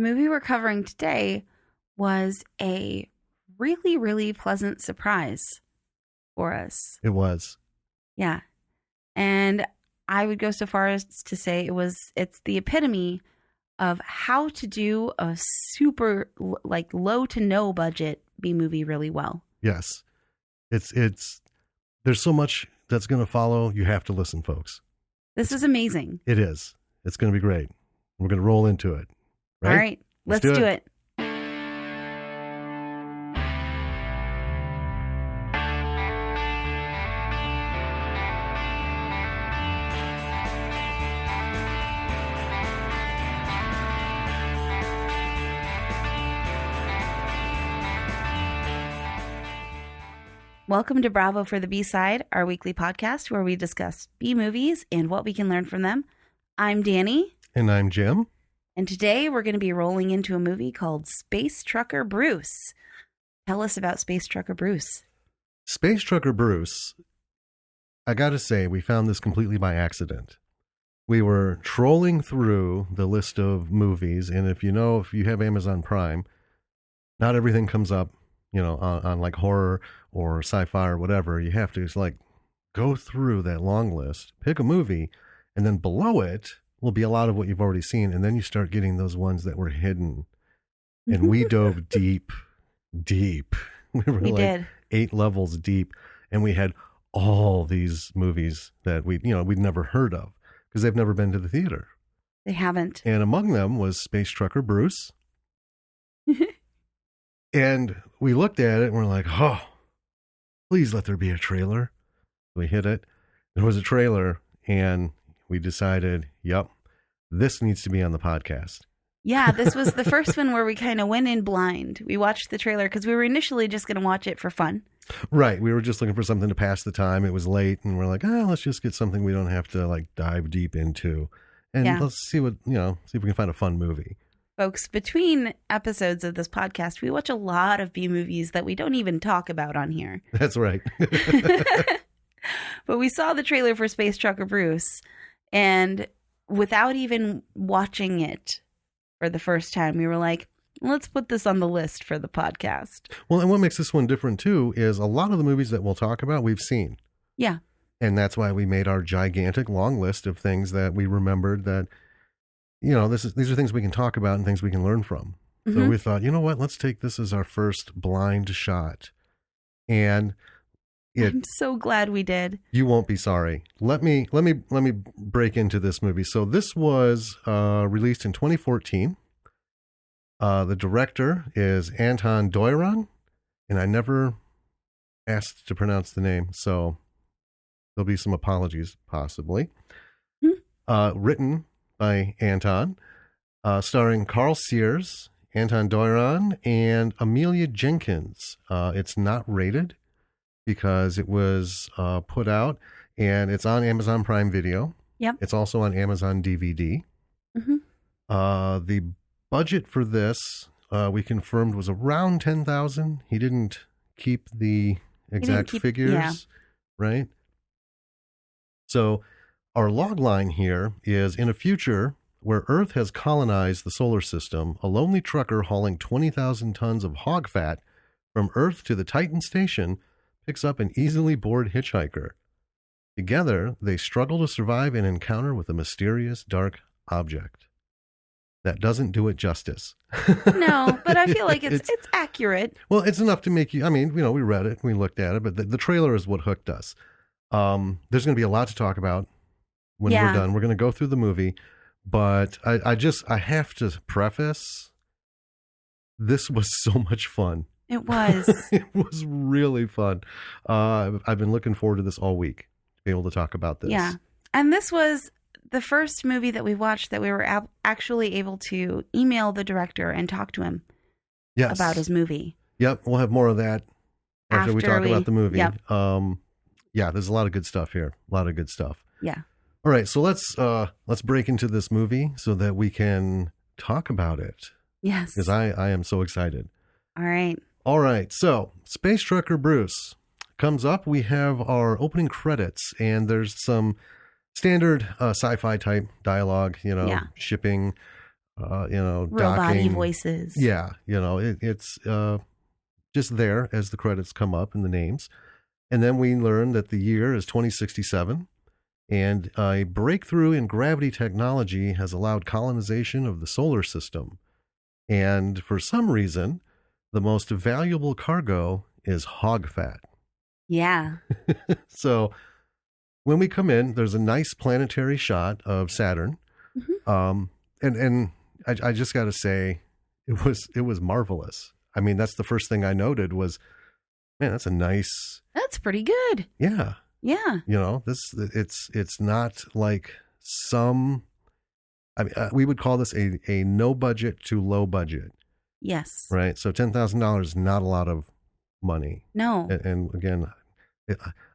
The movie we're covering today was a really, really pleasant surprise for us. It was. Yeah. And I would go so far as to say it's the epitome of how to do a super low to no budget B movie really well. Yes. It's there's so much that's going to follow. You have to listen, folks. This is amazing. It is. It's going to be great. We're going to roll into it. Right? All right. Let's do it. Welcome to Bravo for the B-Side, our weekly podcast where we discuss B movies and what we can learn from them. I'm Danny. And I'm Jim. And today we're going to be rolling into a movie called Space Trucker Bruce. Tell us about Space Trucker Bruce. Space Trucker Bruce, I got to say, we found this completely by accident. We were trolling through the list of movies, and if you have Amazon Prime, not everything comes up, on like horror or sci-fi or whatever. You have to just go through that long list, pick a movie, and then below it will be a lot of what you've already seen. And then you start getting those ones that were hidden. And we dove deep. We were did. 8 levels deep. And we had all these movies that we'd never heard of because they've never been to the theater. They haven't. And among them was Space Trucker Bruce. And we looked at it and we're like, oh, please let there be a trailer. We hit it. There was a trailer and we decided, yep, this needs to be on the podcast. Yeah, this was the first one where we kind of went in blind. We watched the trailer because we were initially just going to watch it for fun. Right. We were just looking for something to pass the time. It was late and we're like, let's just get something we don't have to dive deep into. And let's see see if we can find a fun movie. Folks, between episodes of this podcast, we watch a lot of B movies that we don't even talk about on here. That's right. But we saw the trailer for Space Trucker Bruce, and without even watching it for the first time, we were like, let's put this on the list for the podcast. Well, and what makes this one different, too, is a lot of the movies that we'll talk about, we've seen. Yeah. And that's why we made our gigantic long list of things that we remembered that, these are things we can talk about and things we can learn from. Mm-hmm. So we thought, you know what, let's take this as our first blind shot. And I'm so glad we did. You won't be sorry. Let me break into this movie. So this was released in 2014. The director is Anton Doiron, and I never asked to pronounce the name, so there'll be some apologies possibly. Written by Anton, starring Carl Sears, Anton Doiron, and Amelia Jenkins. It's not rated because it was put out, and it's on Amazon Prime Video. Yep. It's also on Amazon DVD. Mm-hmm. The budget for this, we confirmed, was around $10,000. He didn't keep the exact figures, right? So our log line here is, in a future where Earth has colonized the solar system, a lonely trucker hauling 20,000 tons of hog fat from Earth to the Titan station picks up an easily bored hitchhiker. Together, they struggle to survive an encounter with a mysterious dark object. That doesn't do it justice. No, but I feel like it's accurate. Well, it's enough to make you, we read it, we looked at it, but the trailer is what hooked us. There's going to be a lot to talk about when we're done. We're going to go through the movie, but I have to preface, this was so much fun. It was. It was really fun. I've been looking forward to this all week, to be able to talk about this. Yeah. And this was the first movie that we watched that we were actually able to email the director and talk to him about his movie. Yep. We'll have more of that after we talk about the movie. Yep. There's a lot of good stuff here. A lot of good stuff. Yeah. All right. So let's break into this movie so that we can talk about it. Yes. Because I am so excited. All right. All right. So Space Trucker Bruce comes up. We have our opening credits, and there's some standard sci-fi type dialogue, shipping Robot-y docking voices. Yeah, it's just there as the credits come up and the names. And then we learn that the year is 2067, and a breakthrough in gravity technology has allowed colonization of the solar system. And for some reason, the most valuable cargo is hog fat. Yeah. So when we come in, there's a nice planetary shot of Saturn. And I just got to say, it was marvelous. I mean, that's the first thing I noted was, man, that's a nice. That's pretty good. Yeah. Yeah. It's not like some. I mean, we would call this a no budget to low budget. Yes. Right. So $10,000 is not a lot of money. No. And again,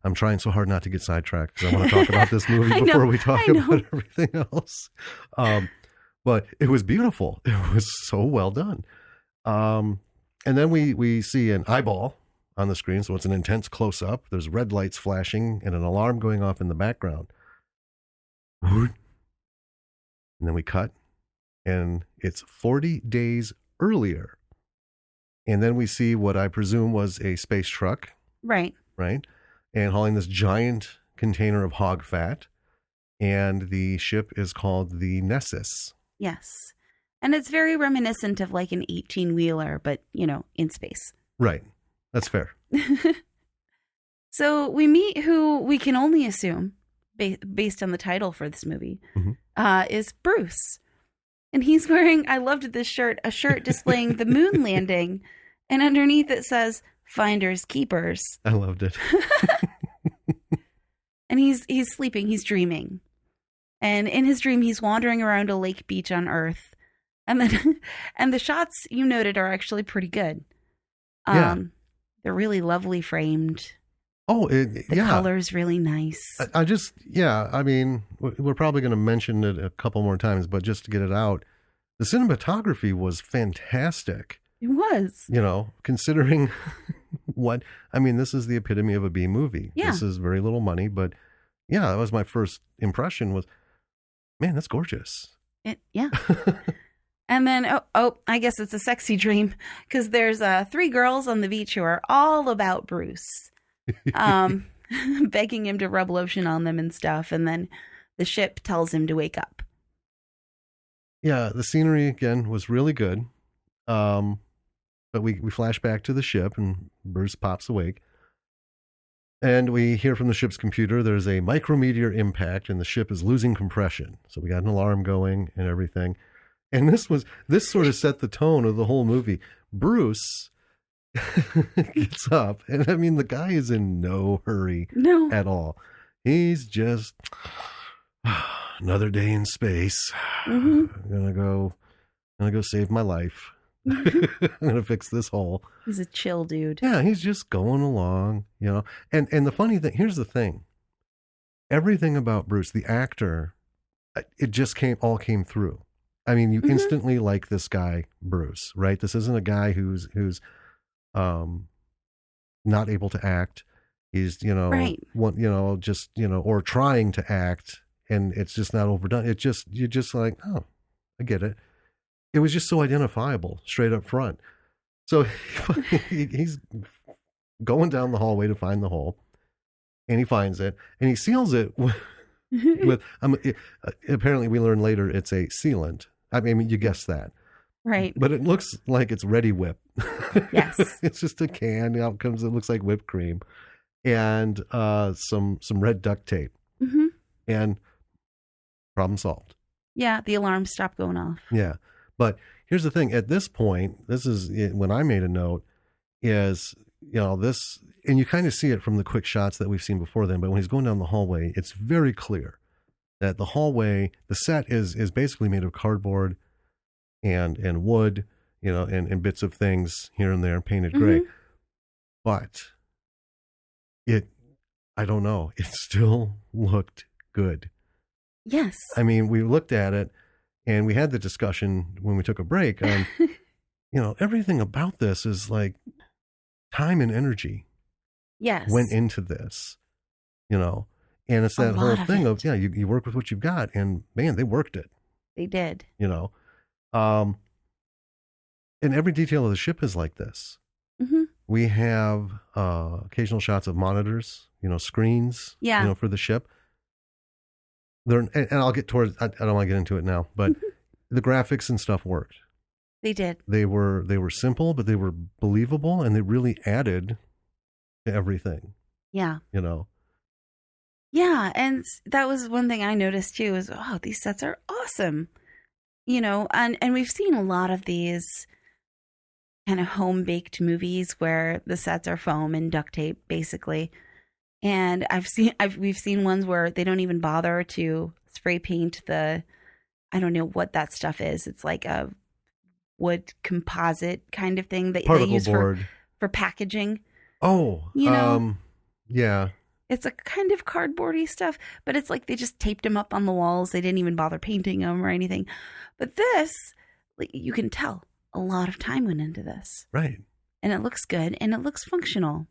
I'm trying so hard not to get sidetracked because I want to talk about this movie before we talk about everything else. But it was beautiful. It was so well done. And then we see an eyeball on the screen. So it's an intense close up. There's red lights flashing and an alarm going off in the background. And then we cut, and it's 40 days earlier. And then we see what I presume was a space truck. Right. And hauling this giant container of hog fat. And the ship is called the Nessus. Yes. And it's very reminiscent of like an 18-wheeler, but, in space. Right. That's fair. So we meet who we can only assume, based on the title for this movie, is Bruce. And he's wearing, I loved this shirt, a shirt displaying the moon landing. And underneath it says, Finders Keepers. I loved it. And he's sleeping, he's dreaming. And in his dream, he's wandering around a lake beach on Earth. And then, and the shots you noted are actually pretty good. Yeah. They're really lovely framed. Oh, the color's really nice. I mean, we're probably going to mention it a couple more times, but just to get it out, the cinematography was fantastic. It was. Considering this is the epitome of a B movie. Yeah. This is very little money, but yeah, that was my first impression was, man, that's gorgeous. Yeah. And then, I guess it's a sexy dream because there's 3 girls on the beach who are all about Bruce, begging him to rub lotion on them and stuff. And then the ship tells him to wake up. Yeah, the scenery, again, was really good. But we flash back to the ship and Bruce pops awake. And we hear from the ship's computer there's a micrometeor impact and the ship is losing compression. So we got an alarm going and everything. And this sort of set the tone of the whole movie. Bruce gets up, and I mean, the guy is in no hurry at all. He's just another day in space. I'm gonna go save my life. I'm gonna fix this hole. He's a chill dude. Yeah, he's just going along, And the funny thing, here's the thing. Everything about Bruce, the actor, it just all came through. I mean, you instantly like this guy, Bruce, right? This isn't a guy who's not able to act. He's, right. Or trying to act, and it's just not overdone. You're just like, oh, I get it. It was just so identifiable straight up front. So he's going down the hallway to find the hole, and he finds it, and he seals it with apparently we learn later it's a sealant. I mean, you guessed that. Right. But it looks like it's Ready Whip. Yes. It's just a can. Out comes, it looks like whipped cream. And some red duct tape. And problem solved. Yeah, the alarm stopped going off. Yeah. But here's the thing. At this point, this is when I made a note, is, this, and you kind of see it from the quick shots that we've seen before then, but when he's going down the hallway, it's very clear that the hallway, the set is basically made of cardboard and wood, and bits of things here and there painted gray. But I don't know, it still looked good. Yes. I mean, we looked at it and we had the discussion when we took a break on, everything about this is like time and energy. Yes. Went into this, and it's that whole thing of, you work with what you've got, and man, they worked it. They did. And every detail of the ship is like this. Mm-hmm. We have occasional shots of monitors, screens, Yeah. for the ship. And I'll get towards. I don't want to get into it now, but the graphics and stuff worked. They did. They were simple, but they were believable, and they really added to everything. Yeah. Yeah, and that was one thing I noticed too. Is these sets are awesome. And we've seen a lot of these kind of home baked movies where the sets are foam and duct tape, basically. And we've seen ones where they don't even bother to spray paint I don't know what that stuff is. It's like a wood composite kind of thing that they particle use board for packaging. Oh, yeah. It's a kind of cardboardy stuff, but it's like they just taped them up on the walls. They didn't even bother painting them or anything. But this, you can tell a lot of time went into this. Right. And it looks good and it looks functional.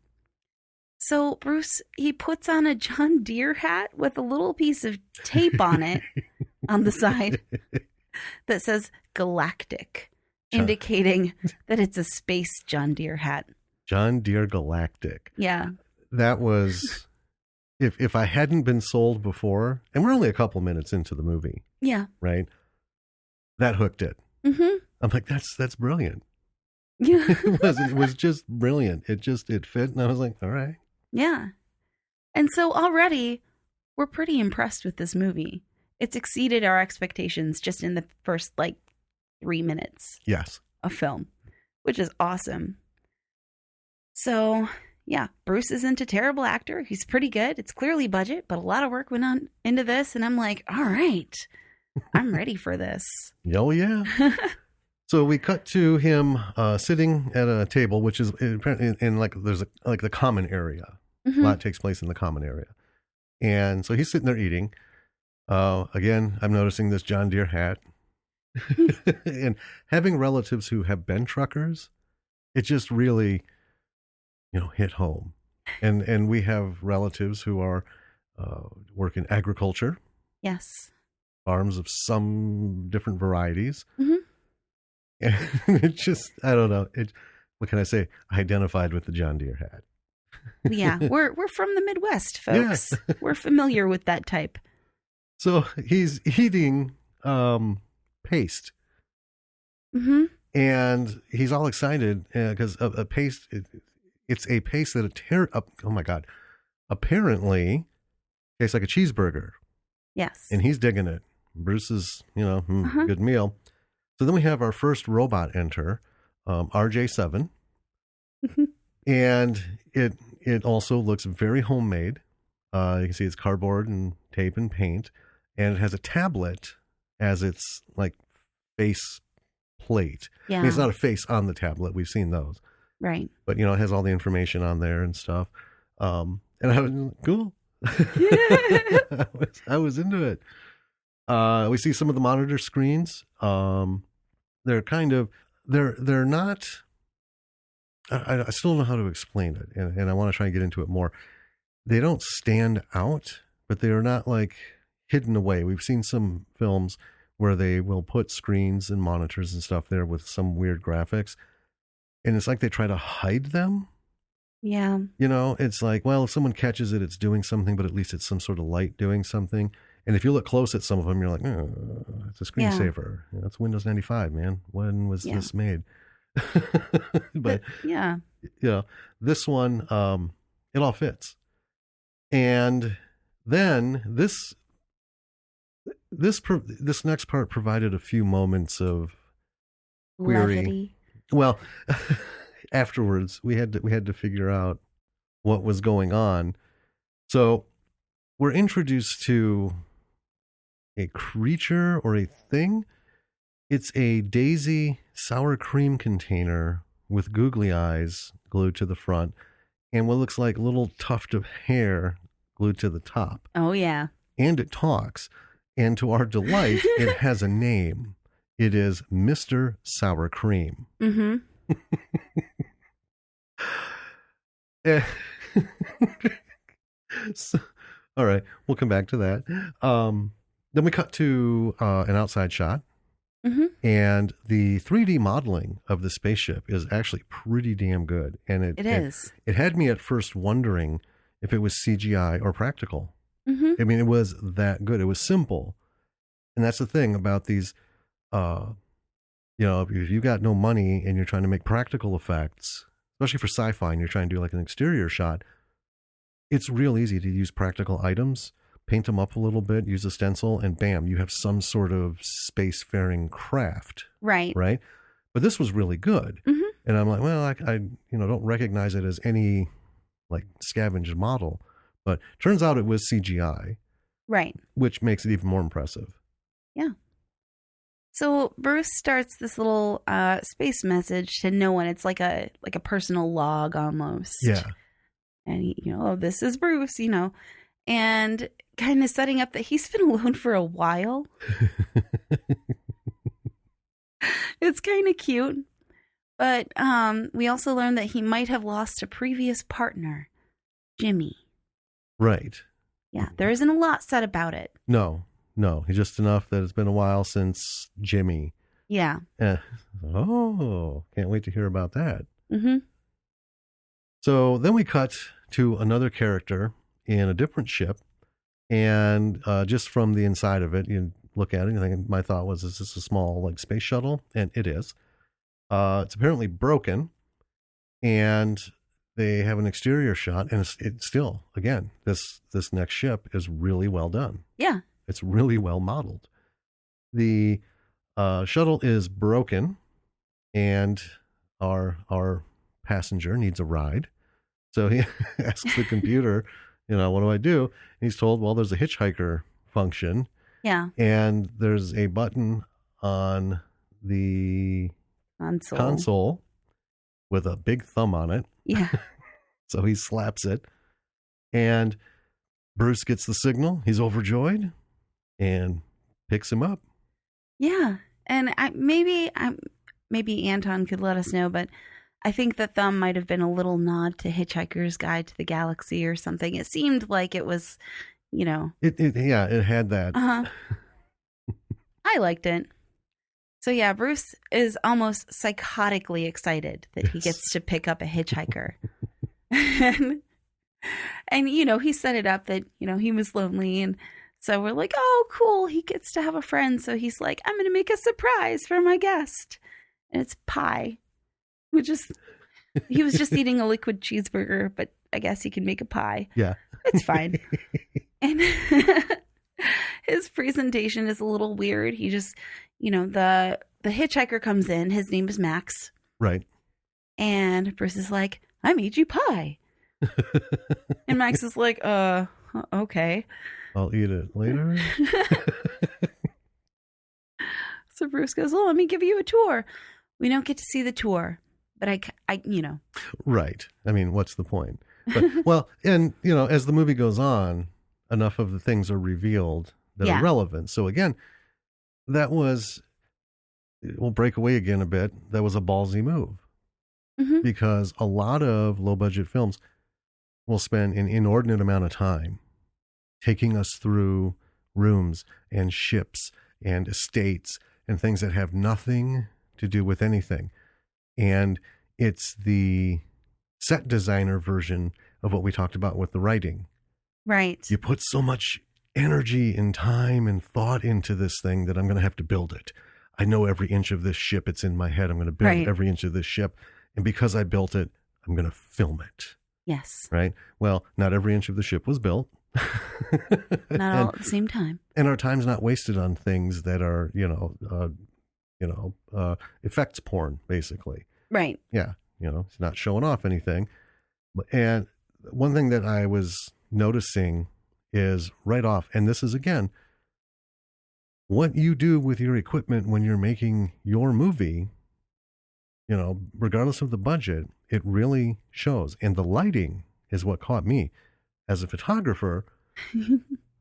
So Bruce, he puts on a John Deere hat with a little piece of tape on it on the side that says Galactic, indicating that it's a space John Deere hat. John Deere Galactic. Yeah. That was, if I hadn't been sold before, and we're only a couple minutes into the movie. Yeah. Right? That hooked it. Mm-hmm. I'm like, that's brilliant. Yeah. It was just brilliant. It fit, and I was like, all right. Yeah. And so already we're pretty impressed with this movie. It's exceeded our expectations just in the first 3 minutes. Yes. Of film, which is awesome. So, yeah, Bruce isn't a terrible actor. He's pretty good. It's clearly budget, but a lot of work went on into this. And I'm like, all right, I'm ready for this. Oh, yeah. So we cut to him sitting at a table, which is apparently in there's the common area. Mm-hmm. A lot takes place in the common area. And so he's sitting there eating. Again, I'm noticing this John Deere hat. And having relatives who have been truckers, it just really, hit home. And we have relatives who are work in agriculture. Yes. Farms of some different varieties. Mm-hmm. And it just, I don't know. What can I say? I identified with the John Deere hat. Yeah, we're from the Midwest, folks. Yeah. We're familiar with that type. So he's eating paste. Mm-hmm. And he's all excited because a paste, it's a paste that oh my God, apparently tastes like a cheeseburger. Yes. And he's digging it. Bruce is, good meal. So then we have our first robot enter, RJ7. Mm-hmm. And it also looks very homemade. You can see it's cardboard and tape and paint. And it has a tablet as its face plate. Yeah. I mean, it's not a face on the tablet. We've seen those. Right. But, it has all the information on there and stuff. And I was cool. I was into it. We see some of the monitor screens. They're kind of, they're not, I still don't know how to explain it. And I want to try and get into it more. They don't stand out, but they are not hidden away. We've seen some films where they will put screens and monitors and stuff there with some weird graphics. And it's like they try to hide them. Yeah. It's if someone catches it, it's doing something, but at least it's some sort of light doing something. And if you look close at some of them, you're like, it's a screensaver. Yeah. That's Windows 95, man. When was this made? But yeah. This one, it all fits. And then this next part provided a few moments of query. Levity. Well, afterwards we had to figure out what was going on. So we're introduced to a creature or a thing. It's a Daisy sour cream container with googly eyes glued to the front and what looks like a little tuft of hair glued to the top. Oh, yeah. And it talks. And to our delight, it has a name. It is Mr. Sour Cream. Mm-hmm. So, all right, we'll come back to that. Then we cut to an outside shot. Hmm. And the 3D modeling of the spaceship is actually pretty damn good. And It is. It had me at first wondering if it was CGI or practical. Hmm. I mean, it was that good. It was simple. And that's the thing about these, if you got no money and you're trying to make practical effects, especially for sci-fi, and you're trying to do like an exterior shot, it's real easy to use practical items, paint them up a little bit, use a stencil, and bam, you have some sort of spacefaring craft, Right. right? But this was really good. Hmm. And I'm like, well, I don't recognize it as any like scavenged model, but turns out it was CGI, Right. which makes it even more impressive. Yeah. So Bruce starts this little space message to no one. It's like a personal log almost. Yeah. And oh, this is Bruce, and kind of setting up that he's been alone for a while. It's kind of cute. But we also learned that he might have lost a previous partner, Jimmy. Right. Yeah, there isn't a lot said about it. No, just enough that it's been a while since Jimmy. Yeah. Oh, can't wait to hear about that. Mm-hmm. So then we cut to another character in a different ship, and just from the inside of it, you look at it, and I think my thought was, is this a small like space shuttle? And it is. It's apparently broken, and they have an exterior shot, and it's still, again, this next ship is really well done. Yeah. It's really well modeled. The shuttle is broken, and our passenger needs a ride. So he asks the computer, what do I do? And he's told, well, there's a hitchhiker function. Yeah. And there's a button on the console with a big thumb on it. Yeah. So he slaps it, and Bruce gets the signal. He's overjoyed and picks him up. Yeah. And maybe Anton could let us know, but I think the thumb might have been a little nod to Hitchhiker's Guide to the Galaxy or something. It seemed like it was, It had that. Uh-huh. I liked it. So yeah, Bruce is almost psychotically excited that he gets to pick up a hitchhiker. and he set it up that, he was lonely, and so we're like, oh, cool, he gets to have a friend. So he's like, I'm going to make a surprise for my guest. And it's pie. He was just eating a liquid cheeseburger, but I guess he can make a pie. Yeah. It's fine. And his presentation is a little weird. He just, the hitchhiker comes in. His name is Max. Right. And Bruce is like, I made you pie. And Max is like, okay. I'll eat it later. So Bruce goes, well, let me give you a tour. We don't get to see the tour, but I. Right. I mean, what's the point? But, well, and, as the movie goes on, enough of the things are revealed that are relevant. So again, we'll break away again a bit. That was a ballsy move. Mm-hmm. Because a lot of low budget films will spend an inordinate amount of time taking us through rooms and ships and estates and things that have nothing to do with anything. And it's the set designer version of what we talked about with the writing. Right. You put so much energy and time and thought into this thing that I'm going to have to build it. I know every inch of this ship. It's in my head. I'm going to build every inch of this ship. And because I built it, I'm going to film it. Yes. Right? Well, not every inch of the ship was built. Not all at the same time. And our time's not wasted on things that are, effects porn, basically. Right. Yeah. It's not showing off anything. And one thing that I was noticing is right off, and this is again, what you do with your equipment when you're making your movie, regardless of the budget, it really shows. And the lighting is what caught me. As a photographer,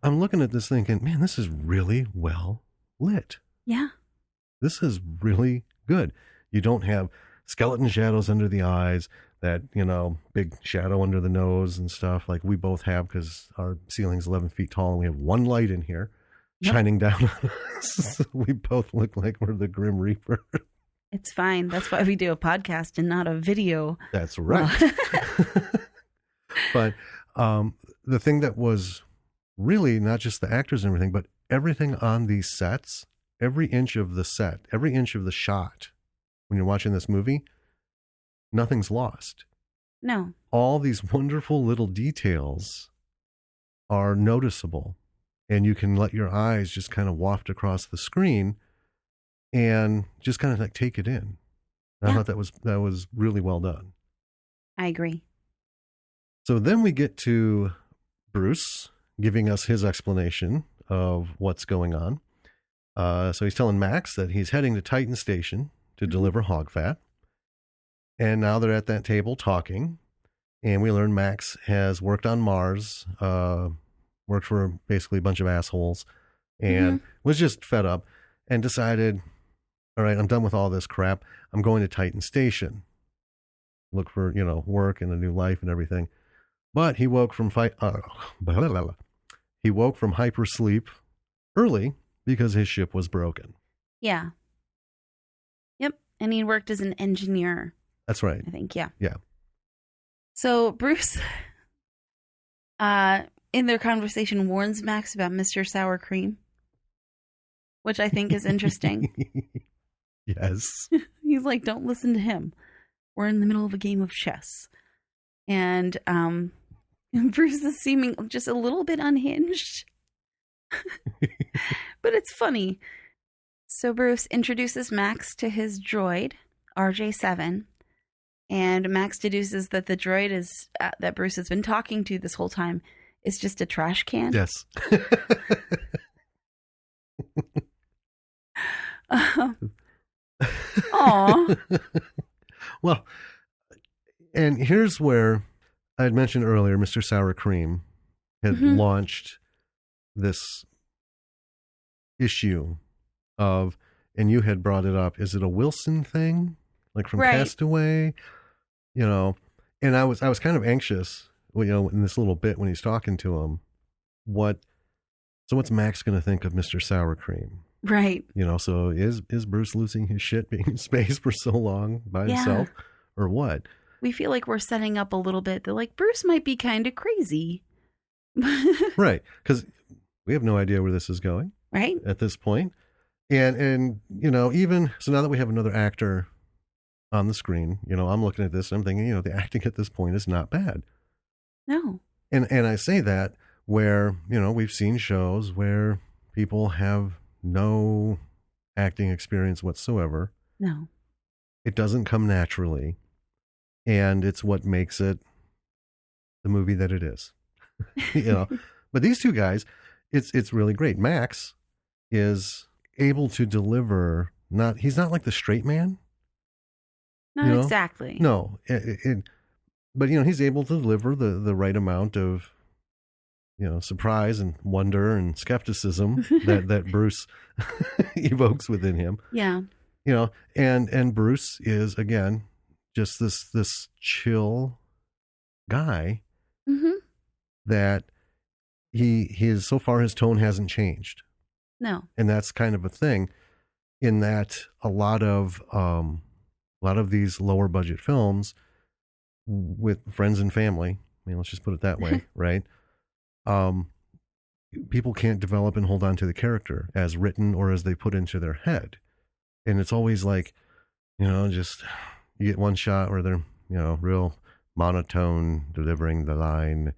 I'm looking at this thinking, man, this is really well lit. Yeah. This is really good. You don't have skeleton shadows under the eyes, that, big shadow under the nose and stuff like we both have because our ceiling's 11 feet tall and we have one light in here. Yep. shining down on us. We both look like we're the Grim Reaper. It's fine. That's why we do a podcast and not a video. That's right. But the thing that was really not just the actors and everything, but everything on these sets, every inch of the set, every inch of the shot, when you're watching this movie, nothing's lost. No. All these wonderful little details are noticeable, and you can let your eyes just kind of waft across the screen and just kind of like take it in. I thought that was really well done. I agree. So then we get to Bruce giving us his explanation of what's going on. So he's telling Max that he's heading to Titan Station to deliver hog fat. And now they're at that table talking. And we learn Max has worked on Mars, worked for basically a bunch of assholes, and was just fed up and decided, all right, I'm done with all this crap. I'm going to Titan Station. Look for, work and a new life and everything. But he woke from hypersleep early because his ship was broken. Yeah. Yep. And he worked as an engineer. That's right. I think, yeah. Yeah. So Bruce, in their conversation, warns Max about Mr. Sour Cream, which I think is interesting. Yes. He's like, don't listen to him. We're in the middle of a game of chess. And Bruce is seeming just a little bit unhinged. But it's funny. So Bruce introduces Max to his droid, RJ7. And Max deduces that the droid is that Bruce has been talking to this whole time is just a trash can. Yes. Aw. Well, and here's where I had mentioned earlier, Mr. Sour Cream had launched this issue of, and you had brought it up, is it a Wilson thing? Like from Castaway? And I was kind of anxious, in this little bit when he's talking to him, what's Max going to think of Mr. Sour Cream? Right. So is Bruce losing his shit being in space for so long by himself or what? We feel like we're setting up a little bit. They're like, Bruce might be kind of crazy. Right. Because we have no idea where this is going. Right. At this point. And even, so now that we have another actor on the screen, I'm looking at this and I'm thinking, the acting at this point is not bad. No. And I say that where, we've seen shows where people have no acting experience whatsoever. No. It doesn't come naturally. And it's what makes it the movie that it is. But these two guys, it's really great. Max is able to deliver, he's not like the straight man. Not exactly. No. But he's able to deliver the right amount of surprise and wonder and skepticism that Bruce evokes within him. Yeah. And Bruce is, again, just this chill guy that his so far his tone hasn't changed. No. And that's kind of a thing in that a lot of these lower budget films with friends and family, let's just put it that way, right? People can't develop and hold on to the character as written or as they put into their head. And it's always like, just you get one shot where they're, real monotone delivering the line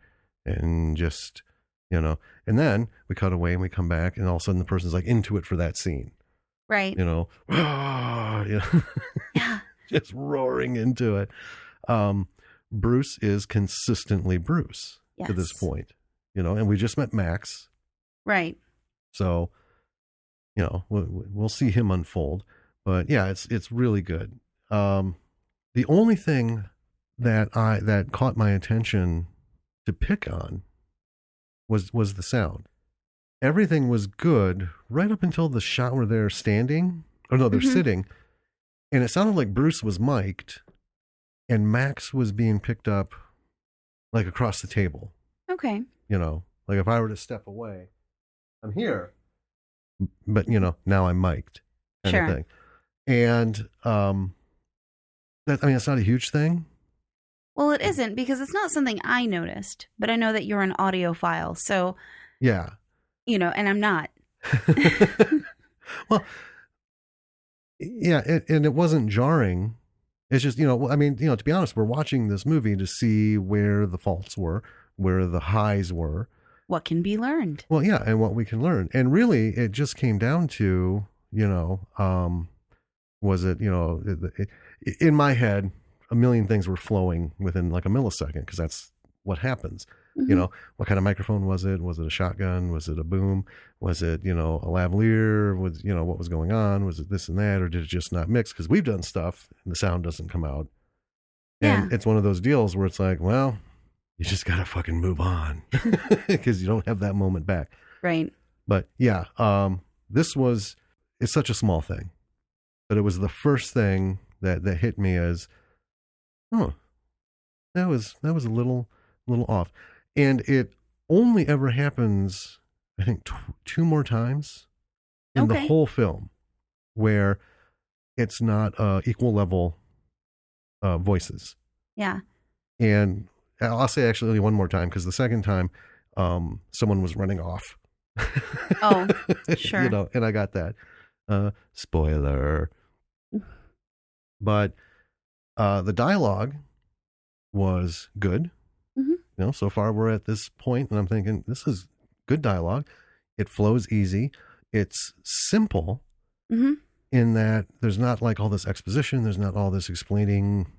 and just, and then we cut away and we come back and all of a sudden the person's like into it for that scene. Right. Yeah. Just roaring into it. Bruce is consistently Bruce to this point, and we just met Max. Right. So, we'll see him unfold, but yeah, it's really good. The only thing that caught my attention to pick on was the sound. Everything was good right up until the shot where they're standing, or no, they're sitting, and it sounded like Bruce was mic'd and Max was being picked up like across the table. Okay. Like if I were to step away, I'm here, but now I'm mic'd kind Sure. of thing. And it's not a huge thing. Well, it isn't, because it's not something I noticed, but I know that you're an audiophile. So, Yeah. And I'm not. Well, yeah, and it wasn't jarring. It's just, to be honest, we're watching this movie to see where the faults were, where the highs were. What can be learned? Well, yeah, and what we can learn. And really, it just came down to, was it, in my head, a million things were flowing within like a millisecond, because that's what happens. Mm-hmm. What kind of microphone was it? Was it a shotgun? Was it a boom? Was it, a lavalier? Was, what was going on? Was it this and that? Or did it just not mix? Because we've done stuff and the sound doesn't come out. And it's one of those deals where it's like, well, you just got to fucking move on because you don't have that moment back. Right. But yeah, it's such a small thing, but it was the first thing that hit me as, oh, that was a little off. And it only ever happens, I think, two more times in the whole film where it's not equal level voices. Yeah. And I'll say actually only one more time, because the second time someone was running off. Oh, sure. And I got that. Spoiler. But the dialogue was good. Mm-hmm. So far we're at this point, and I'm thinking this is good dialogue. It flows easy. It's simple in that there's not like all this exposition. There's not all this explaining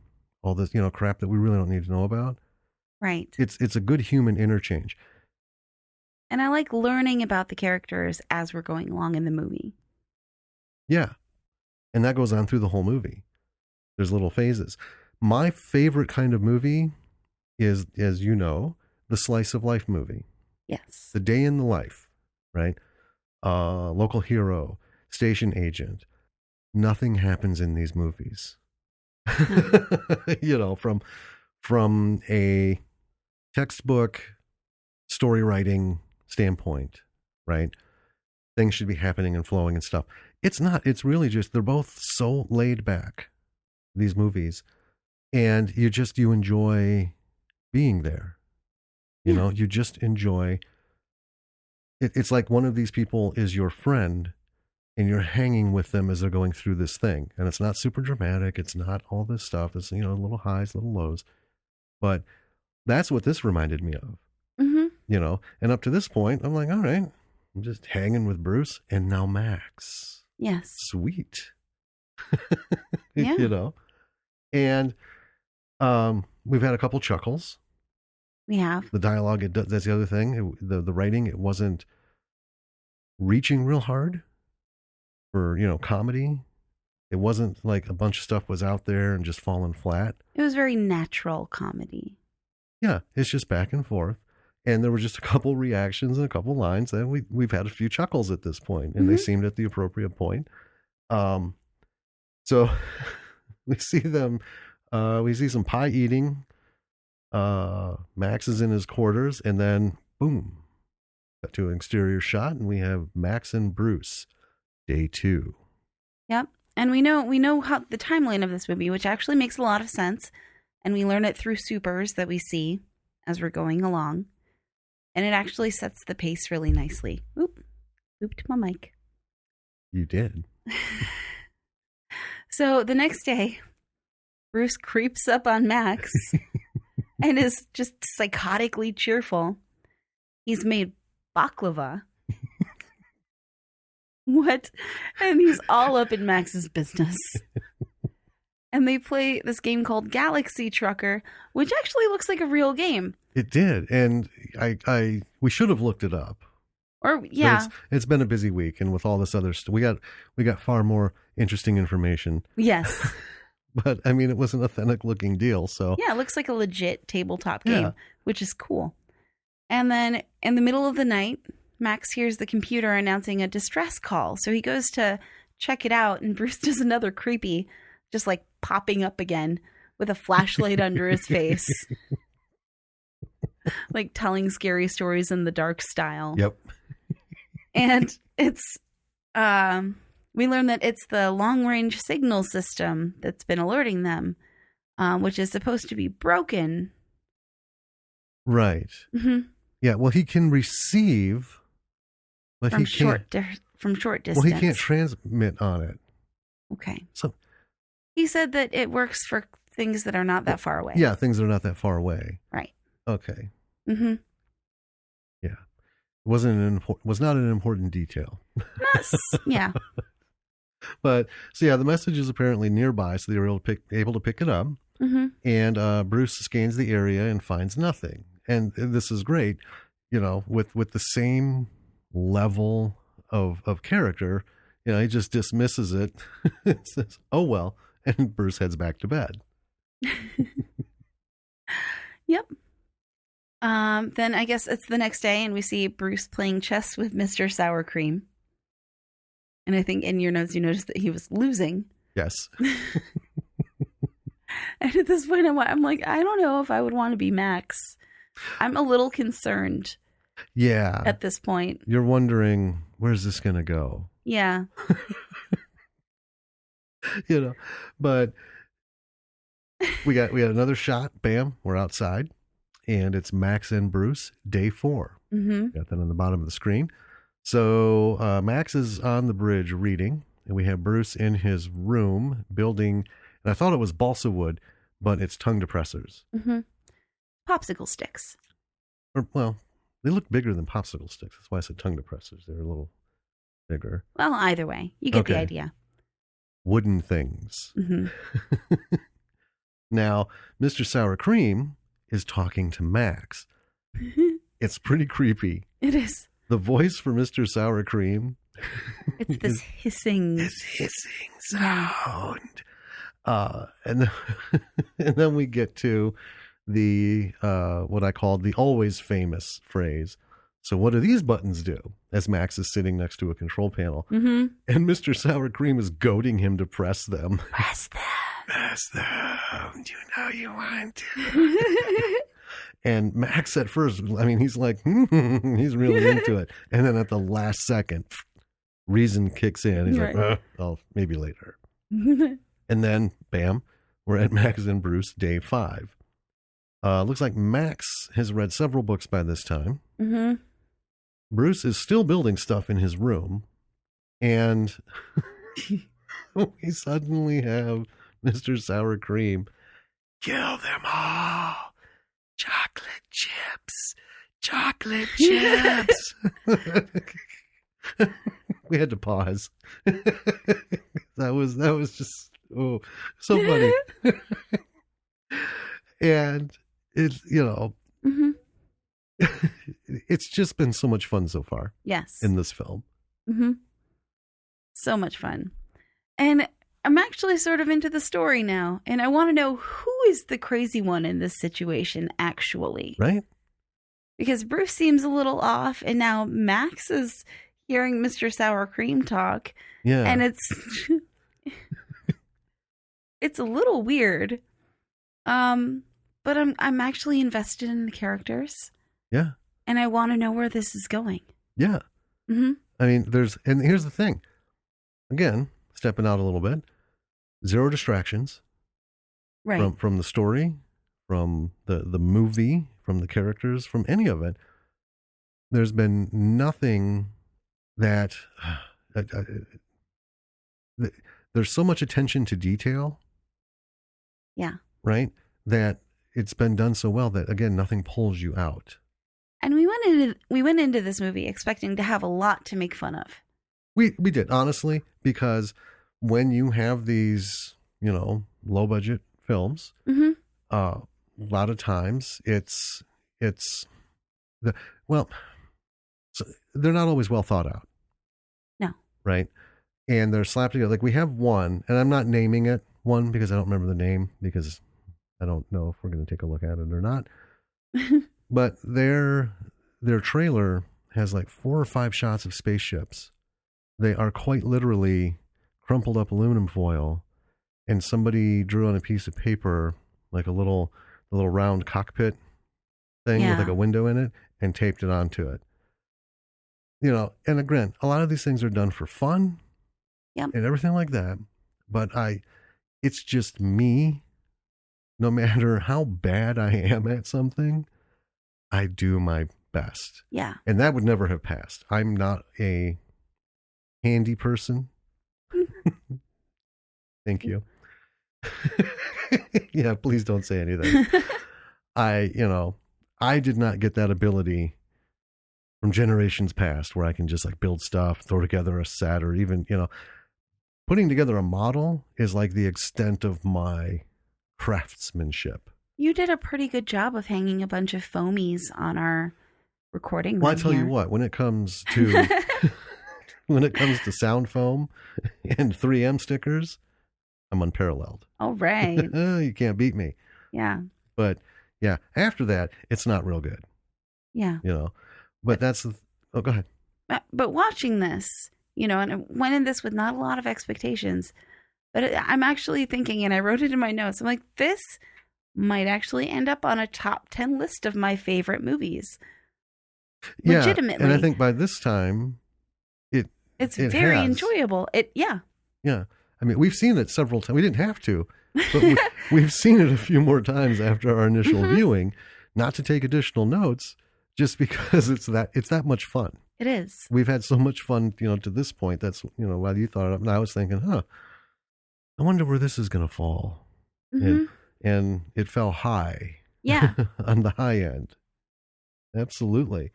all this, crap that we really don't need to know about. Right. It's a good human interchange. And I like learning about the characters as we're going along in the movie. Yeah. And that goes on through the whole movie. There's little phases. My favorite kind of movie is, as you know, the slice of life movie. Yes. The day in the life, right? Local hero, station agent. Nothing happens in these movies. From a textbook story writing standpoint, right? Things should be happening and flowing and stuff. It's not. It's really just, they're both so laid back, these movies, and you enjoy being there. You just enjoy it. It's like one of these people is your friend and you're hanging with them as they're going through this thing. And it's not super dramatic. It's not all this stuff. It's, little highs, little lows. But that's what this reminded me of. Mm-hmm. And up to this point, I'm like, all right, I'm just hanging with Bruce and now Max. Yes. Sweet. Yeah. And we've had a couple chuckles. We have. The dialogue, that's the other thing. The writing, it wasn't reaching real hard for, comedy. It wasn't like a bunch of stuff was out there and just falling flat. It was very natural comedy. Yeah, it's just back and forth. And there were just a couple reactions and a couple lines that we've had a few chuckles at this point, and they seemed at the appropriate point. So we see them, we see some pie eating. Max is in his quarters, and then boom, cut to an exterior shot, and we have Max and Bruce, day 2. Yep. And we know how the timeline of this movie, which actually makes a lot of sense. And we learn it through supers that we see as we're going along. And it actually sets the pace really nicely. Ooped my mic. You did. So the next day, Bruce creeps up on Max and is just psychotically cheerful. He's made baklava. What? And he's all up in Max's business. And they play this game called Galaxy Trucker, which actually looks like a real game. It did, and we should have looked it up. Or yeah, it's been a busy week, and with all this other stuff, we got far more interesting information. Yes, but I mean, it was an authentic looking deal. So yeah, it looks like a legit tabletop game, which is cool. And then in the middle of the night, Max hears the computer announcing a distress call, so he goes to check it out, and Bruce does another creepy, just like popping up again with a flashlight under his face. Like telling scary stories in the dark style. Yep. And it's We learn that it's the long-range signal system that's been alerting them, which is supposed to be broken. Right. Mm-hmm. Yeah. Well, he can receive, but From he can't. from short distance. Well, he can't transmit on it. Okay. So He said that it works for things that are not that far away. yeah, things that are not that far away. Right. Okay. Mm-hmm. Yeah. Was not an important detail. Yeah. But so yeah, the message is apparently nearby, so they were able to pick it up. Mm-hmm. And Bruce scans the area and finds nothing. And this is great, with the same level of character. He just dismisses it. It says, "Oh well," and Bruce heads back to bed. Yep. Then I guess it's the next day, and we see Bruce playing chess with Mr. Sour Cream. And I think in your notes you noticed that he was losing. Yes. And at this point, I'm like, I don't know if I would want to be Max. I'm a little concerned. Yeah. At this point, You're wondering, where's this going to go? yeah. But we got another shot. Bam, we're outside, and it's Max and Bruce, day 4. Mm-hmm. Got that on the bottom of the screen. So Max is on the bridge reading, and we have Bruce in his room building. And I thought it was balsa wood, but it's tongue depressors. Mm-hmm. Popsicle sticks. Well, they look bigger than popsicle sticks. That's why I said tongue depressors. They're a little bigger. Well, either way, you get the Okay. idea. Wooden things. Mm-hmm. Now, Mr. Sour Cream is talking to Max. It's pretty creepy. It is. The voice for Mr. Sour Cream. It's this hissing. This hissing sound. And then we get to the what I called the always famous phrase. So what do these buttons do? As Max is sitting next to a control panel. Mm-hmm. And Mr. Sour Cream is goading him to press them. Press them. Press them. You know you want to. And Max at first, he's like, he's really into it. And then at the last second, reason kicks in. He's Right. like, oh, maybe later. And then, bam, we're at Max and Bruce, day 5. Looks like Max has read several books by this time. Mm-hmm. Bruce is still building stuff in his room. And we suddenly have Mr. Sour Cream. Kill them all. Chocolate chips. Chocolate chips. We had to pause. That was just so funny. And it's Mm-hmm. it's just been so much fun so far Yes. in this film. Mm-hmm. So much fun. And I'm actually sort of into the story now. And I want to know who is the crazy one in this situation, actually. Right? Because Bruce seems a little off. And now Max is hearing Mr. Sour Cream talk. Yeah. And it's it's a little weird. But I'm actually invested in the characters. Yeah. And I want to know where this is going. Yeah. Mm-hmm. And here's the thing. Again, stepping out a little bit. 0 distractions Right. from the story, from the movie, from the characters, from any of it. There's been nothing that there's so much attention to detail. Yeah. Right? That it's been done so well that, again, nothing pulls you out. And we went into this movie expecting to have a lot to make fun of. We did, honestly, because when you have these, low budget films, Mm-hmm. a lot of times so they're not always well thought out. No. Right? And they're slapped together. Like we have one, and I'm not naming it one because I don't remember the name because I don't know if we're going to take a look at it or not. But their trailer has like 4 or 5 shots of spaceships. They are quite literally crumpled up aluminum foil, and somebody drew on a piece of paper like a little round cockpit thing with Yeah. like a window in it and taped it onto it. you know, and again, a lot of these things are done for fun Yep. and everything like that. But it's just me. No matter how bad I am at something, I do my best. Yeah. And that would never have passed. I'm not a handy person. Thank you. Yeah, please don't say anything. I did not get that ability from generations past where I can just like build stuff, throw together a set, or even, putting together a model is like the extent of my craftsmanship. You did a pretty good job of hanging a bunch of foamies on our recording. Well, I room tell here. you what, when it comes to sound foam and 3M stickers, I'm unparalleled. All right. You can't beat me. Yeah. But yeah, after that, it's not real good, Yeah. But that's oh, go ahead. But watching this, and I went in this with not a lot of expectations, but I'm actually thinking, and I wrote it in my notes, I'm like, this might actually end up on a top 10 list of my favorite movies. Yeah, Legitimately. and I think by this time, it's it very has. enjoyable. Yeah. I mean, we've seen it several times. We didn't have to, but we've seen it a few more times after our initial viewing, not to take additional notes, just because it's that much fun. It is. We've had so much fun, to this point. That's, while you thought it up, and I was thinking, I wonder where this is going to fall. Mm-hmm. And it fell high. Yeah. On the high end. Absolutely.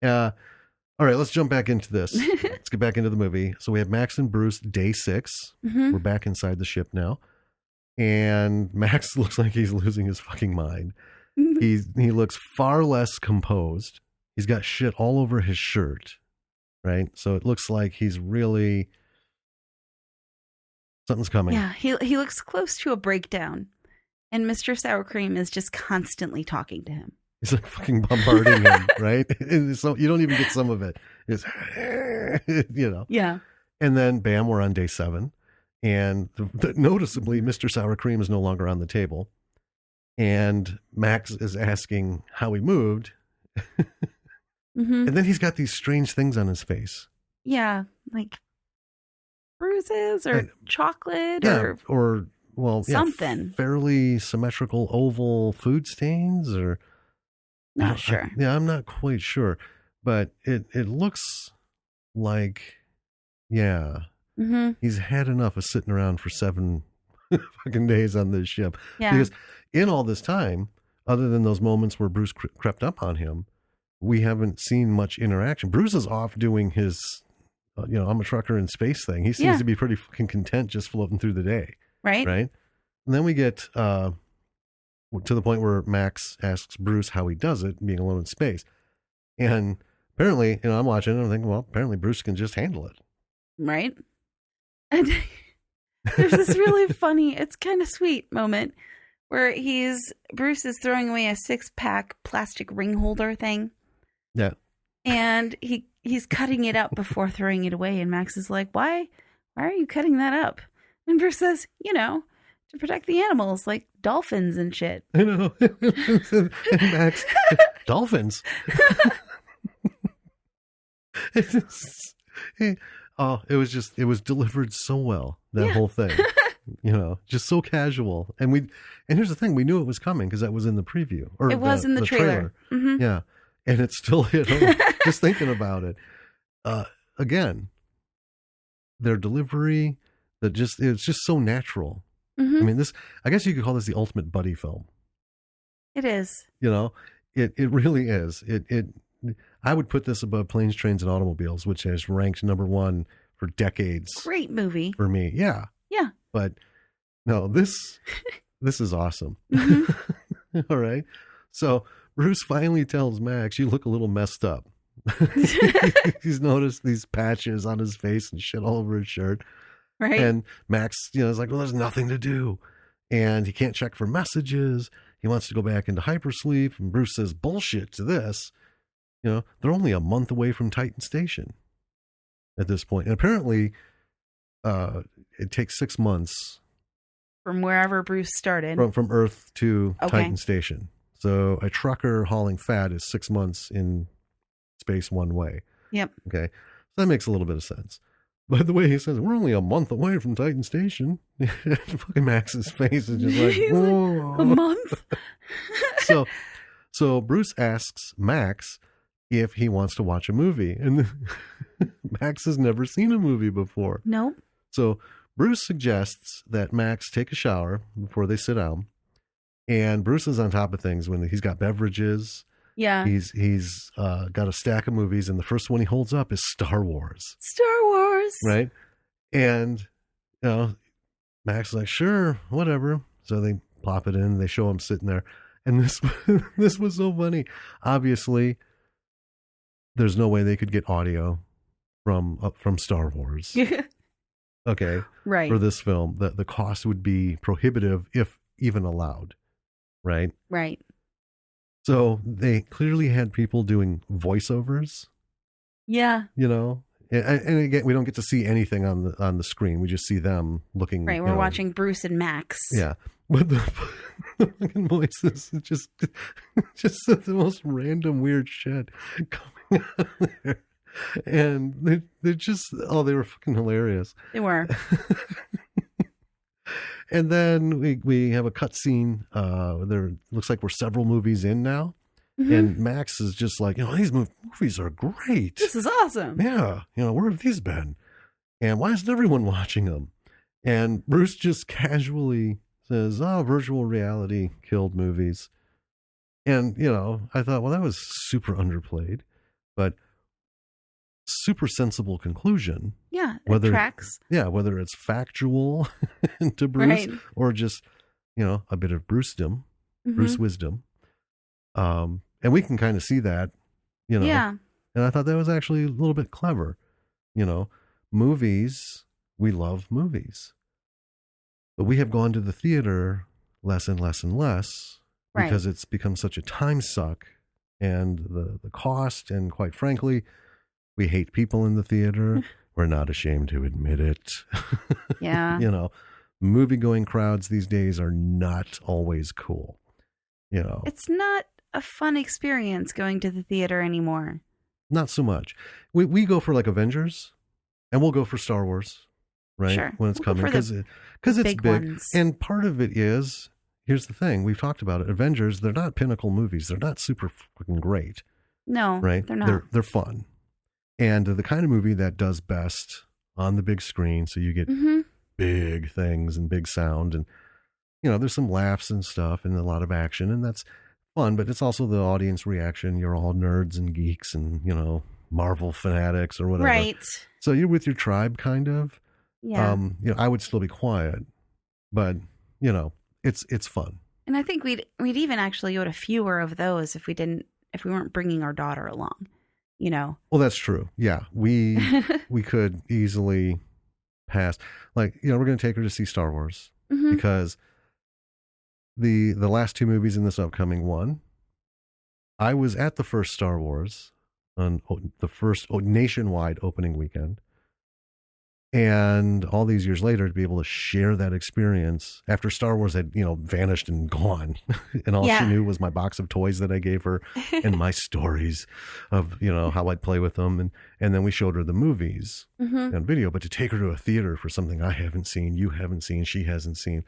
All right, let's jump back into this. Let's get back into the movie. So we have Max and Bruce, day 6. Mm-hmm. We're back inside the ship now. And Max looks like he's losing his fucking mind. He looks far less composed. He's got shit all over his shirt, right? So it looks like he's really... something's coming. Yeah, he looks close to a breakdown. And Mr. Sour Cream is just constantly talking to him. He's like fucking bombarding him, right? So you don't even get some of it. It's, Yeah. And then, bam, we're on day 7. And noticeably, Mr. Sour Cream is no longer on the table. And Max is asking how he moved. Mm-hmm. And then he's got these strange things on his face. Yeah, like bruises or chocolate or something. Fairly symmetrical oval food stains or... Not sure. I'm not quite sure. But it looks like, he's had enough of sitting around for 7 fucking days on this ship. Yeah. Because in all this time, other than those moments where Bruce crept up on him, we haven't seen much interaction. Bruce is off doing his, I'm a trucker in space thing. He seems to be pretty fucking content just floating through the day. Right. Right. And then we get to the point where Max asks Bruce how he does it, being alone in space. And apparently, I'm watching and I'm thinking, well, apparently Bruce can just handle it. Right. And there's this really funny, it's kind of sweet moment where Bruce is throwing away a 6-pack plastic ring holder thing. Yeah. And he's cutting it up before throwing it away. And Max is like, why are you cutting that up? And Bruce says, to protect the animals, like dolphins and shit. I know. And Max, dolphins. It was delivered so well, that whole thing. Just so casual. And here's the thing, we knew it was coming because that was in the preview. Or it was in the trailer. Mm-hmm. Yeah. And it still hit home. Just thinking about it. Again, their delivery, it's just so natural. Mm-hmm. I mean, I guess you could call this the ultimate buddy film. It is. It really is. I would put this above Planes, Trains, and Automobiles, which has ranked number 1 for decades. Great movie. For me. Yeah. Yeah. But no, this is awesome. Mm-hmm. All right. So Bruce finally tells Max, you look a little messed up. He's noticed these patches on his face and shit all over his shirt. Right. And Max, is like, well, there's nothing to do. And he can't check for messages. He wants to go back into hypersleep. And Bruce says, bullshit to this. They're only a month away from Titan Station at this point. And apparently, it takes 6 months. From wherever Bruce started. From Earth to Titan Station. So a trucker hauling fat is 6 months in space one way. Yep. Okay. That makes a little bit of sense. By the way, he says, we're only a month away from Titan Station. Fucking Max's face is just like, He's whoa. a month. So Bruce asks Max if he wants to watch a movie. And Max has never seen a movie before. Nope. So Bruce suggests that Max take a shower before they sit down. And Bruce is on top of things when he's got beverages. Yeah. He's got a stack of movies, and the first one he holds up is Star Wars. Star Wars. Right? And, you know, Max is like, sure, whatever. So they plop it in. They show him sitting there. And this was so funny. Obviously, there's no way they could get audio from Star Wars. Okay. Right. For this film. The cost would be prohibitive if even allowed. Right? Right. So they clearly had people doing voiceovers. Yeah. You know? And again, we don't get to see anything on the screen. We just see them looking. Right. We're watching Bruce and Max. Yeah. But the fucking voices, just the most random weird shit coming out of there. And they're just, they were fucking hilarious. They were. And then we have a cutscene. There looks like we're several movies in now. Mm-hmm. And Max is just like, these movies are great. This is awesome. Yeah. Where have these been? And why isn't everyone watching them? And Bruce just casually says, virtual reality killed movies. And, I thought, well, that was super underplayed, but super sensible conclusion. Yeah. It tracks. Yeah. Whether it's factual to Bruce right. or just, a bit of Brucedom, mm-hmm. Bruce wisdom. And we can kind of see that, Yeah. And I thought that was actually a little bit clever. Movies, we love movies. But we have gone to the theater less and less and less because it's become such a time suck, and the cost, and quite frankly, we hate people in the theater. We're not ashamed to admit it. Yeah. Movie-going crowds these days are not always cool. It's not a fun experience going to the theater anymore. Not so much. We go for like Avengers, and we'll go for Star Wars, right? Sure. When it's coming, because it's big. Ones. And part of it is, here's the thing, we've talked about it. Avengers, they're not pinnacle movies. They're not super fucking great. No, right? They're not. They're fun. And the kind of movie that does best on the big screen, so you get mm-hmm. big things and big sound, and there's some laughs and stuff and a lot of action, and that's fun, but it's also the audience reaction. You're all nerds and geeks and, Marvel fanatics or whatever. Right. So you're with your tribe, kind of. Yeah. I would still be quiet, but, it's fun. And I think we'd even actually go to fewer of those if we weren't bringing our daughter along, Well, that's true. Yeah. We could easily pass. Like, we're going to take her to see Star Wars mm-hmm. because the last two movies in this upcoming one, I was at the first Star Wars on the first nationwide opening weekend. And all these years later, to be able to share that experience after Star Wars had, vanished and gone. And all she knew was my box of toys that I gave her and my stories of, how I'd play with them. And then we showed her the movies mm-hmm. on video. But to take her to a theater for something I haven't seen, you haven't seen, she hasn't seen,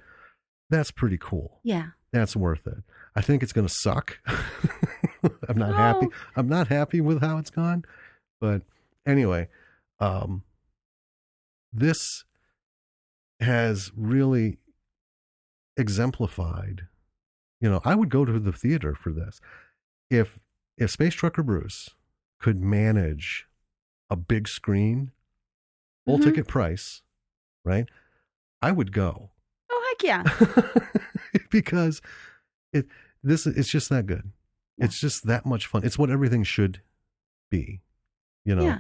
that's pretty cool. Yeah. That's worth it. I think it's going to suck. I'm not happy. I'm not happy with how it's gone. But anyway, this has really exemplified, I would go to the theater for this. If Space Trucker Bruce could manage a big screen, full mm-hmm. ticket price, right? I would go. Oh, heck yeah. Because it's just that good. Yeah. It's just that much fun. It's what everything should be, Yeah.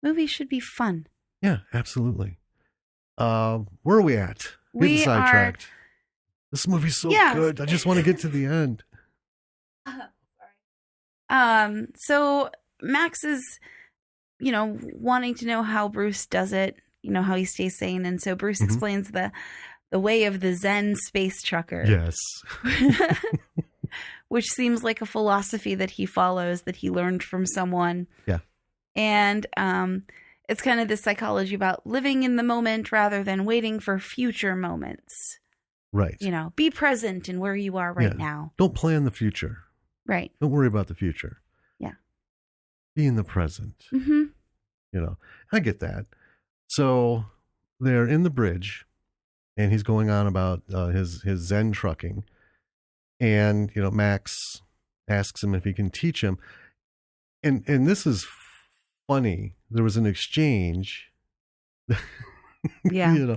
Movies should be fun. Yeah, absolutely. Where are we at? Getting sidetracked. This movie's so good. I just want to get to the end. So Max is, wanting to know how Bruce does it, how he stays sane. And so Bruce mm-hmm. explains the way of the Zen space trucker. Yes. Which seems like a philosophy that he follows, that he learned from someone. Yeah. And it's kind of this psychology about living in the moment rather than waiting for future moments. Right. You know, be present in where you are right now. Don't plan the future. Right. Don't worry about the future. Yeah. Be in the present. Mm-hmm. You know, I get that. So they're in the bridge, and he's going on about his Zen trucking. And, you know, Max asks him if he can teach him. And this is funny. There was an exchange. Yeah. You know,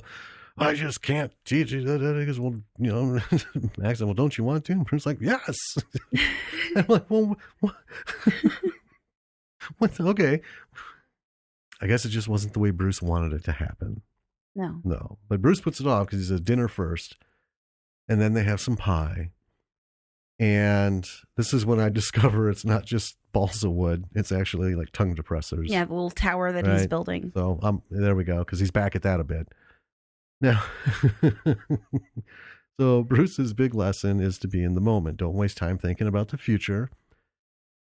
I just can't teach you. Because, well, you know, Max said, well, don't you want to? And Bruce's like, yes. I'm like, well, what? Okay. I guess it just wasn't the way Bruce wanted it to happen. No. But Bruce puts it off because he says dinner first. And then they have some pie. And this is when I discover it's not just balsa wood. It's actually like tongue depressors. Yeah, the little tower that he's building. So there we go, because he's back at that a bit. Now, so Bruce's big lesson is to be in the moment. Don't waste time thinking about the future.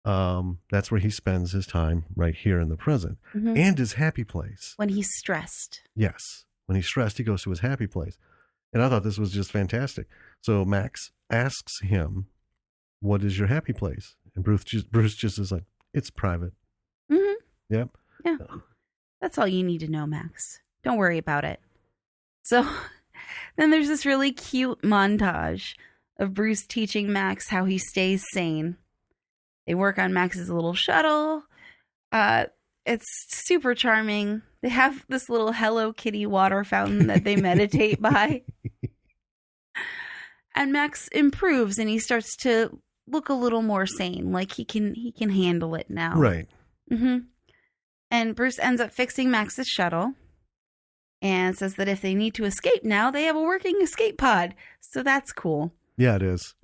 That's where he spends his time, right here in the present. Mm-hmm. And his happy place. When he's stressed. Yes. When he's stressed, he goes to his happy place. And I thought this was just fantastic. So Max asks him, what is your happy place? And Bruce just is like, it's private. Mm-hmm. Yep. Yeah. That's all you need to know, Max. Don't worry about it. So then there's this really cute montage of Bruce teaching Max how he stays sane. They work on Max's little shuttle. It's super charming. They have this little Hello Kitty water fountain that they meditate by. And Max improves and he starts to look a little more sane, like he can handle it now. Right. Mm-hmm. And Bruce ends up fixing Max's shuttle and says that if they need to escape now, they have a working escape pod. So that's cool. Yeah, it is.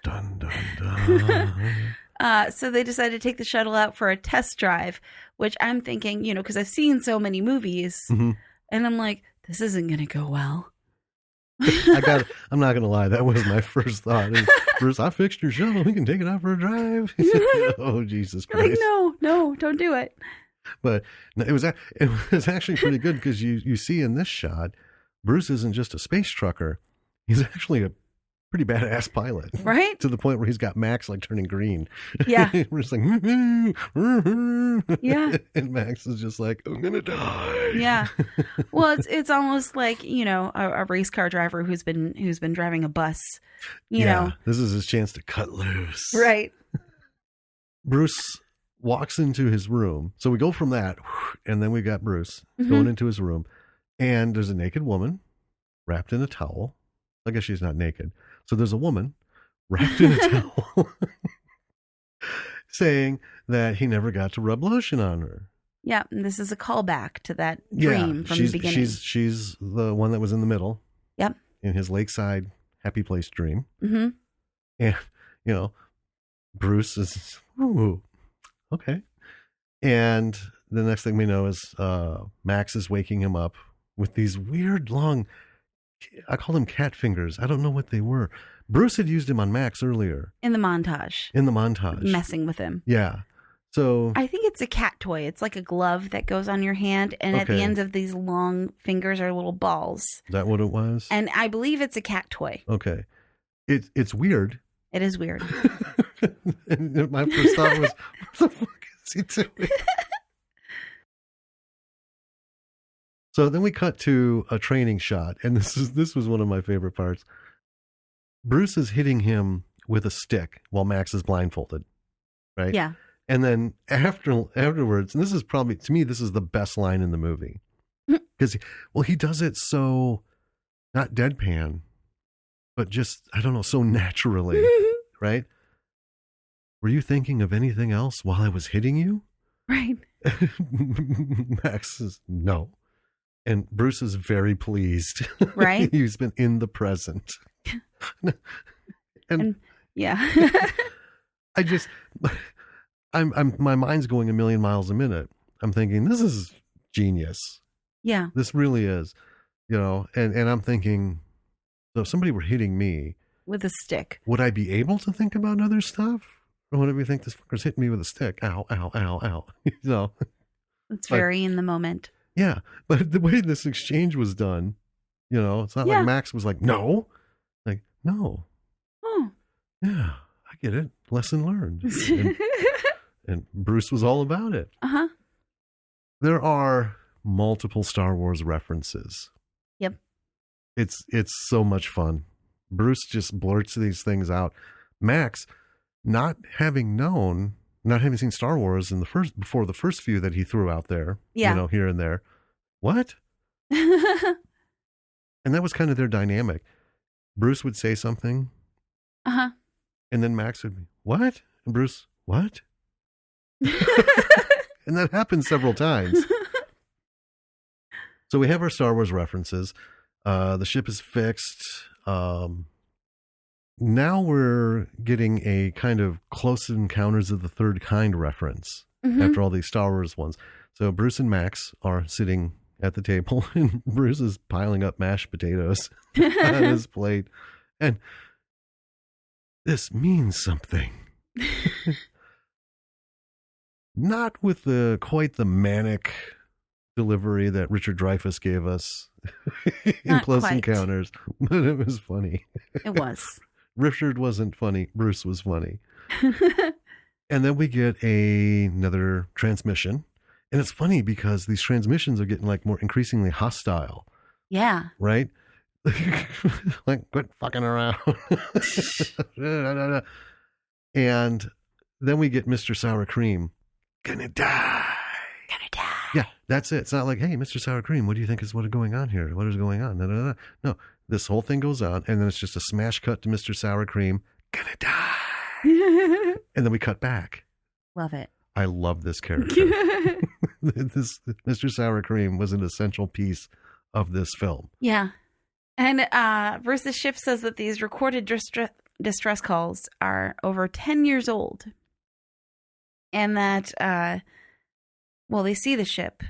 Dun, dun, dun. So they decided to take the shuttle out for a test drive, which I'm thinking, you know, because I've seen so many movies, Mm-hmm. and I'm like, this isn't going to go well. I'm not gonna lie, that was my first thought. Bruce, I fixed your shuttle. We can take it out for a drive. Oh, Jesus Christ! Like, no, don't do it. But no, it was actually pretty good because you see in this shot, Bruce isn't just a space trucker; he's actually a pretty badass pilot, right? To the point where he's got Max like turning green. Yeah, we're just like, yeah, and Max is just like, I'm gonna die. Yeah. Well, it's almost like, you know, a race car driver who's been driving a bus. You know, this is his chance to cut loose. Right. Bruce walks into his room. So we go from that, and then we got Bruce going into his room, and there's a naked woman wrapped in a towel. I guess she's not naked. So there's a woman wrapped in a towel saying that he never got to rub lotion on her. Yeah, and this is a callback to that dream from the beginning. She's the one that was in the middle. Yep. In his lakeside happy place dream. Mm-hmm. And, you know, Bruce is, ooh, okay. And the next thing we know is Max is waking him up with these weird long, I call them cat fingers. I don't know what they were. Bruce had used him on Max earlier. In the montage. Messing with him. Yeah. So I think it's a cat toy. It's like a glove that goes on your hand, and at the ends of these long fingers are little balls. Is that what it was? And I believe it's a cat toy. Okay. It's weird. It is weird. And my first thought was, what the fuck is he doing? So then we cut to a training shot, and this was one of my favorite parts. Bruce is hitting him with a stick while Max is blindfolded, right? Yeah. And then afterwards, and this is probably, to me, this is the best line in the movie. Because, he does it so, not deadpan, but just, I don't know, so naturally, right? Were you thinking of anything else while I was hitting you? Right. Max says, no. And Bruce is very pleased. Right. He's been in the present. and yeah. I'm my mind's going a million miles a minute. I'm thinking, this is genius. Yeah. This really is, you know, and I'm thinking, so if somebody were hitting me with a stick, would I be able to think about other stuff? or whatever you think this fucker's hitting me with a stick. Ow, ow, ow, ow. It's But- very in the moment. Yeah, but the way this exchange was done, it's not Yeah. like Max was like, no. Like, no. Oh. Yeah, I get it. Lesson learned. And Bruce was all about it. Uh-huh. There are multiple Star Wars references. Yep. It's so much fun. Bruce just blurts these things out. Max, not having seen Star Wars before the first few that he threw out there, Yeah. here and there. What? And that was kind of their dynamic. Bruce would say something, Uh-huh. and then Max would be, what? And Bruce, what? And that happened several times. So we have our Star Wars references. The ship is fixed. Now we're getting a kind of Close Encounters of the Third Kind reference Mhm. after all these Star Wars ones. So Bruce and Max are sitting at the table, and Bruce is piling up mashed potatoes on his plate. And this means something. Not with quite the manic delivery that Richard Dreyfuss gave us in Not Close quite. Encounters, but it was funny. It was. Richard wasn't funny. Bruce was funny. And then we get another transmission. And it's funny because these transmissions are getting like more increasingly hostile, Yeah. right? Like, quit fucking around. And then we get Mr. Sour Cream. Gonna die. Gonna die. Yeah, that's it. It's not like, hey, Mr. Sour Cream, what do you think is going on here? What is going on? No, this whole thing goes on, and then it's just a smash cut to Mr. Sour Cream. Gonna die. And then we cut back. Love it. I love this character. This Mr. Sour Cream was an essential piece of this film. Yeah. And Bruce's ship says that these recorded distress calls are over 10 years old. And that, they see the ship.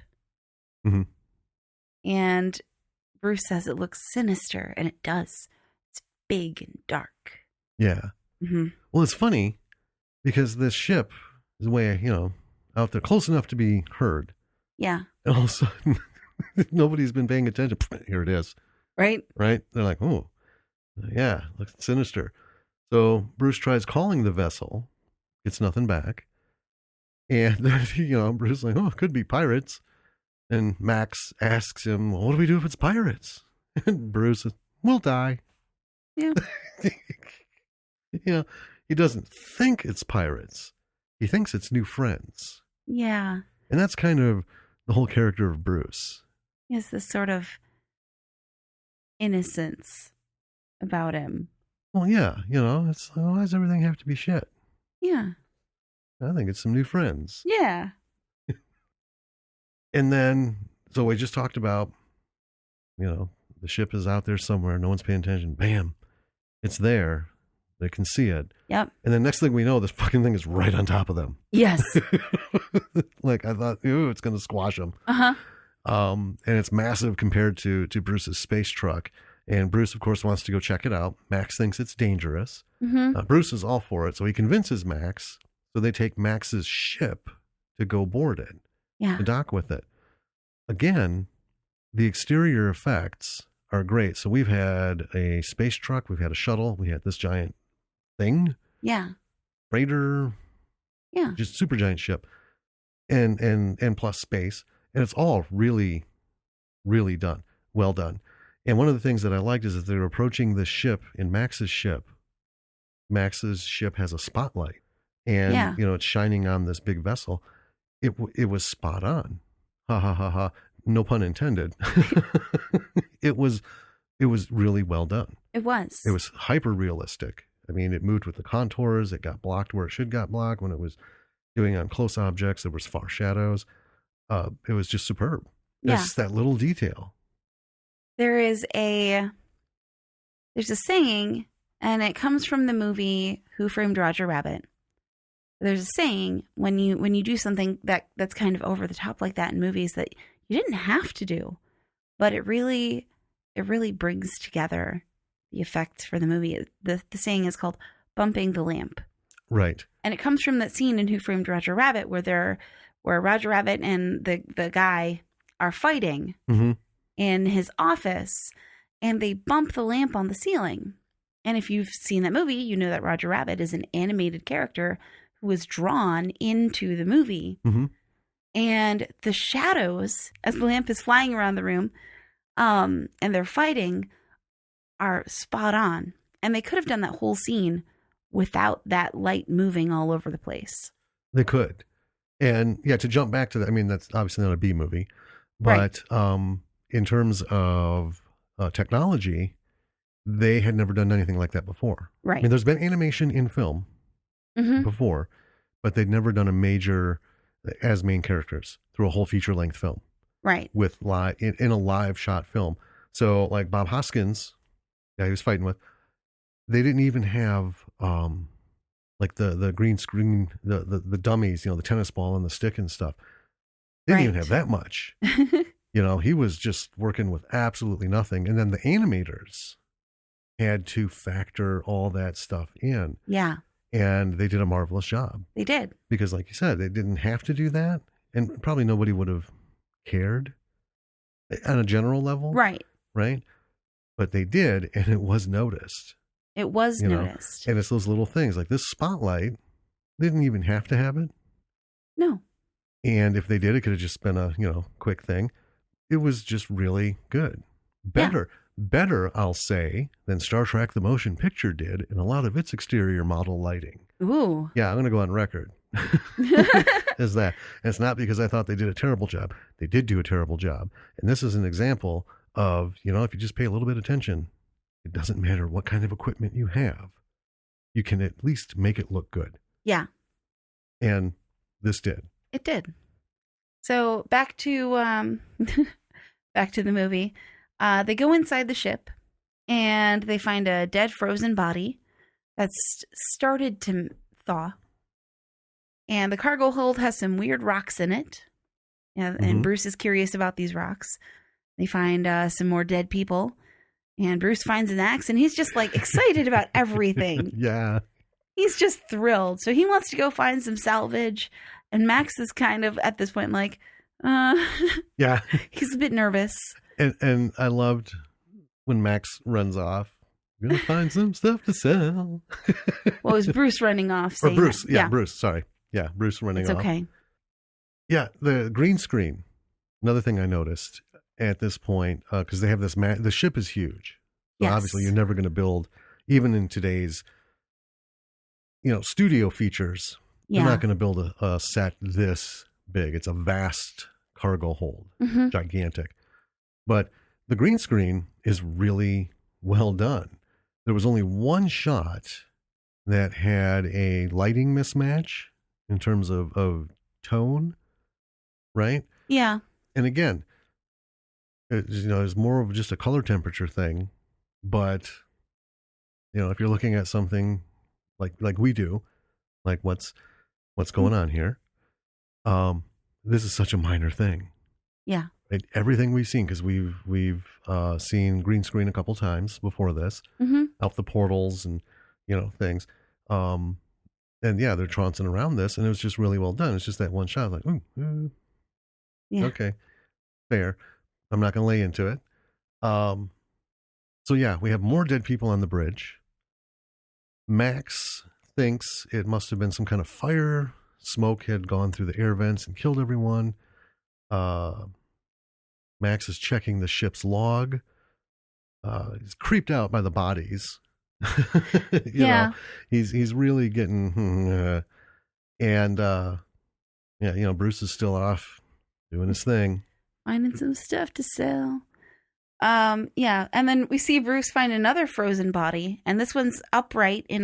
Mhm. And Bruce says it looks sinister, and it does. It's big and dark. Yeah. Mm-hmm. Well, it's funny because this ship is way, out there close enough to be heard. Yeah. And all of a sudden, nobody's been paying attention. Here it is. Right? Right? They're like, oh, yeah, looks sinister. So Bruce tries calling the vessel, gets nothing back. And then, Bruce is like, oh, it could be pirates. And Max asks him, well, what do we do if it's pirates? And Bruce says, we'll die. Yeah. He doesn't think it's pirates. He thinks it's new friends. Yeah. And that's kind of the whole character of Bruce. He has this sort of innocence about him. Well, yeah, it's why does everything have to be shit? Yeah. I think it's some new friends. Yeah. And then, so we just talked about, the ship is out there somewhere. No one's paying attention. Bam. It's there. They can see it. Yep. And then next thing we know, this fucking thing is right on top of them. Yes. Like I thought, ooh, it's going to squash them. Uh-huh. And it's massive compared to Bruce's space truck. And Bruce, of course, wants to go check it out. Max thinks it's dangerous. Mm-hmm. Bruce is all for it. So he convinces Max. So they take Max's ship to go board it, Yeah. to dock with it. Again, the exterior effects are great. So we've had a space truck. We've had a shuttle. We had this giant thing. Yeah. Freighter. Yeah. Just super giant ship. And plus space. And it's all really, really done. Well done. And one of the things that I liked is that they're approaching the ship in Max's ship. Max's ship has a spotlight. And, Yeah. It's shining on this big vessel. It was spot on. Ha ha ha ha. No pun intended. It was really well done. It was. It was hyper realistic. I mean, it moved with the contours. It got blocked where it should got blocked. When it was doing on close objects, there was far shadows. It was just superb. Yeah. It's that little detail. There's a saying, and it comes from the movie Who Framed Roger Rabbit. There's a saying when you do something that's kind of over the top like that in movies that you didn't have to do, but it really brings together the effects for the movie. The saying is called bumping the lamp. Right. And it comes from that scene in Who Framed Roger Rabbit where Roger Rabbit and the guy are fighting Mm-hmm. in his office, and they bump the lamp on the ceiling. And if you've seen that movie, you know that Roger Rabbit is an animated character who was drawn into the movie. Mm-hmm. And the shadows, as the lamp is flying around the room, and they're fighting, are spot on. And they could have done that whole scene without that light moving all over the place. They could. And yeah, to jump back to that, I mean, that's obviously not a B movie, but in terms of technology, they had never done anything like that before. Right. I mean, there's been animation in film before, but they'd never done a major as main characters through a whole feature length film. Right. With in a live shot film. So like Bob Hoskins, guy he was fighting with, they didn't even have like the green screen, the dummies, the tennis ball and the stick and stuff. They didn't even have that much. He was just working with absolutely nothing. And then the animators had to factor all that stuff in. Yeah. And they did a marvelous job. They did. Because like you said, they didn't have to do that. And probably nobody would have cared on a general level. Right. Right. But they did. And it was noticed. It was noticed. And it's those little things like this spotlight didn't even have to have it. No. And if they did, it could have just been a, quick thing. It was just really good. Better, I'll say, than Star Trek the Motion Picture did in a lot of its exterior model lighting. Ooh. Yeah, I'm going to go on record as that. And it's not because I thought they did a terrible job. They did do a terrible job. And this is an example of, if you just pay a little bit of attention, it doesn't matter what kind of equipment you have. You can at least make it look good. Yeah. And this did. It did. So back to the movie. They go inside the ship and they find a dead frozen body that's started to thaw. And the cargo hold has some weird rocks in it. And Bruce is curious about these rocks. They find some more dead people. And Bruce finds an axe and he's just like excited about everything. Yeah. He's just thrilled. So he wants to go find some salvage. And Max is kind of at this point like, yeah. He's a bit nervous. And I loved when Max runs off. We're going to find some stuff to sell. Well, it was Bruce running off. Or Bruce. Yeah, Bruce. Sorry. Yeah, Bruce running off. It's okay. Yeah, the green screen. Another thing I noticed at this point, because they have this, the ship is huge. So yes. Obviously, you're never going to build, even in today's, studio features, you're not going to build a set this big. It's a vast cargo hold, gigantic. But the green screen is really well done. There was only one shot that had a lighting mismatch in terms of tone, right? Yeah. And again, it's more of just a color temperature thing. But, if you're looking at something like we do, like what's going on here, this is such a minor thing. Yeah. Right? Everything we've seen, because we've seen green screen a couple times before this, out the portals and things, and yeah, they're trouncing around this, and it was just really well done. It's just that one shot, like, yeah, okay, fair. I'm not going to lay into it. So yeah, we have more dead people on the bridge. Max thinks it must have been some kind of fire. Smoke had gone through the air vents and killed everyone. Max is checking the ship's log. He's creeped out by the bodies. you know, he's really getting, Bruce is still off doing his thing. Finding some stuff to sell. And then we see Bruce find another frozen body, and this one's upright in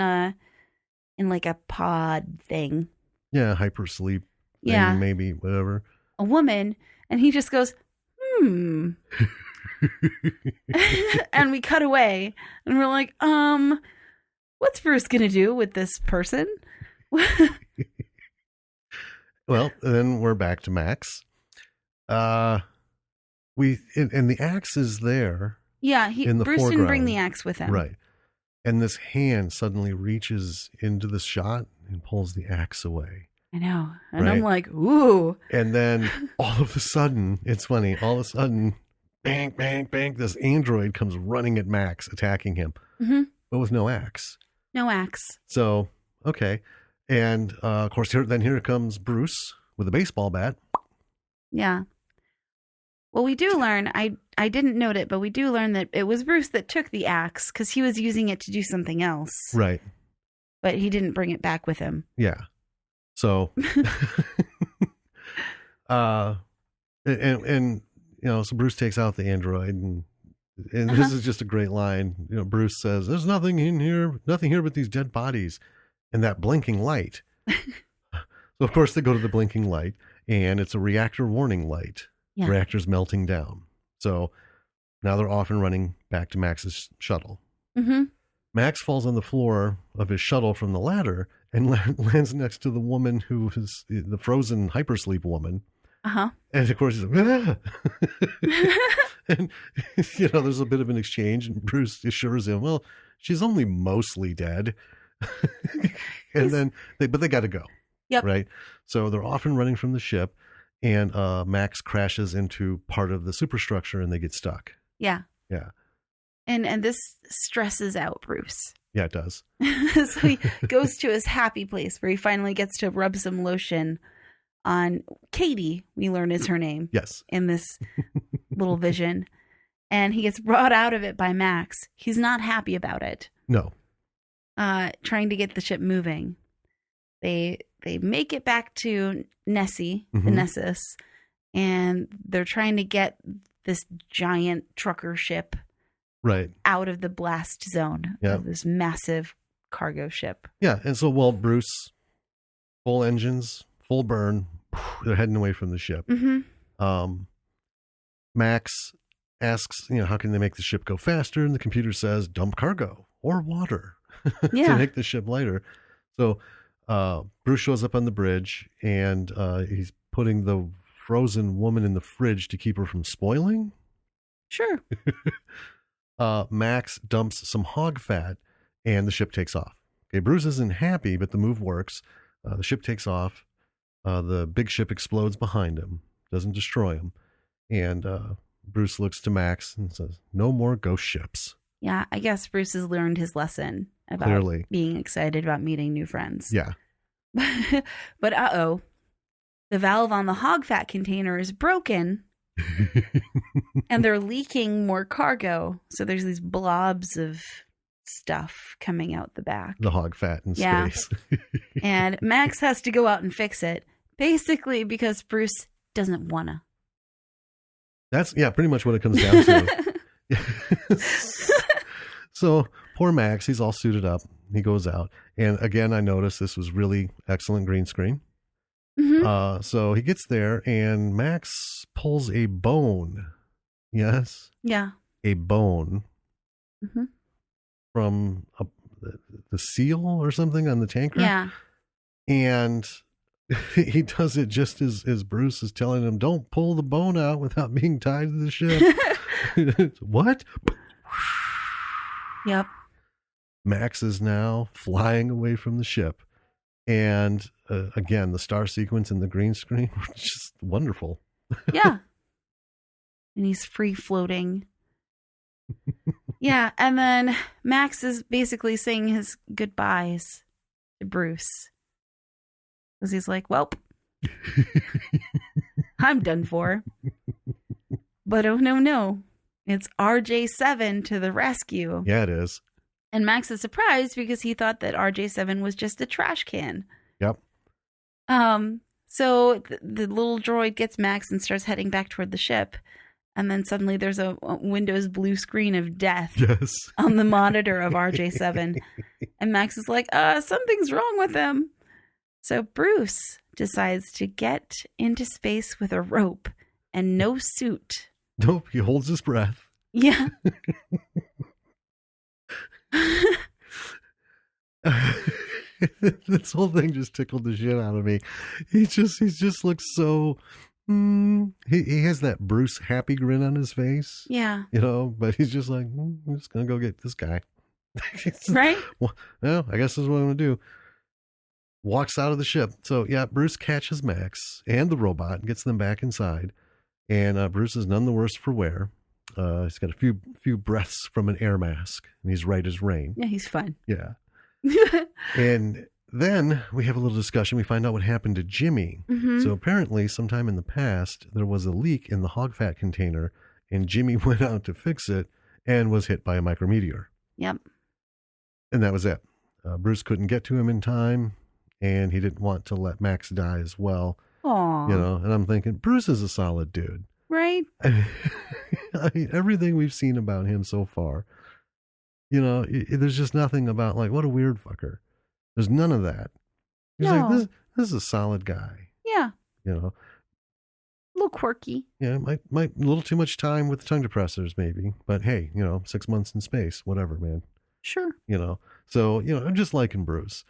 like a pod thing. Yeah, hypersleep thing, maybe, whatever. A woman, and he just goes, And we cut away, and we're like, what's Bruce gonna do with this person? Well, then we're back to Max. And the axe is there. Yeah, in the Bruce didn't bring the axe with him. Right. And this hand suddenly reaches into the shot and pulls the axe away. I know. And Right. I'm like, ooh. And then all of a sudden, it's funny, all of a sudden, bang, bang, bang, this android comes running at Max, attacking him, Mm-hmm. but with no axe. No axe. So, okay. And of course, here comes Bruce with a baseball bat. Yeah. Well, we do learn, I didn't note it, but we do learn that it was Bruce that took the axe because he was using it to do something else. Right. But he didn't bring it back with him. Yeah. So, and so Bruce takes out the android, and this is just a great line. Bruce says, "There's nothing here but these dead bodies and that blinking light." So of course they go to the blinking light, and it's a reactor warning light. Yeah. Reactor's melting down. So now they're off and running back to Max's shuttle. Mm-hmm. Max falls on the floor of his shuttle from the ladder and lands next to the woman who is the frozen hypersleep woman. Uh-huh. And of course he's like, and there's a bit of an exchange, and Bruce assures him, well, she's only mostly dead. And then they got to go. Yep. Right. So they're off and running from the ship, and Max crashes into part of the superstructure and they get stuck. Yeah. Yeah. And this stresses out Bruce. Yeah, it does. So he goes to his happy place where he finally gets to rub some lotion on Katie, we learn is her name. Yes. In this little vision. And he gets brought out of it by Max. He's not happy about it. No. Trying to get the ship moving. They make it back to Nessie, the Mhm. Nessus, and they're trying to get this giant trucker ship Right. out of the blast zone Yeah. of this massive cargo ship. Yeah. And so, Bruce, full engines, full burn, they're heading away from the ship. Mm-hmm. Max asks, how can they make the ship go faster? And the computer says, dump cargo or water Yeah. to make the ship lighter. So Bruce shows up on the bridge, and he's putting the frozen woman in the fridge to keep her from spoiling. Sure. Max dumps some hog fat, and the ship takes off. Okay, Bruce isn't happy, but the move works. The ship takes off. The big ship explodes behind him, doesn't destroy him. And Bruce looks to Max and says, no more ghost ships. Yeah, I guess Bruce has learned his lesson about Clearly. being excited about meeting new friends. Yeah. But uh-oh, the valve on the hog fat container is broken and they're leaking more cargo. So there's these blobs of stuff coming out the back. The hog fat in Yeah. space. And Max has to go out and fix it, basically because Bruce doesn't wanna. That's, pretty much what it comes down to. So poor Max, he's all suited up. He goes out. And again, I noticed this was really excellent green screen. Mhm. So he gets there, and Max pulls a bone. Yes, Yeah. a bone Mhm. from the seal or something on the tanker. Yeah. And he does it just as Bruce is telling him, don't pull the bone out without being tied to the ship. What? Yep. Max is now flying away from the ship. And again, the star sequence and the green screen were just wonderful. Yeah. And he's free floating. Yeah. And then Max is basically saying his goodbyes to Bruce. Because he's like, well, I'm done for. But oh, no. It's RJ7 to the rescue. Yeah, it is. And Max is surprised because he thought that RJ7 was just a trash can. Yep. So the little droid gets Max and starts heading back toward the ship. And then suddenly there's a Windows blue screen of death Yes. on the monitor of RJ7. And Max is like, something's wrong with him. So Bruce decides to get into space with a rope and no suit. Nope, he holds his breath. Yeah. This whole thing just tickled the shit out of me. He just looks so he has that Bruce happy grin on his face. Yeah. But he's just like, I'm just gonna go get this guy. Right? Well, I guess this is what I'm gonna do. walks out of the ship. So yeah, Bruce catches Max and the robot and gets them back inside. And Bruce is none the worse for wear. He's got a few breaths from an air mask, and he's right as rain. Yeah, he's fun. Yeah. And then we have a little discussion. We find out what happened to Jimmy. Mm-hmm. So apparently, sometime in the past, there was a leak in the hog fat container, and Jimmy went out to fix it and was hit by a micrometeor. Yep. And that was it. Bruce couldn't get to him in time, and he didn't want to let Max die as well. Aw. You know, and I'm thinking, Bruce is a solid dude. Right? I mean, everything we've seen about him so far, you know, there's just nothing about like, what a weird fucker. There's none of that. He's No. like, this is a solid guy. Yeah. You know, A little quirky. yeah, might a little too much time with the tongue depressors maybe, but hey, you know, 6 months in space, whatever, man. Sure. You know, so you know, I'm just liking Bruce.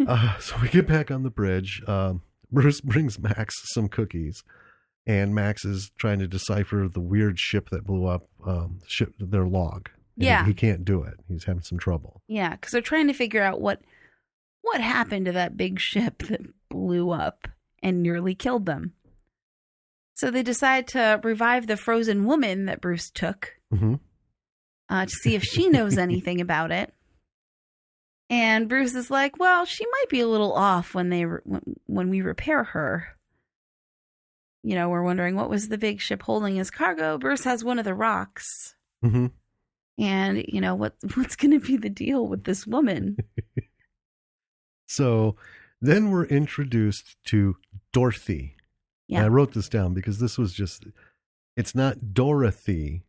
So we get back on the bridge. Bruce brings Max some cookies, and Max is trying to decipher the weird ship that blew up, their log. And Yeah. he can't do it. He's having some trouble. Yeah, because they're trying to figure out what happened to that big ship that blew up and nearly killed them. So they decide to revive the frozen woman that Bruce took Mm-hmm. To see if she knows anything about it. And Bruce is like, well, she might be a little off when we repair her. You know, we're wondering what was the big ship holding as cargo. Bruce has one of the rocks. Mm-hmm. And, you know, what's going to be the deal with this woman? So then we're introduced to Dorothy. Yeah. And I wrote this down because this was just, it's not Dorothy,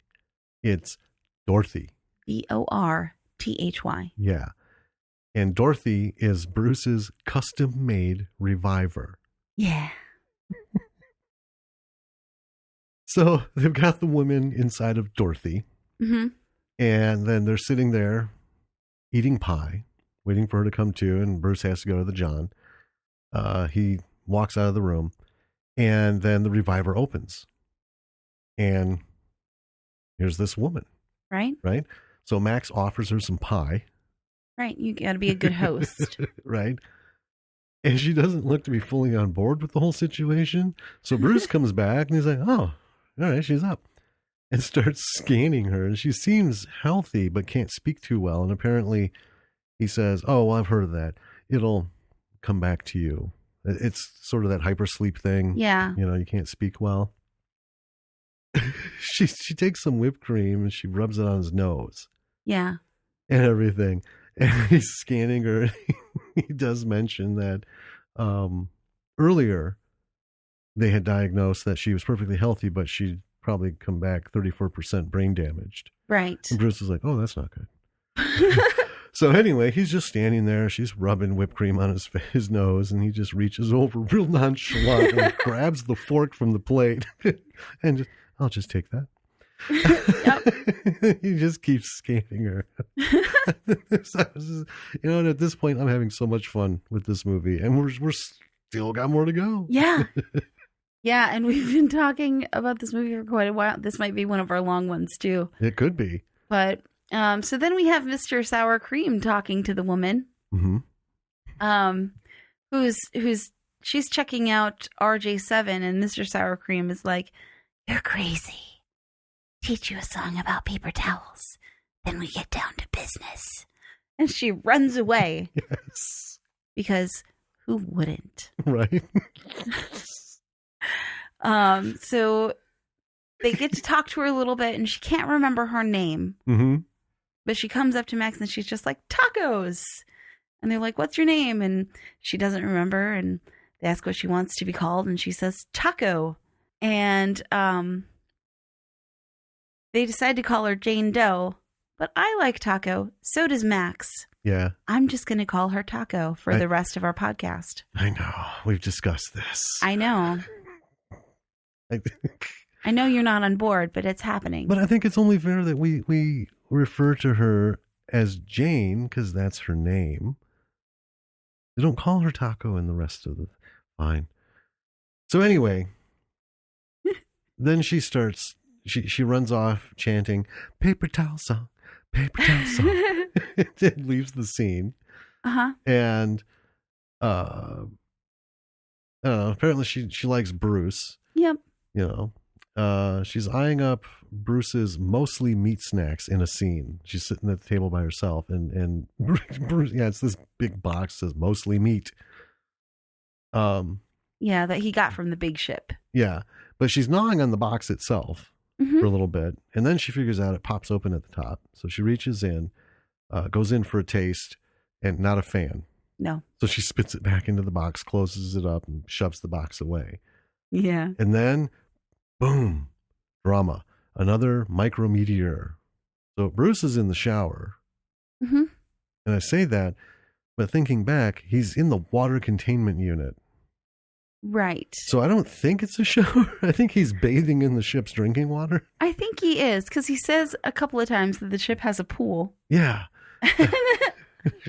it's Dorothy. Dorthy. Yeah. And Dorothy is Bruce's custom-made reviver. Yeah. So they've got the woman inside of Dorothy, Mm-hmm. and then they're sitting there eating pie, waiting for her to come to, and Bruce has to go to the John. He walks out of the room, and then the reviver opens. And here's this woman, Right? right? So Max offers her some pie, Right. You got to be a good host. right? And she doesn't look to be fully on board with the whole situation. So Bruce comes back and he's like, oh, all right, she's up. And starts scanning her. And she seems healthy, but can't speak too well. And apparently he says, oh, well, I've heard of that. It'll come back to you. It's sort of that hypersleep thing. Yeah. You know, you can't speak well. She takes some whipped cream and she rubs it on his nose Yeah. and everything. And he's scanning her. He does mention that earlier they had diagnosed that she was perfectly healthy, but she'd probably come back 34% brain damaged. Right. And Bruce was like, oh, that's not good. So anyway, he's just standing there. She's rubbing whipped cream on his nose, and he just reaches over real nonchalant and grabs the fork from the plate and just, I'll just take that. Yep. He just keeps scanning her. So you know, and at this point, I'm having so much fun with this movie, and we're still got more to go. Yeah. Yeah, and we've been talking about this movie for quite a while. This might be one of our long ones too. It could be. But so then we have Mr. Sour Cream talking to the woman. Mm-hmm. Who's she's checking out RJ7, and Mr. Sour Cream is like, "You're crazy. Teach you a song about paper towels. Then we get down to business." And she runs away. Yes. Because who wouldn't? Right. So they get to talk to her a little bit, and she can't remember her name. Mm-hmm. But she comes up to Max, and she's just like, tacos. And they're like, what's your name? And she doesn't remember. And they ask what she wants to be called, and she says Taco. And they decide to call her Jane Doe. But I like Taco. So does Max. Yeah. I'm just going to call her Taco for the rest of our podcast. I know. We've discussed this. I know. I know you're not on board, but it's happening. But I think it's only fair that we refer to her as Jane because that's her name. They don't call her Taco in the rest of the fine. So anyway, then she starts. She runs off chanting "Paper Towel Song, Paper Towel Song." It leaves the scene. Uh-huh. And apparently she likes Bruce. Yep. She's eyeing up Bruce's mostly meat snacks in a scene. She's sitting at the table by herself, and Bruce, it's this big box that says mostly meat. Yeah, that he got from the big ship. Yeah, but she's gnawing on the box itself for a little bit, and then she figures out it pops open at the top. So she reaches in, goes in for a taste, and not a fan. No. So she spits it back into the box, closes it up, and shoves the box away. Yeah. And then, boom, drama. Another micrometeor. So Bruce is in the shower. Mm-hmm. And I say that, but thinking back, he's in the water containment unit. Right. So I don't think it's a shower. I think he's bathing in the ship's drinking water. I think he is, because he says a couple of times that the ship has a pool. Yeah.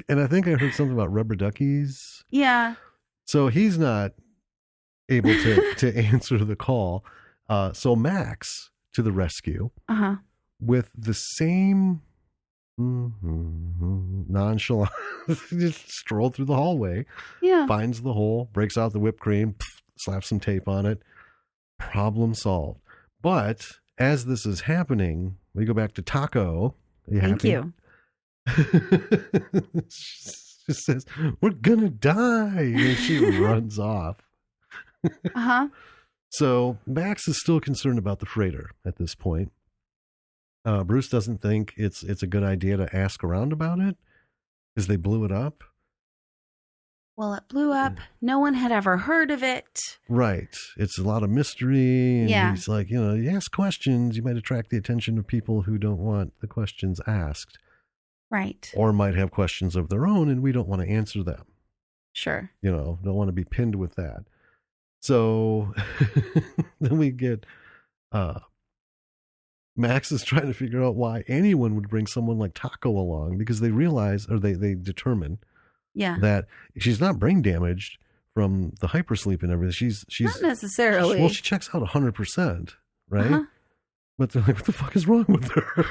And I think I heard something about rubber duckies. Yeah. So he's not able to answer the call. So Max to the rescue with the same nonchalant, just stroll through the hallway. Yeah. Finds the hole, breaks out the whipped cream, slaps some tape on it. Problem solved. But as this is happening, we go back to Taco. Thank you. She says, "We're gonna die," and she runs off. So Max is still concerned about the freighter at this point. Bruce doesn't think it's a good idea to ask around about it because they blew it up. Well, it blew up. No one had ever heard of it. Right. It's a lot of mystery. And yeah. He's like, you ask questions, you might attract the attention of people who don't want the questions asked. Right. Or might have questions of their own and we don't want to answer them. Sure. Don't want to be pinned with that. So then we get Max is trying to figure out why anyone would bring someone like Taco along because they realize, or they determine that she's not brain damaged from the hypersleep and everything. She's not necessarily. Well, she checks out 100%, right? But they're like, what the fuck is wrong with her?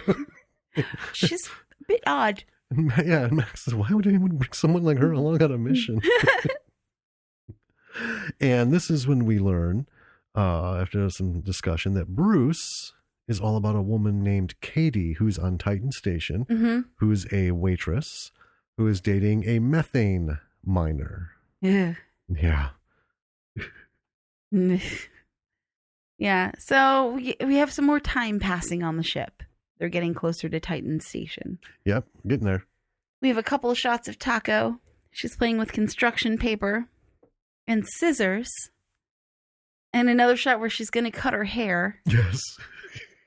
She's a bit odd. And Max says, why would anyone bring someone like her along on a mission? And this is when we learn, after some discussion, that Bruce is all about a woman named Katie, who's on Titan Station, who's a waitress, who is dating a methane miner. Yeah. Yeah. So we have some more time passing on the ship. They're getting closer to Titan Station. Yep, getting there. We have a couple of shots of Taco. She's playing with construction paper and scissors. And another shot where she's going to cut her hair. Yes.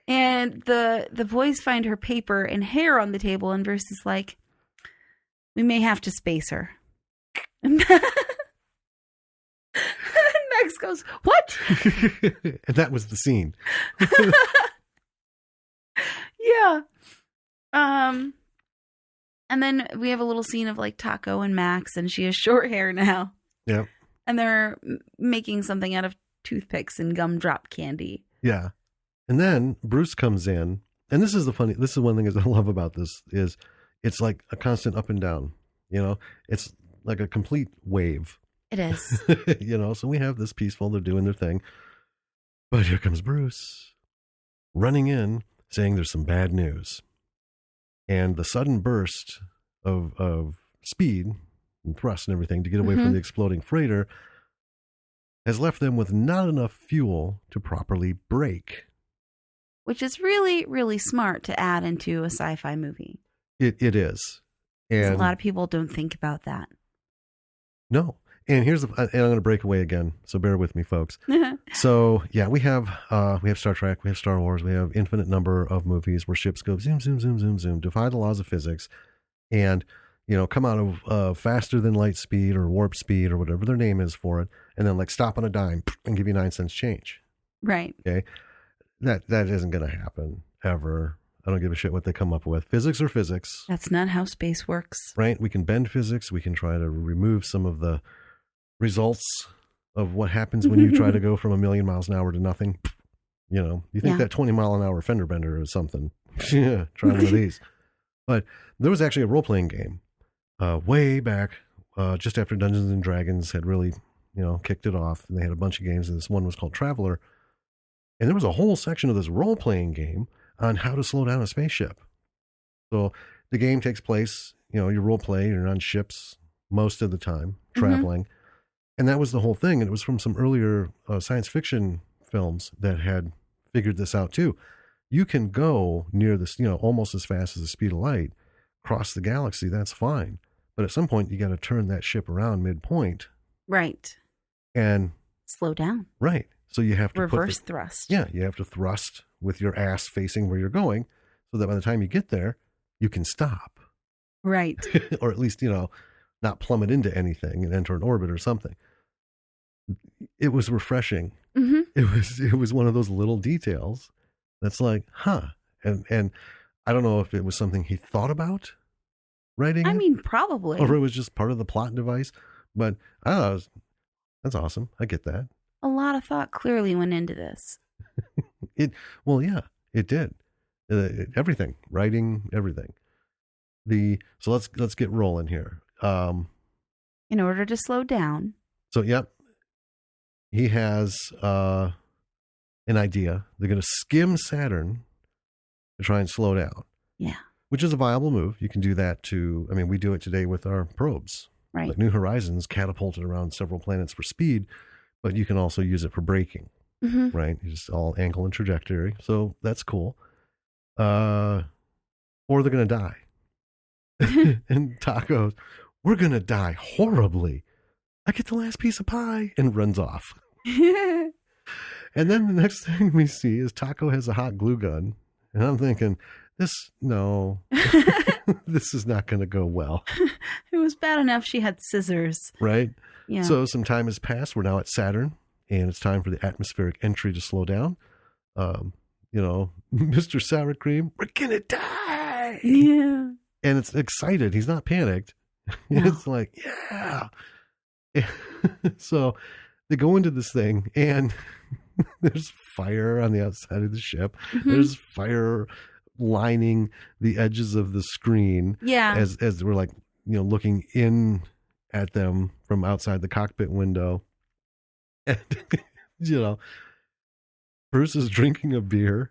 And the boys find her paper and hair on the table, and Bruce is like, we may have to space her. And Max goes, what? And that was the scene. Yeah. And then we have a little scene of like Taco and Max, and she has short hair now. Yep. And they're making something out of toothpicks and gumdrop candy. Yeah. And then Bruce comes in, and this is one thing I love about this is it's like a constant up and down, it's like a complete wave. It is. So we have this peaceful, they're doing their thing. But here comes Bruce running in saying there's some bad news. And the sudden burst of speed and thrust and everything to get away from the exploding freighter has left them with not enough fuel to properly brake. Which is really, really smart to add into a sci-fi movie. It is. And a lot of people don't think about that. No. And and I'm going to break away again, so bear with me, folks. So, yeah, we have Star Trek, we have Star Wars, we have infinite number of movies where ships go zoom, zoom, zoom, zoom, zoom, defy the laws of physics, and, come out of faster than light speed or warp speed or whatever their name is for it, and then, like, stop on a dime and give you 9 cents change. Right. Okay? That isn't going to happen, ever. I don't give a shit what they come up with. Physics are physics. That's not how space works. Right? We can bend physics. We can try to remove some of the results of what happens when you try to go from 1,000,000 miles an hour to nothing. You think that 20-mile-an-hour fender bender is something. Yeah, try one of these. But there was actually a role-playing game way back, just after Dungeons and Dragons had really, kicked it off, and they had a bunch of games, and this one was called Traveler. And there was a whole section of this role-playing game on how to slow down a spaceship. So the game takes place, you role-play, you're on ships most of the time, traveling. And that was the whole thing. And it was from some earlier science fiction films that had figured this out too. You can go near this, almost as fast as the speed of light, cross the galaxy, that's fine. But at some point, you got to turn that ship around midpoint. Right. And slow down. Right. So you have to reverse thrust. Yeah, you have to thrust with your ass facing where you're going so that by the time you get there, you can stop. Right. Or at least, not plummet into anything and enter an orbit or something. It was refreshing. It was one of those little details that's like, huh. And I don't know if it was something he thought about writing. I mean, probably. Or it was just part of the plot device. But I don't know, that's awesome. I get that. A lot of thought clearly went into this. Yeah, it did. Everything, writing, everything. So let's get rolling here. In order to slow down. So, yep. He has an idea. They're going to skim Saturn to try and slow down. Yeah. Which is a viable move. You can do that we do it today with our probes. Right. Like New Horizons catapulted around several planets for speed, but you can also use it for braking. Right? It's just all angle and trajectory. So that's cool. Or they're going to die. And Taco, we're going to die horribly. I get the last piece of pie, and runs off. And then the next thing we see is Taco has a hot glue gun. And I'm thinking, this is not going to go well. It was bad enough she had scissors. Right? Yeah. So some time has passed. We're now at Saturn, and it's time for the atmospheric entry to slow down. Mr. Sour Cream, we're going to die. Yeah. And it's excited. He's not panicked. No. It's like, yeah. So they go into this thing, and there's fire on the outside of the ship. There's fire lining the edges of the screen. Yeah. As we're like, looking in at them from outside the cockpit window. And, Bruce is drinking a beer.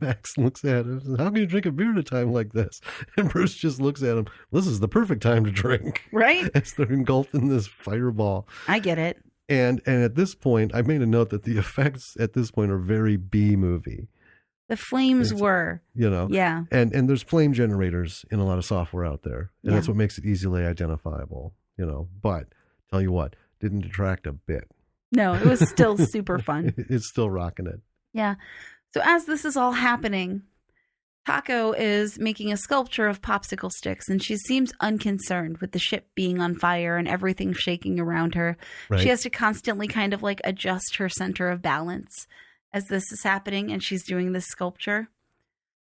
Max looks at him and says, how can you drink a beer at a time like this? And Bruce just looks at him. This is the perfect time to drink. Right? As they're engulfed in this fireball. I get it. And at this point, I made a note that the effects at this point are very B movie. The flames were. Yeah. And there's flame generators in a lot of software out there. And that's what makes it easily identifiable, But tell you what, didn't detract a bit. No, it was still super fun. It's still rocking it. Yeah. So as this is all happening, Taco is making a sculpture of popsicle sticks, and she seems unconcerned with the ship being on fire and everything shaking around her. Right. She has to constantly kind of like adjust her center of balance as this is happening, and she's doing this sculpture.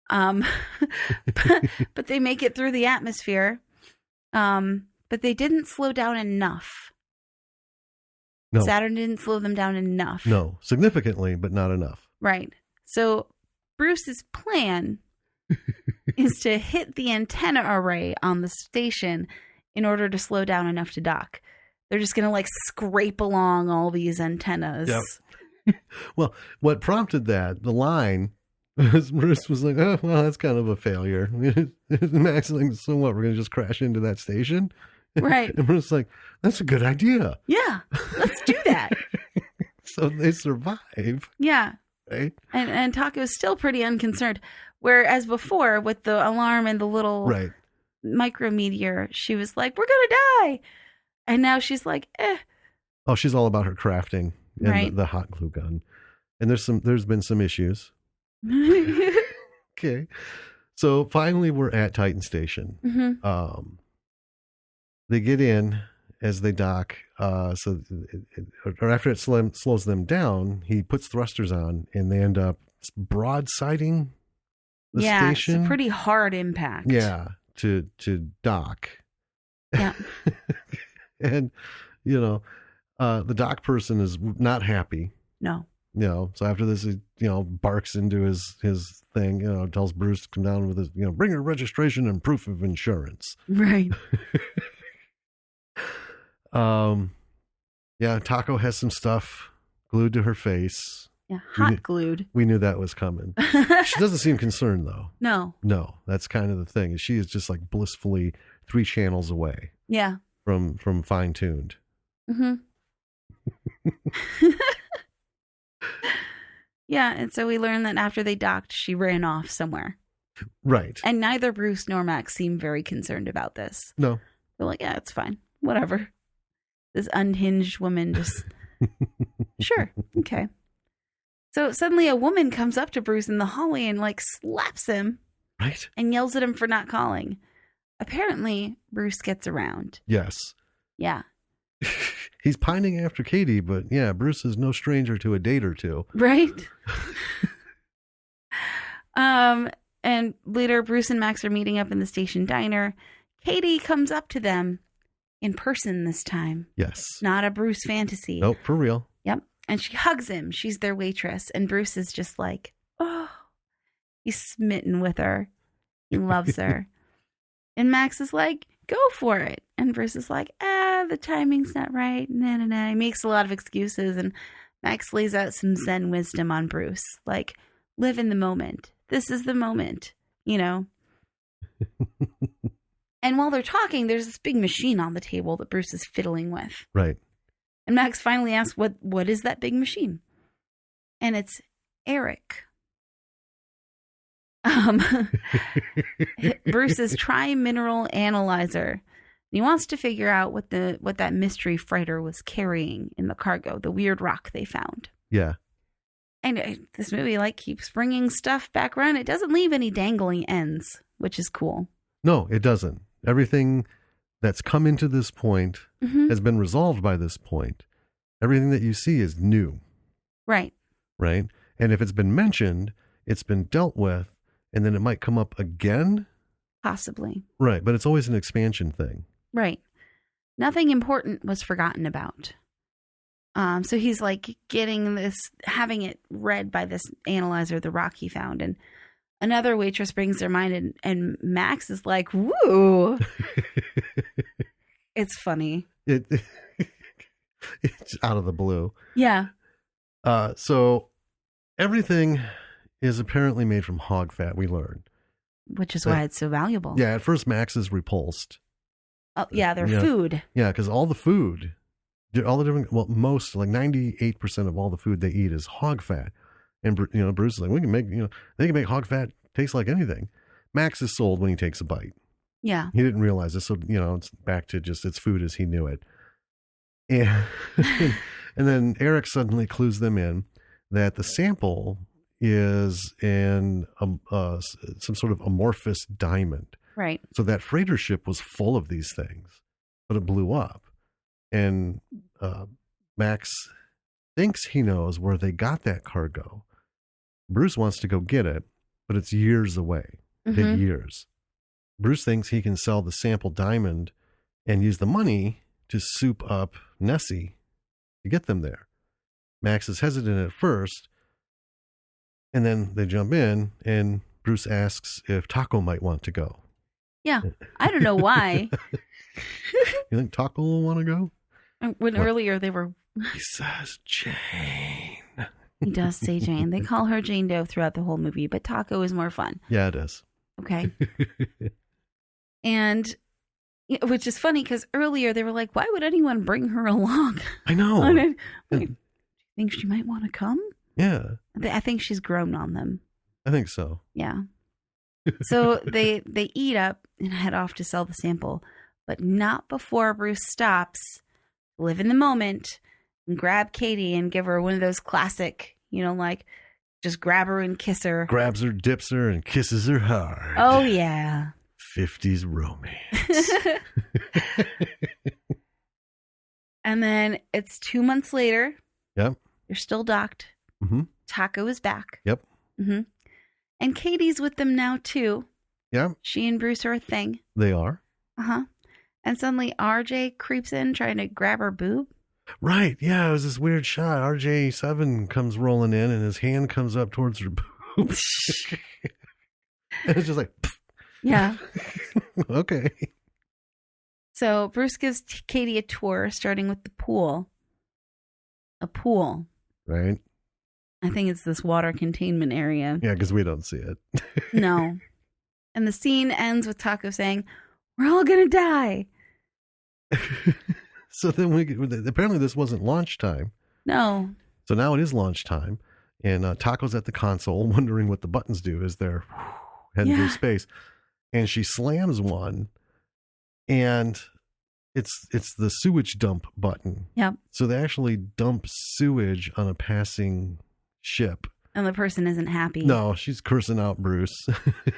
But they make it through the atmosphere. But they didn't slow down enough. No. Saturn didn't slow them down enough. No, significantly, but not enough. Right. So Bruce's plan is to hit the antenna array on the station in order to slow down enough to dock. They're just going to like scrape along all these antennas. Yep. Well, what prompted that, the line, was Bruce was like, oh, well, that's kind of a failure. Max is like, so what, we're going to just crash into that station? Right. And Bruce is like, that's a good idea. Yeah, let's do that. So they survive. Yeah. Right? And Taco is still pretty unconcerned. Whereas before, with the alarm and the little micrometeor, she was like, we're going to die. And now she's like, eh. Oh, she's all about her crafting and the hot glue gun. And there's been some issues. Okay. So finally we're at Titan Station. They get in as they dock. Or after it slows them down, he puts thrusters on, and they end up broadsiding the station. It's a pretty hard impact. Yeah, to dock. Yeah. And, the dock person is not happy. No. So after this, he, barks into his thing, tells Bruce to come down with his, bring your registration and proof of insurance. Right. Yeah, Taco has some stuff glued to her face. Yeah, hot glued. We knew that was coming. She doesn't seem concerned, though. No. No, that's kind of the thing. She is just like blissfully 3 channels away. Yeah. From fine-tuned. Mm-hmm. Yeah, and so we learned that after they docked, she ran off somewhere. Right. And neither Bruce nor Max seem very concerned about this. No. They're like, yeah, it's fine. Whatever. This unhinged woman just... Sure. Okay. So suddenly a woman comes up to Bruce in the hallway and like slaps him. Right. And yells at him for not calling. Apparently, Bruce gets around. Yes. Yeah. He's pining after Katie, but yeah, Bruce is no stranger to a date or two. Right? And later, Bruce and Max are meeting up in the station diner. Katie comes up to them in person this time. Yes. Not a Bruce fantasy. Nope, for real. Yep. And she hugs him. She's their waitress. And Bruce is just like, oh, he's smitten with her. He loves her. And Max is like, go for it. And Bruce is like, the timing's not right. Nah. He makes a lot of excuses. And Max lays out some Zen wisdom on Bruce. Like, live in the moment. This is the moment, you know? And while they're talking, there's this big machine on the table that Bruce is fiddling with. Right. And Max finally asks, what is that big machine? And it's Eric. Bruce's tri-mineral analyzer. He wants to figure out what that mystery freighter was carrying in the cargo, the weird rock they found. Yeah. And this movie keeps bringing stuff back around. It doesn't leave any dangling ends, which is cool. No, it doesn't. Everything that's come into this point has been resolved by this point. Everything that you see is new. Right. Right. And if it's been mentioned, it's been dealt with, and then it might come up again. Possibly. Right. But it's always an expansion thing. Right. Nothing important was forgotten about. So he's having it read by this analyzer, the rock he found. And another waitress brings their mind, and Max is like, woo. It's funny. It's out of the blue. Yeah. So everything is apparently made from hog fat, we learned. Which is why it's so valuable. Yeah, at first Max is repulsed. Oh, yeah, their food. Yeah, because all the food, most, 98% of all the food they eat is hog fat. And, Bruce is like, they can make hog fat taste like anything. Max is sold when he takes a bite. Yeah. He didn't realize this. So, it's back to just it's food as he knew it. And, and then Eric suddenly clues them in that the sample is in some sort of amorphous diamond. Right. So that freighter ship was full of these things, but it blew up. And Max thinks he knows where they got that cargo. Bruce wants to go get it, but it's years away. Big years. Bruce thinks he can sell the sample diamond and use the money to soup up Nessie to get them there. Max is hesitant at first, and then they jump in, and Bruce asks if Taco might want to go. Yeah, I don't know why. You think Taco will want to go? When earlier they were... He says Jane. He does say Jane. They call her Jane Doe throughout the whole movie, but Taco is more fun. Yeah, it is. Okay. And... which is funny because earlier they were like, why would anyone bring her along? I know. Wait, do you think she might want to come? Yeah. I think she's grown on them. I think so. Yeah. So they eat up and head off to sell the sample, but not before Bruce stops, live in the moment, and grab Katie and give her one of those classic, just grab her and kiss her. Grabs her, dips her, and kisses her hard. Oh, yeah. 50s romance. And then it's 2 months later. Yep. They're still docked. Mm-hmm. Taco is back. Yep. Mm-hmm. And Katie's with them now, too. Yep. She and Bruce are a thing. They are. Uh-huh. And suddenly RJ creeps in trying to grab her boob. Right. Yeah, it was this weird shot. RJ7 comes rolling in and his hand comes up towards her boob. And it's just like... Yeah. Okay. So Bruce gives Katie a tour, starting with the pool. A pool. Right? I think it's this water containment area. Yeah, because we don't see it. No. And the scene ends with Taco saying, "We're all going to die." So then apparently this wasn't launch time. No. So now it is launch time. And Taco's at the console wondering what the buttons do as they're heading through space. And she slams one. And it's the sewage dump button. Yep. So they actually dump sewage on a passing ship. And the person isn't happy. No, she's cursing out Bruce.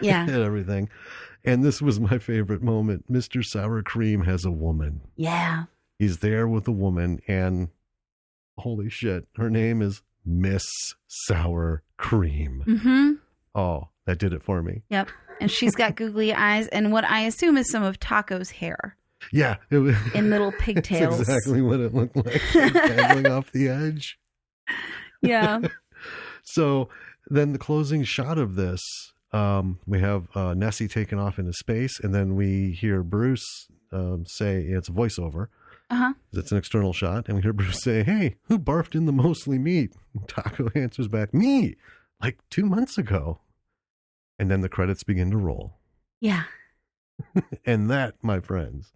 Yeah. And everything. And this was my favorite moment. Mr. Sour Cream has a woman. Yeah. He's there with a woman, and holy shit, her name is Miss Sour Cream. Mm-hmm. Oh, that did it for me. Yep. And she's got googly eyes and what I assume is some of Taco's hair. Yeah. It was, in little pigtails. That's exactly what it looked like. Dangling off the edge. Yeah. So then the closing shot of this, we have Nessie taken off into space, and then we hear Bruce say, it's a voiceover. Uh-huh. It's an external shot, and we hear Bruce say, "Hey, who barfed in the mostly meat?" And Taco answers back, "Me, like 2 months ago." And then the credits begin to roll. Yeah. And that, my friends,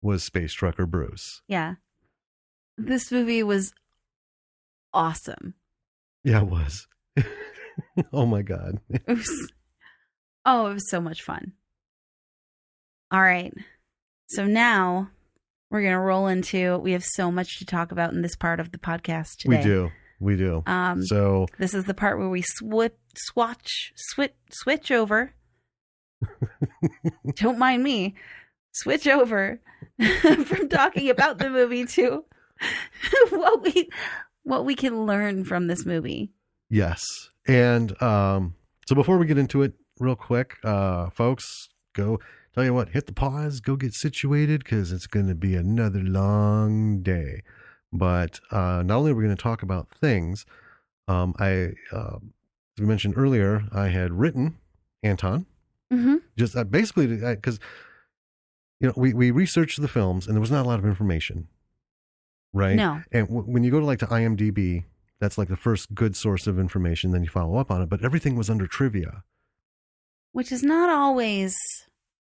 was Space Trucker Bruce. Yeah. This movie was awesome. Yeah, it was. Oh my God. It was so much fun. All right. So now we're going to roll into, we have so much to talk about in this part of the podcast today. We do. So this is the part where we switch over. Don't mind me. Switch over from talking about the movie to what we can learn from this movie. yes. And so before we get into it real quick, folks, go tell you what, hit the pause, go get situated, because it's going to be another long day. But not only are we going to talk about things, as we mentioned earlier, I had written Anton. Mm-hmm. Just basically because we researched the films and there was not a lot of information, right? No. And when you go to IMDb, that's like the first good source of information. Then you follow up on it, but everything was under trivia, which is not always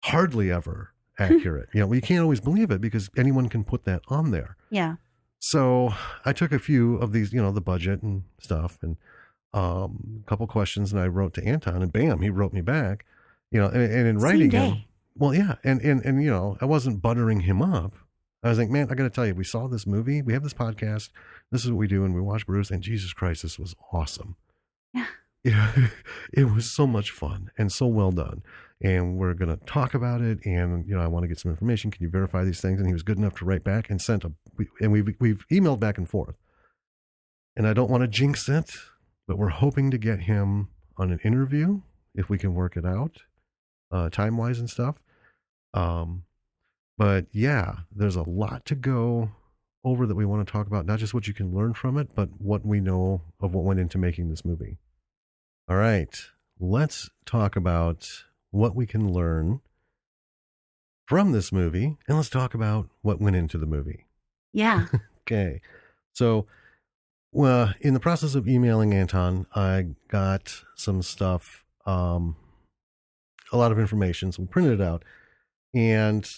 hardly ever accurate. You can't always believe it because anyone can put that on there. Yeah. So I took a few of these, the budget and stuff, and a couple questions, and I wrote to Anton, and bam, he wrote me back. And in writing him, well, yeah, and I wasn't buttering him up. I was like, man, I got to tell you, we saw this movie, we have this podcast, this is what we do, and we watch Bruce, and Jesus Christ, this was awesome. Yeah. Yeah, it was so much fun and so well done. And we're going to talk about it. And, I want to get some information. Can you verify these things? And he was good enough to write back and we've emailed back and forth. And I don't want to jinx it, but we're hoping to get him on an interview if we can work it out, time-wise and stuff. But yeah, there's a lot to go over that we want to talk about, not just what you can learn from it, but what we know of what went into making this movie. All right, let's talk about what we can learn from this movie, and let's talk about what went into the movie. Yeah. Okay. So, in the process of emailing Anton, I got some stuff, a lot of information, so we printed it out. And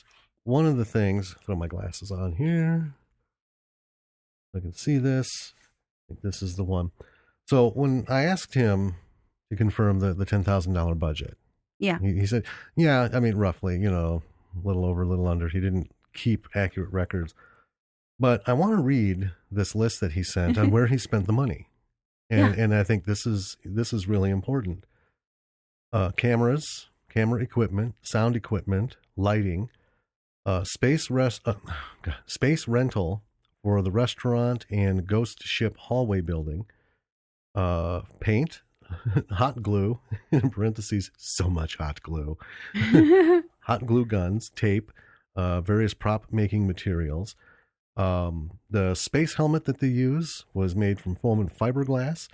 one of the things, throw my glasses on here. I can see this. I think this is the one. So when I asked him to confirm the $10,000 budget, yeah, he said, yeah, I mean, roughly, a little over, a little under. He didn't keep accurate records. But I want to read this list that he sent on where he spent the money. And I think this is really important. Cameras, camera equipment, sound equipment, lighting, space rental for the restaurant and ghost ship hallway building, paint, hot glue, in parentheses, so much hot glue, hot glue guns, tape, various prop making materials. The space helmet that they use was made from foam and fiberglass.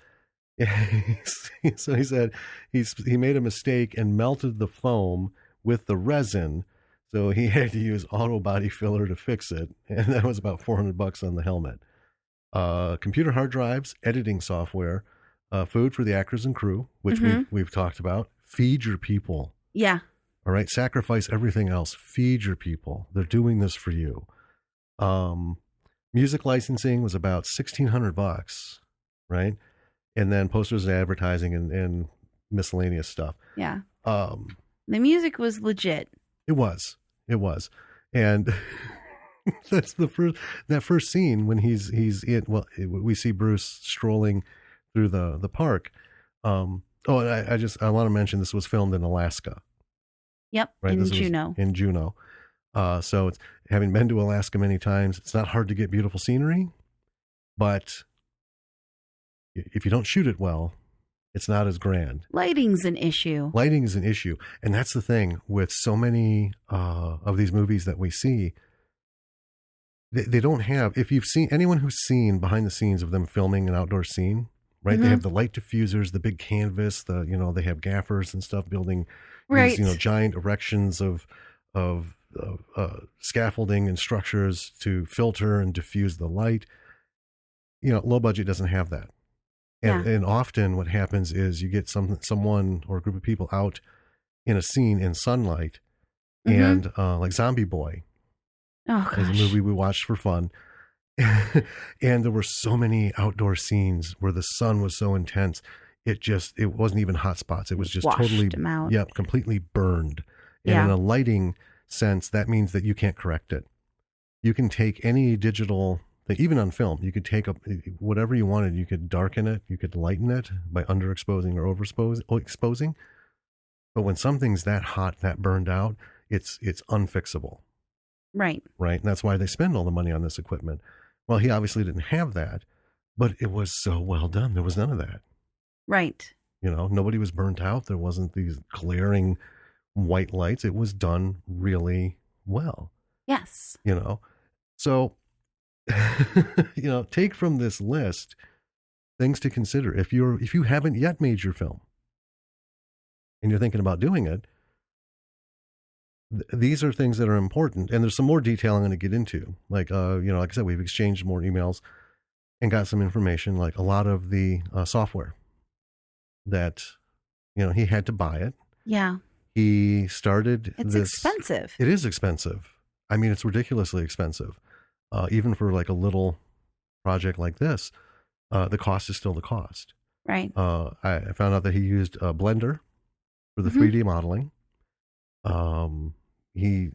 So he said he made a mistake and melted the foam with the resin. So he had to use auto body filler to fix it, and that was about $400 on the helmet. Computer hard drives, editing software, food for the actors and crew, which we've talked about. Feed your people. Yeah. All right, sacrifice everything else. Feed your people. They're doing this for you. Music licensing was about $1,600, right? And then posters and advertising and miscellaneous stuff. Yeah. The music was legit. It was, and that's that first scene when he's in. Well, we see Bruce strolling through the park. I want to mention this was filmed in Alaska. Yep, right? In Juneau. In Juneau. So it's, having been to Alaska many times, it's not hard to get beautiful scenery, but if you don't shoot it well, it's not as grand. Lighting's an issue. Lighting is an issue. And that's the thing with so many of these movies that we see. They don't have, if you've seen, anyone who's seen behind the scenes of them filming an outdoor scene, right? They have the light diffusers, the big canvas, they have gaffers and stuff building these, giant erections of scaffolding and structures to filter and diffuse the light. Low budget doesn't have that. And often what happens is you get someone or a group of people out in a scene in sunlight, and like Zombie Boy, is a movie we watched for fun. And there were so many outdoor scenes where the sun was so intense. It wasn't even hot spots. It was just washed totally, them out. Completely burned. And in a lighting sense, that means that you can't correct it. You can take any digital, even on film, you could take whatever you wanted. You could darken it. You could lighten it by underexposing or exposing. But when something's that hot, that burned out, it's unfixable. Right. Right. And that's why they spend all the money on this equipment. Well, he obviously didn't have that, but it was so well done. There was none of that. Right. Nobody was burnt out. There wasn't these glaring white lights. It was done really well. Yes. So, take from this list things to consider. If you haven't yet made your film and you're thinking about doing it, these are things that are important. And there's some more detail I'm going to get into. Like, like I said, we've exchanged more emails and got some information, like a lot of the software that, he had to buy it. Yeah. He started It's expensive. It is expensive. I mean, it's ridiculously expensive. Even for like a little project like this, the cost is still the cost. Right. I found out that he used Blender for the 3D modeling. He,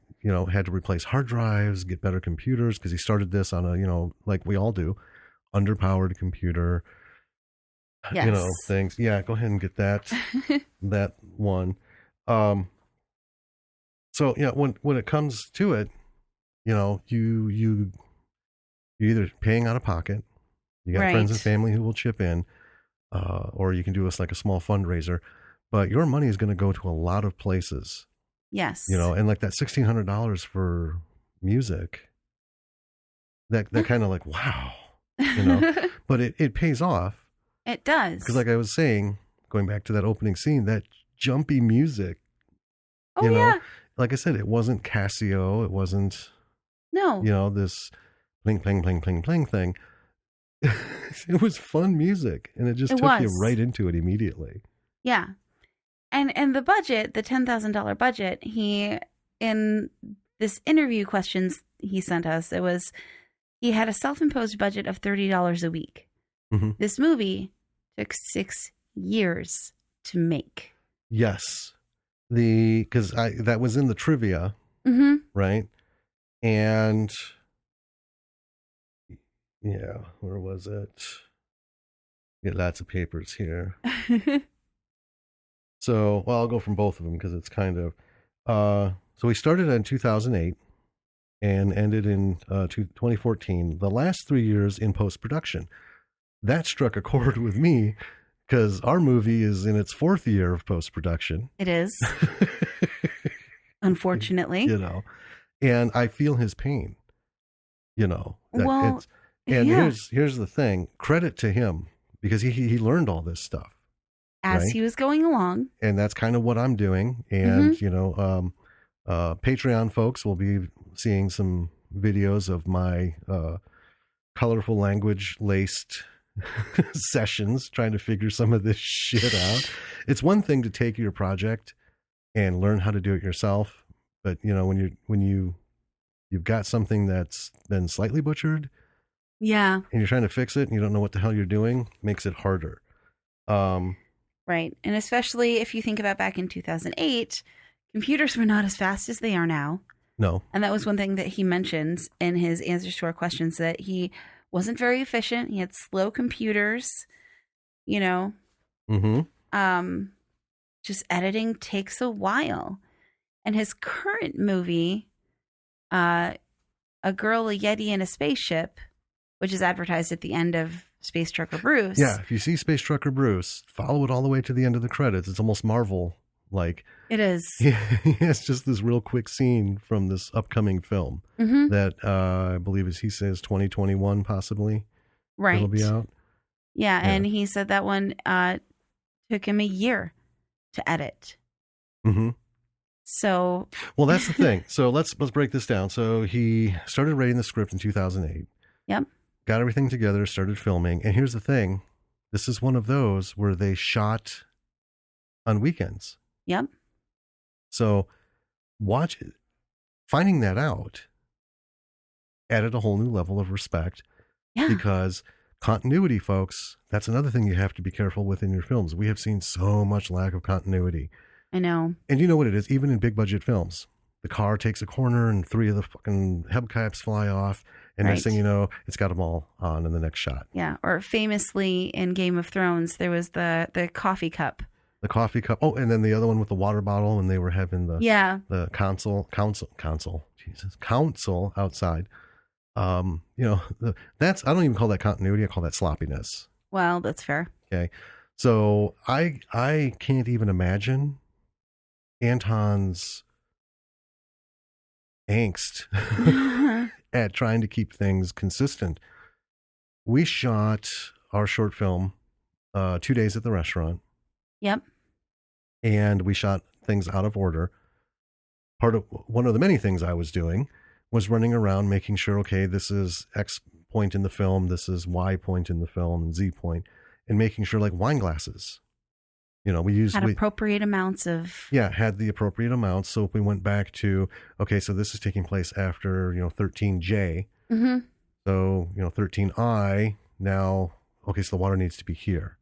had to replace hard drives, get better computers, because he started this on a, like we all do, underpowered computer. Yes. Things. Yeah, go ahead and get that that one. So when it comes to it, you're either paying out of pocket, you got friends and family who will chip in, or you can do us like a small fundraiser, but your money is going to go to a lot of places. Yes. And like that $1,600 for music, that kind of like, wow, but it pays off. It does. Because like I was saying, going back to that opening scene, that jumpy music, yeah. Like I said, it wasn't Casio. It wasn't, this pling, pling, pling, pling, pling thing. It was fun music. And it just took you right into it immediately. Yeah. And the budget, the $10,000 budget, in this interview questions he sent us, he had a self-imposed budget of $30 a week. Mm-hmm. This movie took 6 years to make. Yes. Because that was in the trivia, right? And yeah, where was it? Get lots of papers here. So, I'll go from both of them because it's kind of, so we started in 2008 and ended in 2014, the last 3 years in post-production. That struck a chord with me because our movie is in its 4th year of post-production. It is. Unfortunately. And I feel his pain, here's the thing. Credit to him because he learned all this stuff. As he was going along. And that's kind of what I'm doing. And, Patreon folks will be seeing some videos of my colorful language laced sessions trying to figure some of this shit out. It's one thing to take your project and learn how to do it yourself, but you know, when you've got something that's been slightly butchered, Yeah. and you're trying to fix it and you don't know what the hell you're doing, makes it harder. Right. And especially if you think about back in 2008, computers were not as fast as they are now. No. And that was one thing that he mentions in his answers to our questions, that he wasn't very efficient. He had slow computers, you know. Mm-hmm. Just editing takes a while. And his current movie, A Girl, a Yeti, and a Spaceship, which is advertised at the end of Space Trucker Bruce. Yeah, if you see Space Trucker Bruce, follow it all the way to the end of the credits. It's almost Marvel-like. It is. It's just this real quick scene from this upcoming film Mm-hmm. that I believe, as he says, 2021 possibly. Right. It'll be out. Yeah, Yeah. and he said that one took him a year to edit. Mm-hmm. So, Well, that's the thing. So let's break this down. So he started writing the script in 2008. yep. Got everything together, started filming. And here's the thing. This is one of those where they shot on weekends. Yep. So finding that out added a whole new level of respect, Yeah. because continuity, folks, that's another thing you have to be careful with in your films. We have seen so much lack of continuity. I know. And you know what it is, even in big budget films. The car takes a corner and 3 of the fucking hubcaps fly off. And next Right. thing you know, it's got them all on in the next shot. Yeah. Or famously in Game of Thrones, there was the coffee cup. The coffee cup. Oh, and then the other one with the water bottle when they were having Yeah. the council outside. You know, I don't even call that continuity. I call that sloppiness. Well, that's fair. Okay. So I can't even imagine Anton's angst at trying to keep things consistent. We shot our short film 2 days at the restaurant, Yep. and we shot things out of order. One of the many things I was doing was running around making sure, okay, this is X point in the film, this is Y point in the film, and Z point, and making sure, like wine glasses. You know, we Had appropriate amounts of. had the appropriate amounts. So if we went back to, okay, so this is taking place after, 13J. Mm-hmm. So, 13I now, okay, so the water needs to be here.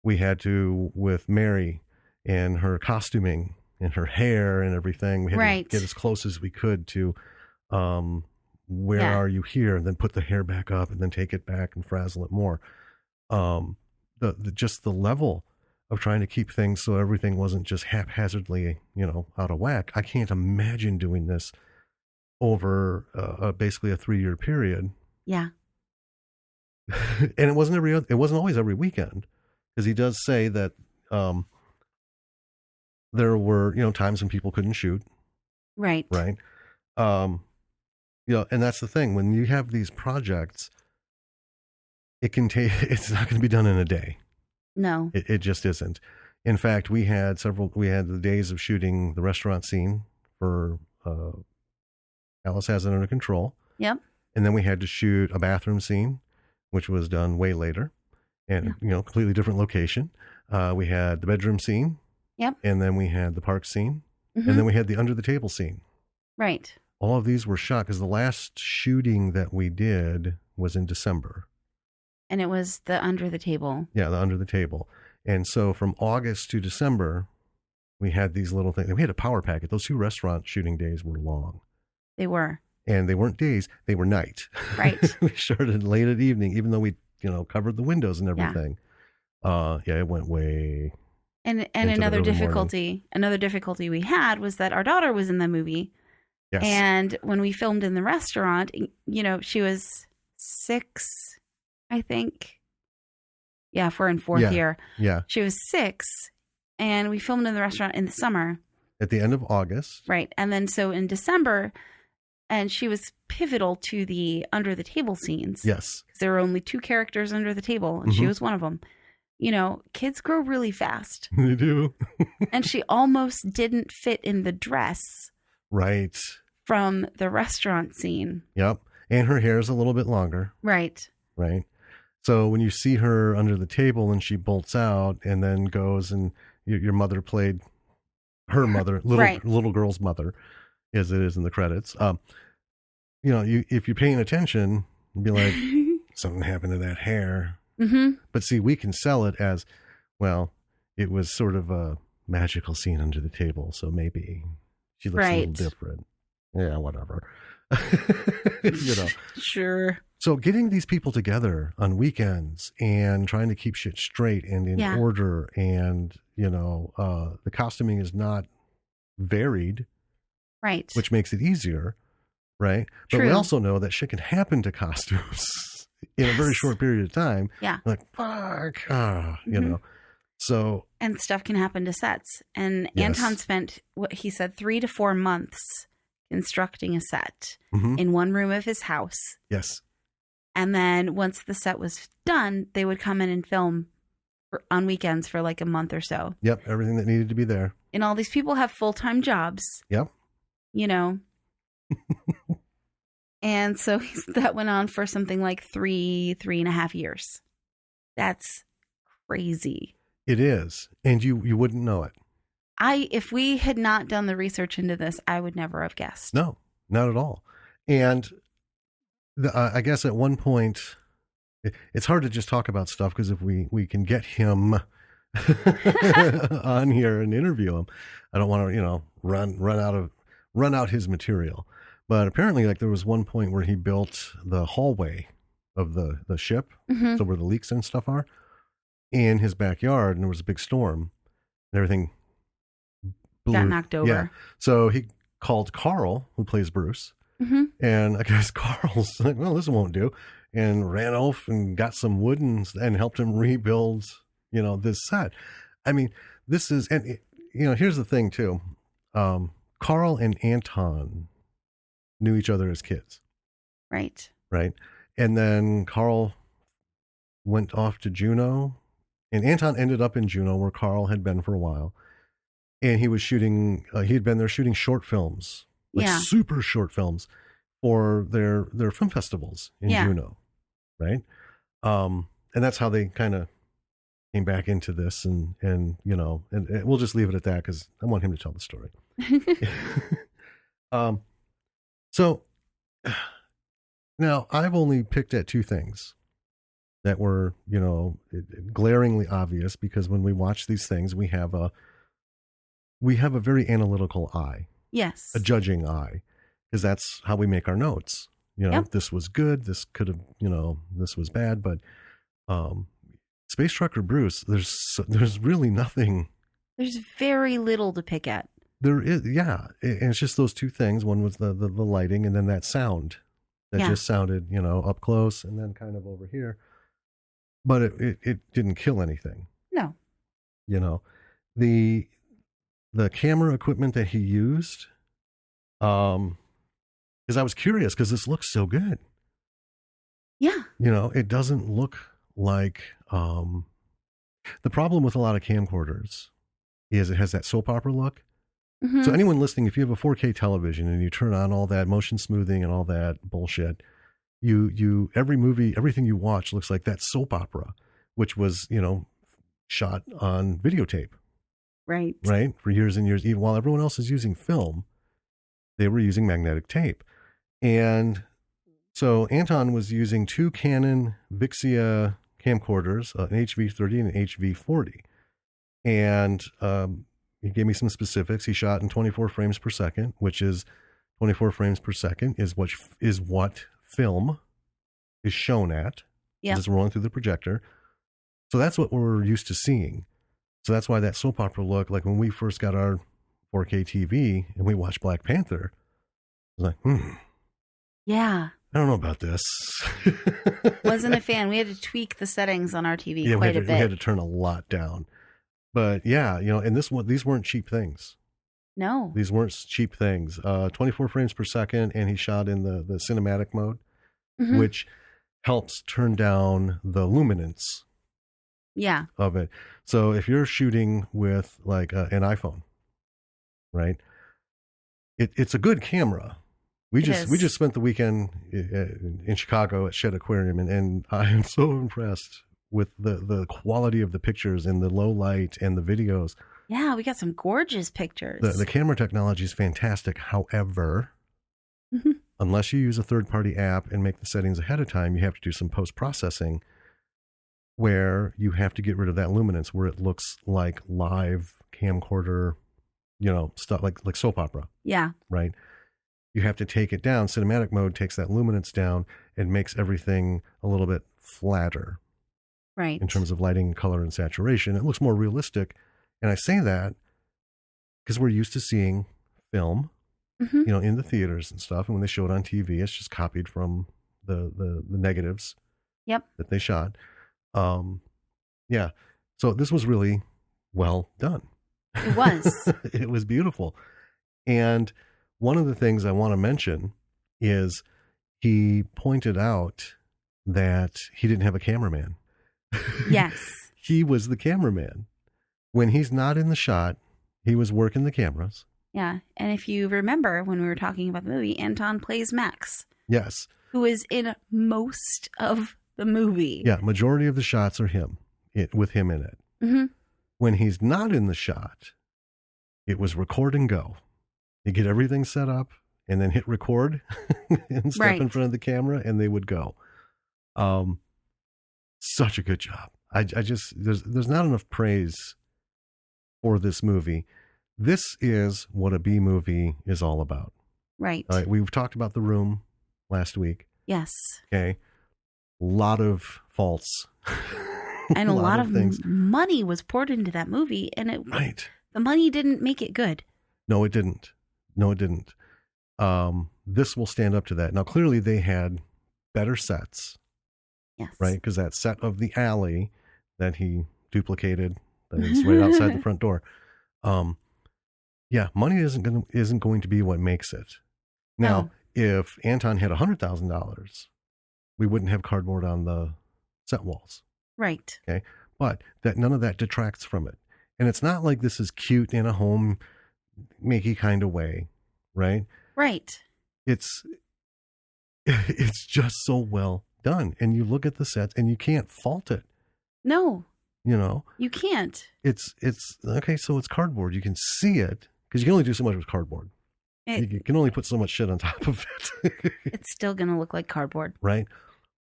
We had to, with Mary and her costuming and her hair and everything, we had Right. to get as close as we could to, where Yeah. are you here? And then put the hair back up and then take it back and frazzle it more. Just the level of trying to keep things so everything wasn't just haphazardly, out of whack. I can't imagine doing this over basically a 3-year period. Yeah. And it wasn't always every weekend, because he does say that there were, times when people couldn't shoot. Right. Right. And that's the thing, when you have these projects, it's not going to be done in a day. No. It just isn't. In fact, we had the days of shooting the restaurant scene for Alice Has It Under Control. Yep. And then we had to shoot a bathroom scene, which was done way later, and, completely different location. We had the bedroom scene. Yep. And then we had the park scene. Mm-hmm. And then we had the under the table scene. Right. All of these were shot, because the last shooting that we did was in December. And it was the under the table. Yeah, the under the table. And so from August to December, we had these little things. We had a power packet. Those 2 restaurant shooting days were long. They were. And they weren't days, they were night. Right. We started late at evening, even though we, covered the windows and everything. It went way. And into the another early difficulty we had was that our daughter was in the movie. Yes. And when we filmed in the restaurant, she was 6, I think. Yeah, if we're in 4th year. Yeah. She was 6, and we filmed in the restaurant in the summer. At the end of August. Right. And then so in December, and she was pivotal to the under the table scenes. Yes. Because there were only 2 characters under the table, and she was one of them. Kids grow really fast. They do. And she almost didn't fit in the dress Right. from the restaurant scene. Yep. And her hair is a little bit longer. Right. Right. So when you see her under the table and she bolts out and then goes and your mother played her mother, little girl's mother, as it is in the credits. If you're paying attention, you'd be like, something happened to that hair. Mm-hmm. But see, we can sell it as, well, it was sort of a magical scene under the table. So maybe she looks a little different. Yeah, whatever. Sure. So getting these people together on weekends and trying to keep shit straight and in order, and the costuming is not varied, right? Which makes it easier, right? But we also know that shit can happen to costumes in a very short period of time. Yeah, like fuck, So and stuff can happen to sets. And Anton spent what he said 3 to 4 months constructing a set in one room of his house. Yes. And then once the set was done, they would come in and film on weekends for like a month or so. Yep. Everything that needed to be there. And all these people have full-time jobs. Yep. And so that went on for something like 3.5 years. That's crazy. It is. And you wouldn't know it. If we had not done the research into this, I would never have guessed. No, not at all. And I guess at one point, it's hard to just talk about stuff because if we can get him on here and interview him, I don't want to, run out his material. But apparently, like there was one point where he built the hallway of the ship, so where the leaks and stuff are, in his backyard, and there was a big storm, and everything got knocked over. Yeah. So he called Carl, who plays Bruce, and I guess Carl's like, well, this won't do, and ran off and got some wood and helped him rebuild, this set. I mean, this is, and here's the thing too. Carl and Anton knew each other as kids. Right. Right. And then Carl went off to Juneau, and Anton ended up in Juneau where Carl had been for a while. And he was shooting, he had been there shooting short films, super short films for their film festivals in Juneau. Right. And that's how they kind of came back into this and we'll just leave it at that because I want him to tell the story. So now I've only picked at two things that were, glaringly obvious because when we watch these things, we have a very analytical eye. Yes. A judging eye, because that's how we make our notes. This was good. This could have, this was bad, but Space Trucker Bruce, there's really nothing. There's very little to pick at. There is, and it's just those two things. One was the lighting, and then that sound that just sounded, up close, and then kind of over here. But it didn't kill anything. No. The camera equipment that he used, because I was curious because this looks so good. Yeah. It doesn't look like the problem with a lot of camcorders is it has that soap opera look. So anyone listening, if you have a 4K television and you turn on all that motion smoothing and all that bullshit, every movie, everything you watch looks like that soap opera, which was, shot on videotape. Right. Right. For years and years, even while everyone else is using film, they were using magnetic tape. And so Anton was using two Canon Vixia camcorders, an HV30 and an HV40. And, he gave me some specifics. He shot in 24 frames per second, which is 24 frames per second is what film is shown at. Yeah. It's rolling through the projector. So that's what we're used to seeing. So that's why that soap opera look, like when we first got our 4K TV and we watched Black Panther, I was like, yeah. I don't know about this. Wasn't a fan. We had to tweak the settings on our TV quite a bit. We had to turn a lot down. But and these weren't cheap things. No. These weren't cheap things. 24 frames per second, and he shot in the cinematic mode, which helps turn down the luminance of it. So if you're shooting with like an iPhone, right? It's a good camera. We It just is. spent the weekend in Chicago at Shedd Aquarium, and I am so impressed with the quality of the pictures and the low light and the videos. Yeah, we got some gorgeous pictures. The camera technology is fantastic. However, Mhm. unless you use a third-party app and make the settings ahead of time, you have to do some post-processing where you have to get rid of that luminance where it looks like live camcorder, stuff like soap opera, Yeah, right? You have to take it down. Cinematic mode takes that luminance down and makes everything a little bit flatter right. in terms of lighting, color, and saturation. It looks more realistic. And I say that because we're used to seeing film, Hmm. in the theaters and stuff. And when they show it on TV, it's just copied from the negatives Yep, that they shot. Yeah. So this was really well done. it was. It was beautiful. And one of the things I want to mention is he pointed out that he didn't have a cameraman. Yes. He was the cameraman. When he's not in the shot, he was working the cameras. Yeah. And if you remember when we were talking about the movie, Anton plays Max, Yes. who is in most of the movie. Yeah. Majority of the shots are him, with him in it. Hmm. When he's not in the shot, it was record and go. You get everything set up and then hit record and step in Right. front of the camera and they would go. Such a good job. I just, there's not enough praise for this movie. This is what a B movie is all about. Right. All right, we've talked about The Room last week. Yes. Okay. A lot of faults. And a lot of things. money was poured into that movie, and Right. the money didn't make it good. No, it didn't. This will stand up to that. Now, clearly they had better sets, Yes. right? Because that set of the alley that he duplicated, that is right outside the front door. Yeah, money isn't going to be what makes it. Now, if Anton had $100,000, we wouldn't have cardboard on the set walls. Right. Okay, but none of that detracts from it. And it's not like this is cute in a home makey kind of way, right? Right. It's just so well done, and you look at the sets and you can't fault it. No, You know, you can't. it's okay. So it's cardboard. You can see it because you can only do so much with cardboard. You can only put so much shit on top of it. It's still going to look like cardboard. Right?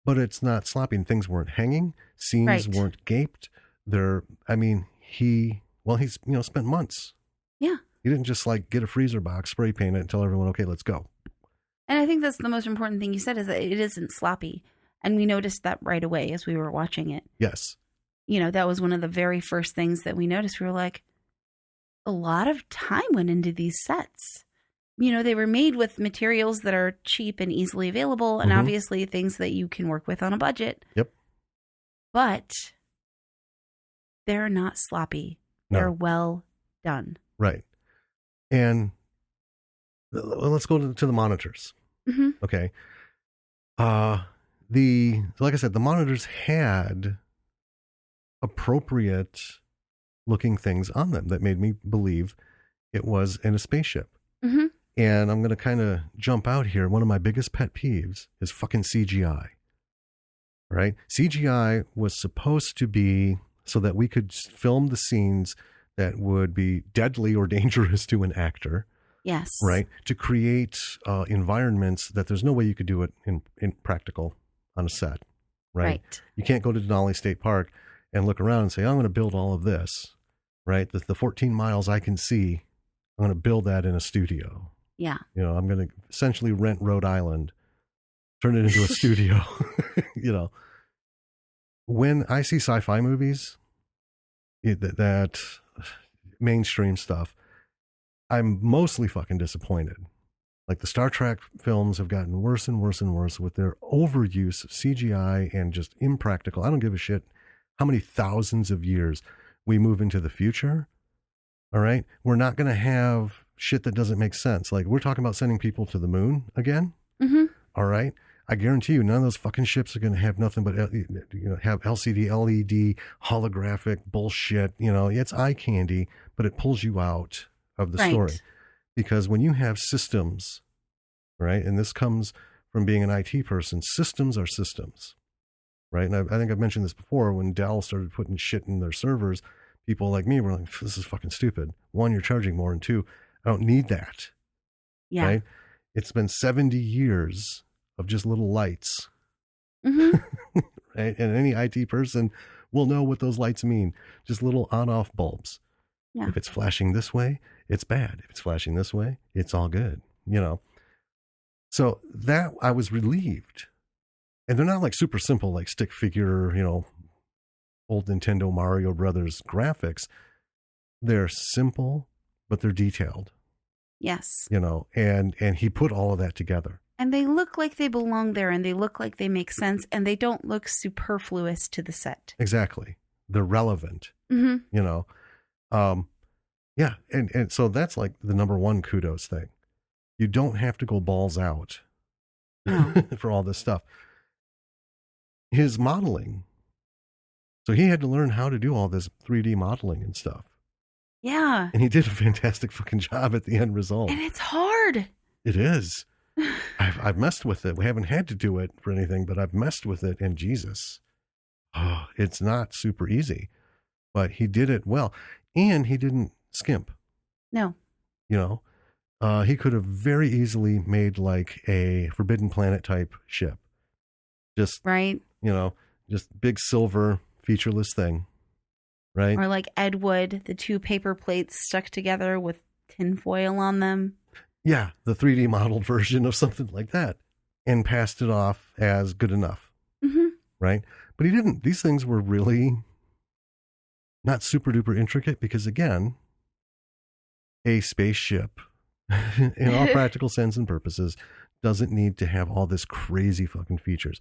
But it's not sloppy. And things weren't hanging. Scenes Right. weren't gaped. He's spent months. Yeah. He didn't just like get a freezer box, spray paint it, and tell everyone, okay, let's go. And I think that's the most important thing you said is that it isn't sloppy. And we noticed that right away as we were watching it. Yes. That was one of the very first things that we noticed. We were like, a lot of time went into these sets. They were made with materials that are cheap and easily available, and Mhm. obviously things that you can work with on a budget. Yep. But they're not sloppy. No. They're well done. Right. And let's go to the monitors. Hmm. Okay. Like I said, the monitors had appropriate looking things on them that made me believe it was in a spaceship. Hmm. And I'm going to kind of jump out here. One of my biggest pet peeves is fucking CGI. Right? CGI was supposed to be so that we could film the scenes that would be deadly or dangerous to an actor. Yes. Right? To create environments that there's no way you could do it in practical on a set. Right? You can't go to Denali State Park and look around and say, I'm going to build all of this. Right? The 14 miles I can see, I'm going to build that in a studio. Yeah. I'm going to essentially rent Rhode Island, turn it into a studio. When I see sci-fi movies, that mainstream stuff, I'm mostly fucking disappointed. Like the Star Trek films have gotten worse and worse and worse with their overuse of CGI and just impractical. I don't give a shit how many thousands of years we move into the future. All right. We're not going to have shit that doesn't make sense. Like we're talking about sending people to the moon again. Mm-hmm. All right. I guarantee you none of those fucking ships are going to have nothing but, have LCD, LED, holographic bullshit. It's eye candy, but it pulls you out of the Right. story. Because when you have systems, right, and this comes from being an IT person, systems are systems, right? And I think I've mentioned this before. When Dell started putting shit in their servers, people like me were like, this is fucking stupid. One, you're charging more, and two, I don't need that, Yeah. right? It's been 70 years of just little lights, Mm-hmm. right? And any IT person will know what those lights mean. Just little on-off bulbs. Yeah. If it's flashing this way, it's bad. If it's flashing this way, it's all good, you know? So that I was relieved. And they're not like super simple, like stick figure, you know, old Nintendo Mario Brothers graphics. They're simple, but they're detailed, Yes. you know, and he put all of that together. And they look like they belong there, and they look like they make sense, and they don't look superfluous to the set. Exactly. They're relevant, Mm-hmm. you know? Yeah. And so that's like the number one kudos thing. You don't have to go balls out No. for all this stuff. His modeling. So he had to learn how to do all this 3D modeling and stuff. Yeah. And he did a fantastic fucking job at the end result. And it's hard. It is. I've messed with it. We haven't had to do it for anything, but I've messed with it. And Jesus, it's not super easy. But he did it well. And he didn't skimp. No. You know, he could have very easily made like a Forbidden Planet type ship. Just, Right? you know, just big silver featureless thing. Right? Or like Ed Wood, the two paper plates stuck together with tinfoil on them. Yeah, the 3D modeled version of something like that, and passed it off as good enough, Mm-hmm. right? But he didn't. These things were really not super duper intricate because, again, a spaceship, in all practical sense and purposes, doesn't need to have all this crazy fucking features.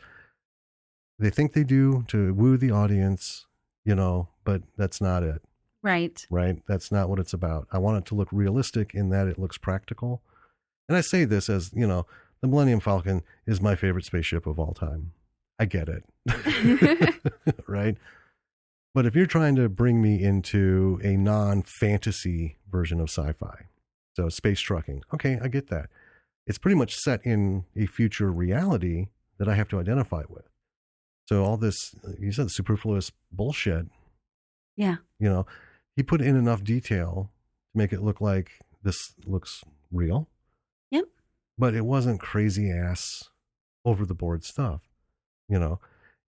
They think they do to woo the audience, you know, but that's not it, Right. right? That's not what it's about. I want it to look realistic in that it looks practical. And I say this as, you know, the Millennium Falcon is my favorite spaceship of all time. I get it. Right? But if you're trying to bring me into a non-fantasy version of sci-fi, so space trucking, okay, I get that. It's pretty much set in a future reality that I have to identify with. So all this, you said superfluous bullshit, Yeah. you know, he put in enough detail to make it look like this looks real. Yep. But it wasn't crazy ass over the board stuff, you know,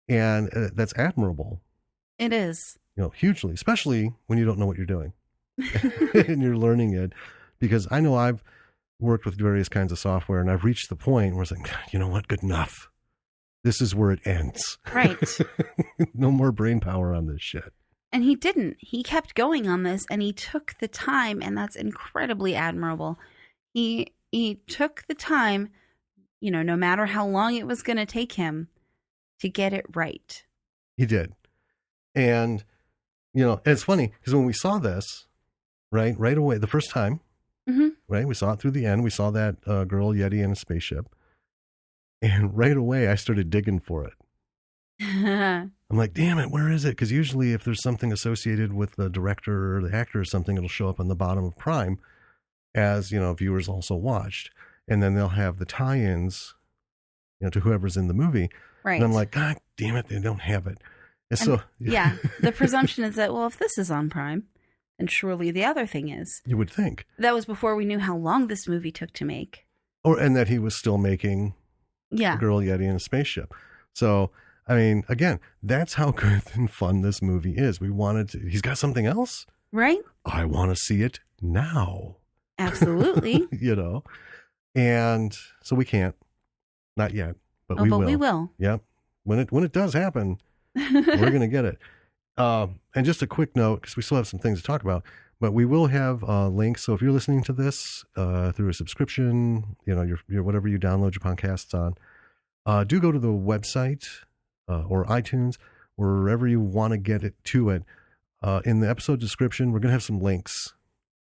and that's admirable, It is. you know, hugely, especially when you don't know what you're doing and you're learning it. Because I know I've worked with various kinds of software and I've reached the point where it's like, you know what, good enough. This is where it ends. Right. No more brain power on this shit. And he didn't. He kept going on this, and he took the time, and that's incredibly admirable. He took the time, you know, no matter how long it was going to take him to get it right. He did. And, you know, it's funny because when we saw this, right away, the first time, Mm-hmm. right, we saw it through the end. We saw that girl Yeti in a spaceship. And right away, I started digging for it. I'm like, damn it, where is it? Because usually if there's something associated with the director or the actor or something, it'll show up on the bottom of Prime as, you know, viewers also watched. And then they'll have the tie-ins, you know, to whoever's in the movie. Right. And I'm like, God damn it, they don't have it. And so, yeah, the presumption is that, well, if this is on Prime, then surely the other thing is. You would think. That was before we knew how long this movie took to make. And that he was still making Yeah. the girl Yeti in a spaceship. So, I mean, again, that's how good and fun this movie is. He's got something else. Right? I want to see it now. Absolutely. You know? And so we can't. Not yet. But we will. We will. Yep. When it does happen, we're going to get it. And just a quick note, because we still have some things to talk about, but we will have links. So if you're listening to this through a subscription, you know, your whatever you download your podcasts on, do go to the website or iTunes, wherever you want to get it to it. In the episode description, we're going to have some links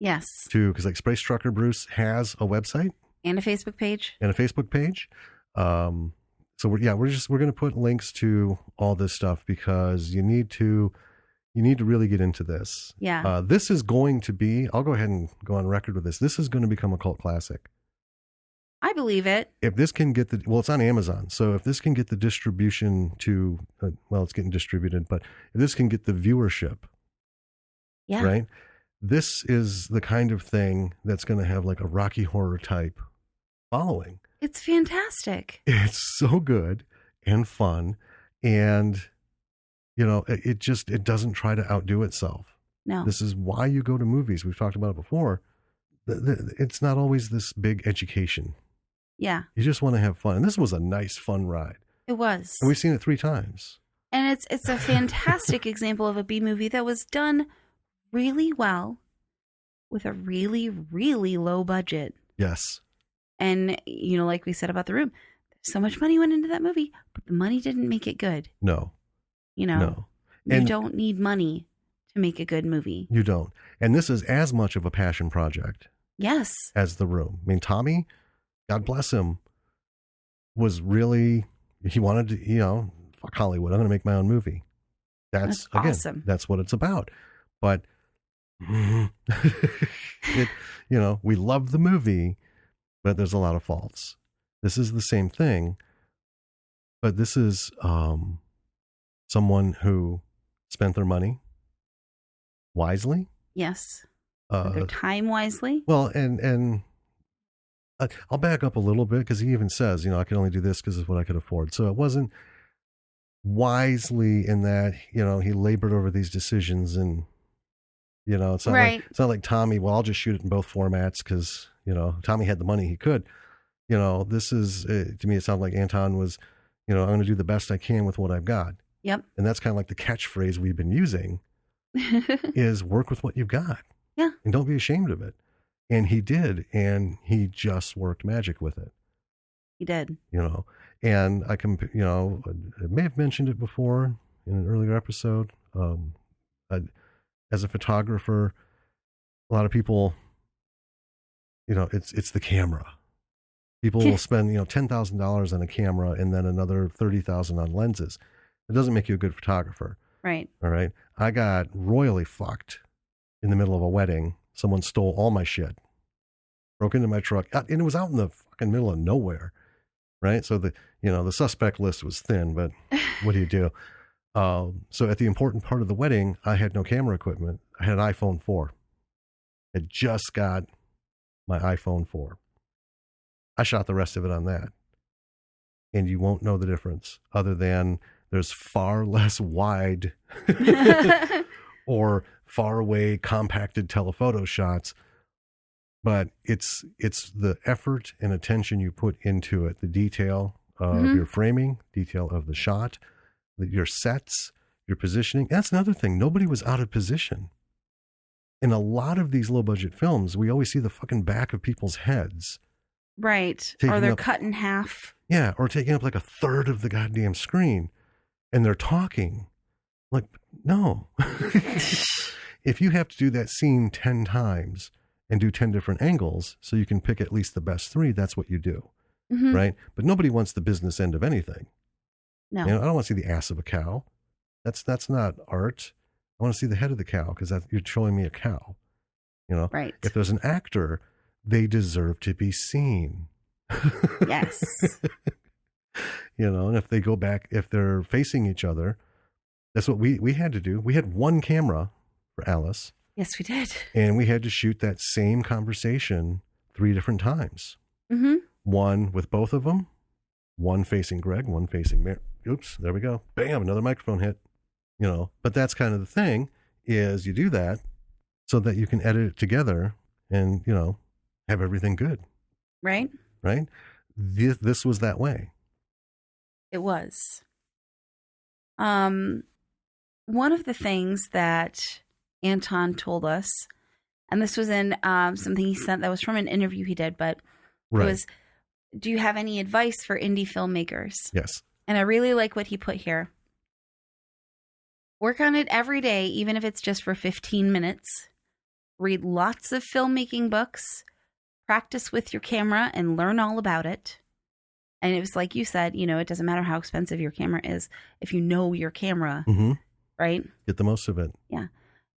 Yes. because like Space Trucker Bruce has a website And a Facebook page. and a Facebook page. So we're going to put links to all this stuff because you need to You need to really get into this. Yeah. This is going to be, I'll go ahead and go on record with this. This is going to become a cult classic. I believe it. If this can get it's on Amazon. So if this can get the distribution to, it's getting distributed, but if this can get the viewership, Yeah. right? This is the kind of thing that's going to have like a Rocky Horror type following. It's fantastic. It's so good and fun. And, it doesn't try to outdo itself. No. This is why you go to movies. We've talked about it before. It's not always this big education. Yeah. You just want to have fun. And this was a nice, fun ride. It was. And we've seen it 3 times. And it's a fantastic example of a B movie that was done really well with a really, really low budget. Yes. And, like we said about The Room, so much money went into that movie, but the money didn't make it good. No. No. You don't need money to make a good movie. You don't. And this is as much of a passion project. Yes. As The Room. I mean, Tommy, God bless him, was really, he wanted to, fuck Hollywood. I'm going to make my own movie. That's again, awesome. That's what it's about. But, we love the movie, but there's a lot of faults. This is the same thing, but this is someone who spent their money wisely. Yes. Their time wisely. Well, and I'll back up a little bit because he even says, I can only do this because it's what I could afford. So it wasn't wisely in that, he labored over these decisions and, it's not right. It's not like Tommy, well, I'll just shoot it in both formats because, Tommy had the money he could. This is, to me, it sounded like Anton was, I'm going to do the best I can with what I've got. Yep. And that's kind of like the catchphrase we've been using is work with what you've got. Yeah. And don't be ashamed of it. And he did. And he just worked magic with it. He did. And I can, I may have mentioned it before in an earlier episode. As a photographer, a lot of people, it's the camera. People will spend, $10,000 on a camera and then another $30,000 on lenses. It doesn't make you a good photographer. Right. All right. I got royally fucked in the middle of a wedding. Someone stole all my shit, broke into my truck, and it was out in the fucking middle of nowhere. Right. So the suspect list was thin, but what do you do? So at the important part of the wedding, I had no camera equipment. I had an iPhone 4. I just got my iPhone 4. I shot the rest of it on that. And you won't know the difference other than there's far less wide or far away compacted telephoto shots. But it's the effort and attention you put into it, the detail of your framing, detail of the shot, your sets, your positioning. That's another thing. Nobody was out of position. In a lot of these low budget films, we always see the fucking back of people's heads. Right. Or they're cut in half. Yeah. Or taking up like a third of the goddamn screen and they're talking. Like, no. If you have to do that scene 10 times and do 10 different angles so you can pick at least the best 3, that's what you do. Mm-hmm. Right. But nobody wants the business end of anything. No. I don't want to see the ass of a cow. That's not art. I want to see the head of the cow because you're showing me a cow. Right. If there's an actor, they deserve to be seen. Yes. And if they go back, if they're facing each other, that's what we had to do. We had one camera for Alice. Yes, we did. And we had to shoot that same conversation 3 different times. Mm-hmm. One with both of them, one facing Greg, one facing Mary. Oops, there we go. Bam, another microphone hit. But that's kind of the thing is you do that so that you can edit it together and, have everything good. Right. Right. This was that way. It was. One of the things that Anton told us, and this was in something he sent that was from an interview he did, but it was, do you have any advice for indie filmmakers? Yes. And I really like what he put here. Work on it every day, even if it's just for 15 minutes. Read lots of filmmaking books. Practice with your camera and learn all about it. And it was like you said, it doesn't matter how expensive your camera is. If you know your camera, right? Get the most of it. Yeah.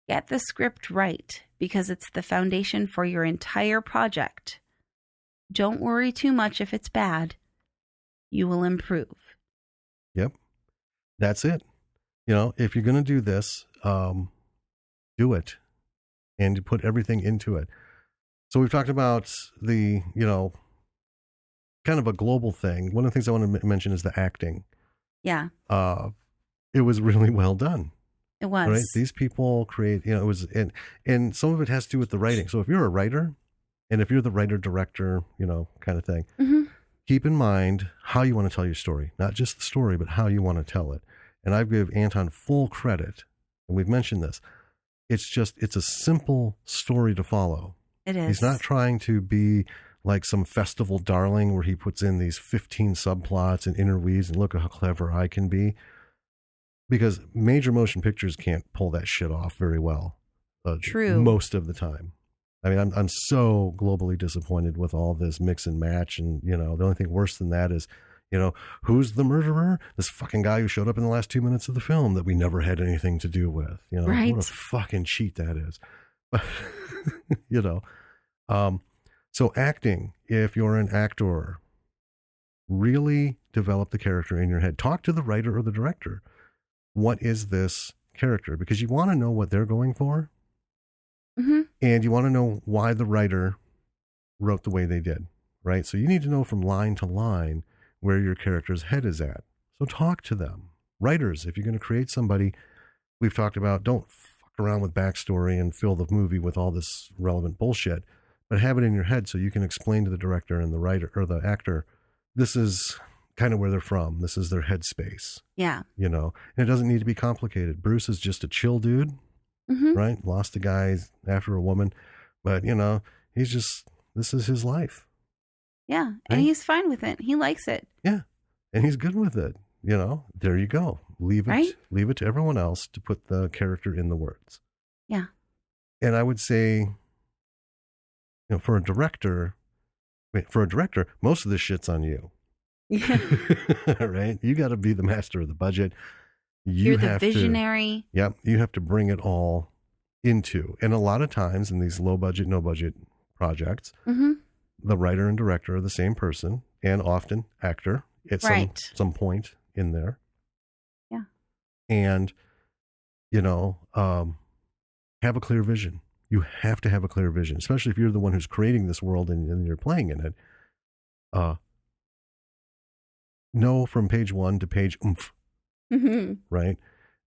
Get the script right because it's the foundation for your entire project. Don't worry too much if it's bad. You will improve. Yep. That's it. You know, if you're going to do this, do it and put everything into it. So we've talked about the, you know, kind of a global thing. One of the things I want to mention is the acting. Yeah. It was really well done. It was. Right? These people create, you know, it was, and some of it has to do with the writing. So if you're a writer and if you're the writer, director, you know, kind of thing, keep in mind how you want to tell your story, not just the story, but how you want to tell it. And I give Anton full credit. And we've mentioned this. It's a simple story to follow. It is. He's not trying to be like some festival darling where he puts in these 15 subplots and interweaves and look at how clever I can be. Because major motion pictures can't pull that shit off very well. True. Most of the time. I mean, I'm so globally disappointed with all this mix and match. And, you know, the only thing worse than that is, you know, who's the murderer? This fucking guy who showed up in the last 2 minutes of the film that we never had anything to do with. You know, right. What a fucking cheat that is. You know, so acting, if you're an actor, really develop the character in your head. Talk to the writer or the director. What is this character? Because you want to know what they're going for. And you want to know why the writer wrote the way they did, right? So you need to know from line to line where your character's head is at. So talk to them. Writers, if you're going to create somebody, we've talked about, don't fuck around with backstory and fill the movie with all this relevant bullshit, but have it in your head so you can explain to the director and the writer or the actor, this is kind of where they're from. This is their headspace. Yeah. You know, and it doesn't need to be complicated. Bruce is just a chill dude, right? Lost a guy after a woman, but you know, this is his life. Yeah. Right? And he's fine with it. He likes it. Yeah. And he's good with it. You know, there you go. Leave it to everyone else to put the character in the words. Yeah. And I would say, you know, for a director, most of this shit's on you. Yeah. Right? You got to be the master of the budget. You're the visionary. You have to bring it all into. And a lot of times in these low budget, no budget projects, the writer and director are the same person, and often actor at some point in there. Yeah. And, you know, have a clear vision. You have to have a clear vision, especially if you're the one who's creating this world and you're playing in it. Know from page 1 to page oomph, right?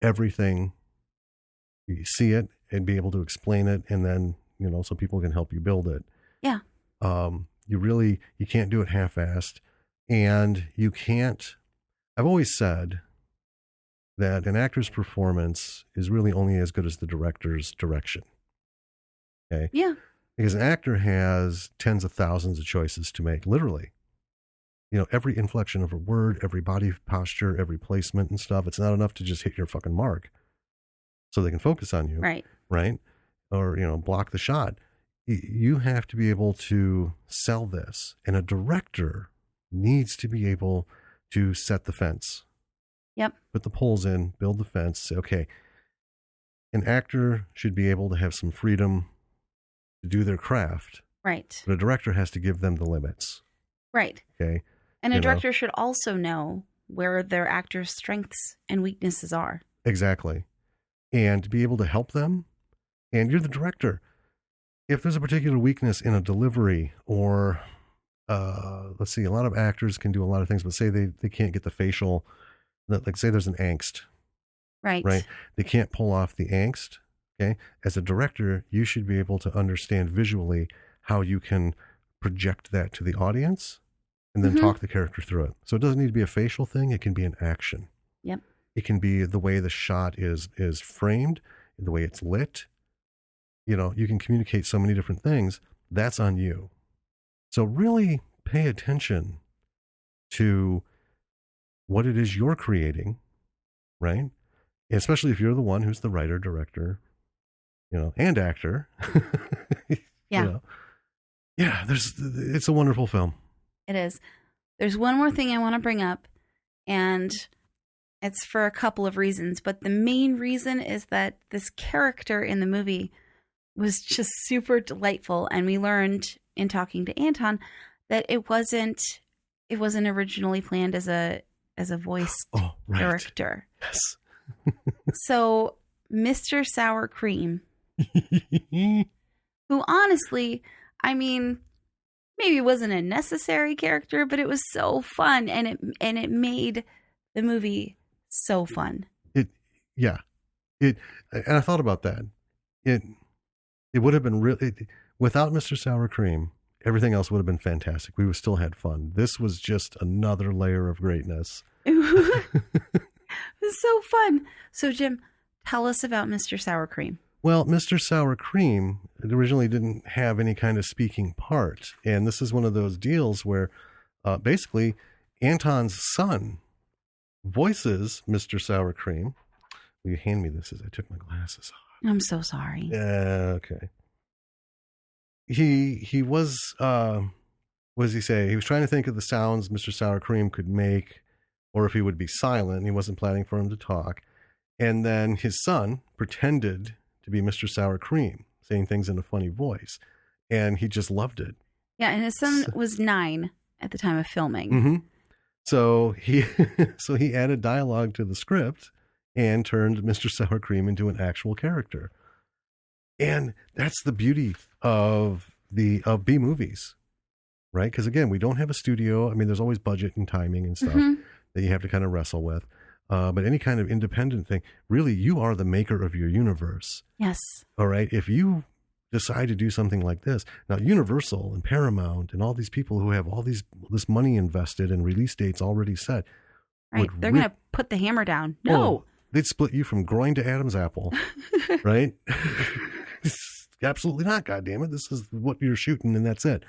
Everything, you see it and be able to explain it, and then, you know, so people can help you build it. Yeah. You can't do it half-assed, and you can't, I've always said that an actor's performance is really only as good as the director's direction. Okay? Yeah. Because an actor has tens of thousands of choices to make, literally. You know, every inflection of a word, every body posture, every placement and stuff. It's not enough to just hit your fucking mark so they can focus on you. Right. Right. Or, you know, block the shot. You have to be able to sell this. And a director needs to be able to set the fence. Yep. Put the poles in, build the fence. Say, okay, an actor should be able to have some freedom to do their craft. Right. But a director has to give them the limits. Right. Okay. And a director should also know where their actors' strengths and weaknesses are. Exactly. And to be able to help them. And you're the director. If there's a particular weakness in a delivery or, let's see, a lot of actors can do a lot of things, but say they can't get the facial, like say there's an angst. Right. Right. They can't pull off the angst. Okay. As a director, you should be able to understand visually how you can project that to the audience. And then talk the character through it. So it doesn't need to be a facial thing. It can be an action. Yep. It can be the way the shot is framed, the way it's lit. You know, you can communicate so many different things. That's on you. So really pay attention to what it is you're creating, right? Especially if you're the one who's the writer, director, you know, and actor. Yeah. You know? Yeah, it's a wonderful film. It is. There's one more thing I want to bring up, and It's for a couple of reasons, but the main reason is that this character in the movie was just super delightful, and we learned in talking to Anton that it wasn't originally planned as a voice character. Yes. So Mr. Sour Cream, who honestly, I mean, maybe wasn't a necessary character, but it was so fun, and it made the movie so fun. And I thought about that. It would have been really, without Mr. Sour Cream, everything else would have been fantastic. We would still had fun. This was just another layer of greatness. It was so fun. So Jim, tell us about Mr. Sour Cream. Well, Mr. Sour Cream originally didn't have any kind of speaking part. And this is one of those deals where basically Anton's son voices Mr. Sour Cream. Will you hand me this as I took my glasses off? I'm so sorry. Okay. He was, what does he say? He was trying to think of the sounds Mr. Sour Cream could make, or if he would be silent. He wasn't planning for him to talk. And then his son pretended to be Mr. Sour Cream, saying things in a funny voice. And he just loved it. Yeah, and his son was 9 at the time of filming. Mm-hmm. So he added dialogue to the script and turned Mr. Sour Cream into an actual character. And that's the beauty of B movies, right? Because again, we don't have a studio. I mean, there's always budget and timing and stuff that you have to kind of wrestle with. But any kind of independent thing, really, you are the maker of your universe. Yes. All right. If you decide to do something like this, now Universal and Paramount and all these people who have all this money invested and release dates already set, right? They're going to put the hammer down. No. Oh, they'd split you from groin to Adam's apple, right? Absolutely not. God damn it! This is what you're shooting, and that's it.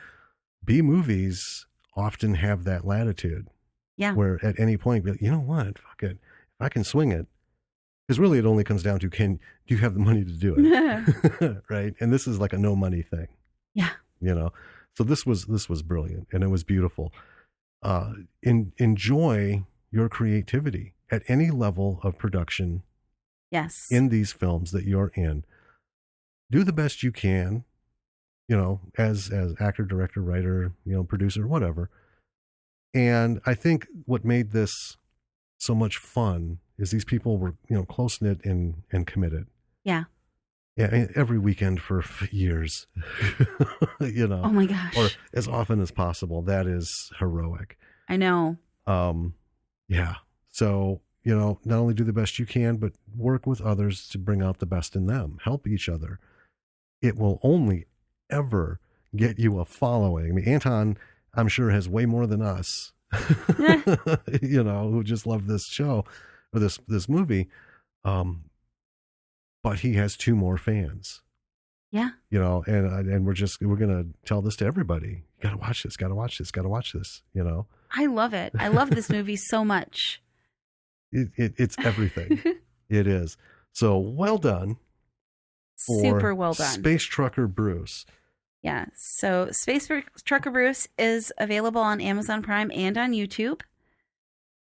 B movies often have that latitude. Yeah. Where at any point, you know what? Fuck it. If I can swing it, because really it only comes down to do you have the money to do it, right? And this is like a no money thing. Yeah. You know, so this was brilliant, and it was beautiful. Enjoy your creativity at any level of production. Yes. In these films that you're in, do the best you can. You know, as actor, director, writer, producer, whatever. And I think what made this so much fun is these people were, close knit and committed. Yeah. Yeah. Every weekend for years, Oh my gosh. or as often as possible. That is heroic. I know. Yeah. So, not only do the best you can, but work with others to bring out the best in them. Help each other. It will only ever get you a following. I mean, Anton, I'm sure, has way more than us, who just love this show or this movie. But he has 2 more fans. Yeah. And we're going to tell this to everybody. You got to watch this, got to watch this, got to watch this, I love it. I love this movie so much. It's everything. It is. So well done. Super well done. Space Trucker Bruce. Yeah. So Space Trucker Bruce is available on Amazon Prime and on YouTube.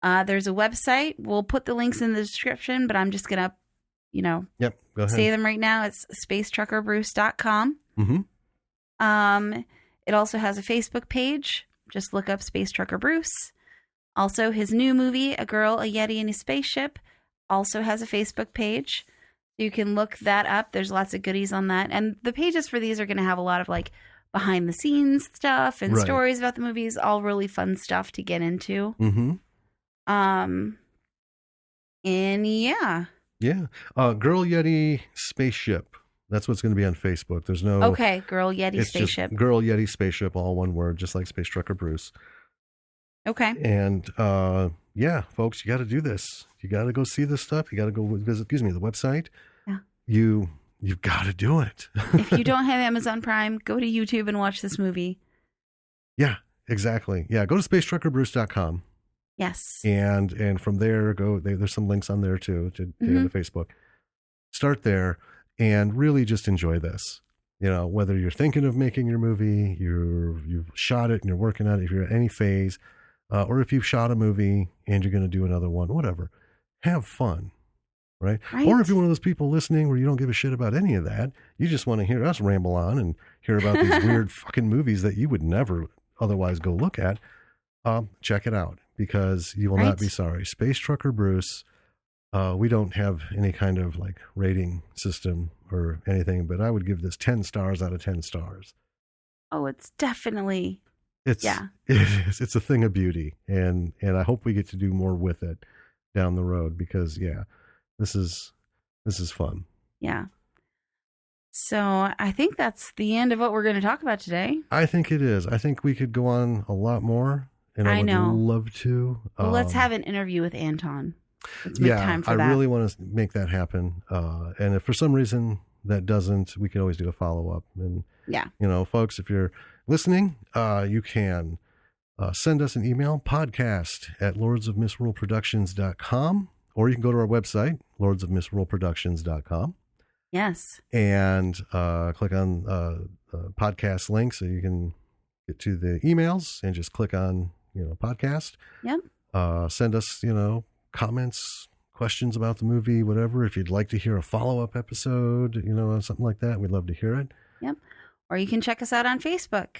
There's a website. We'll put the links in the description, but I'm just going to, Yep. Go ahead. say them right now. It's spacetruckerbruce.com. Mm-hmm. It also has a Facebook page. Just look up Space Trucker Bruce. Also, his new movie, A Girl, a Yeti, and a Spaceship, also has a Facebook page. You can look that up. There's lots of goodies on that. And the pages for these are going to have a lot of behind the scenes stuff and stories about the movies, all really fun stuff to get into. Mm-hmm. And yeah. Yeah. Girl Yeti Spaceship. That's what's going to be on Facebook. There's no... Okay, Girl Yeti it's Spaceship. Just Girl Yeti Spaceship, all one word, just like Space Trucker Bruce. Okay. And yeah, folks, you got to do this. You got to go see this stuff. You got to go visit, the website. Yeah. You've got to do it. If you don't have Amazon Prime, go to YouTube and watch this movie. Yeah, exactly. Yeah, go to spacetruckerbruce.com. Yes. And from there, there's some links on there too to the Facebook. Start there and really just enjoy this. Whether you're thinking of making your movie, you've shot it and you're working on it, if you're at any phase, or if you've shot a movie and you're going to do another one, whatever, have fun. Right? Right. Or if you're one of those people listening where you don't give a shit about any of that, you just want to hear us ramble on and hear about these weird fucking movies that you would never otherwise go look at, check it out because you will not be sorry. Space Trucker Bruce, we don't have any kind of like rating system or anything, but I would give this 10 stars out of 10 stars. Oh, it's definitely. It's a thing of beauty, and I hope we get to do more with it down the road because this is fun. Yeah. So I think that's the end of what we're going to talk about today. I think it is. I think we could go on a lot more, and I would love to. Well, let's have an interview with Anton. Let's make time for that. I really want to make that happen. And if for some reason that doesn't, we can always do a follow-up. And, folks, if you're listening, you can send us an email, podcast@lordsofmisrulproductions.com. Or you can go to our website, lordsofmisrulproductions.com. Yes. And click on podcast link so you can get to the emails and just click on, podcast. Yep. Send us, comments, questions about the movie, whatever. If you'd like to hear a follow-up episode, something like that, we'd love to hear it. Yep. Or you can check us out on Facebook.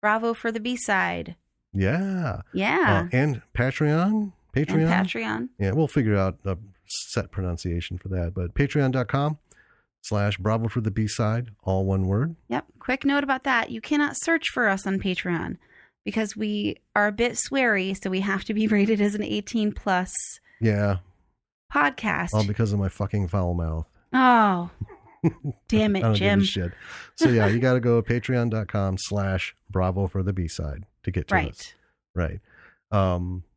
Bravo for the B-side. Yeah. Yeah. And Patreon. And Patreon. Yeah, we'll figure out a set pronunciation for that. But patreon.com/Bravo for the B-side, all one word. Yep. Quick note about that. You cannot search for us on Patreon because we are a bit sweary, so we have to be rated as an 18+ podcast. All because of my fucking foul mouth. Oh, damn it, I don't Jim. give a shit. So you got to go to patreon.com/Bravo for the B-side to get to us. Right.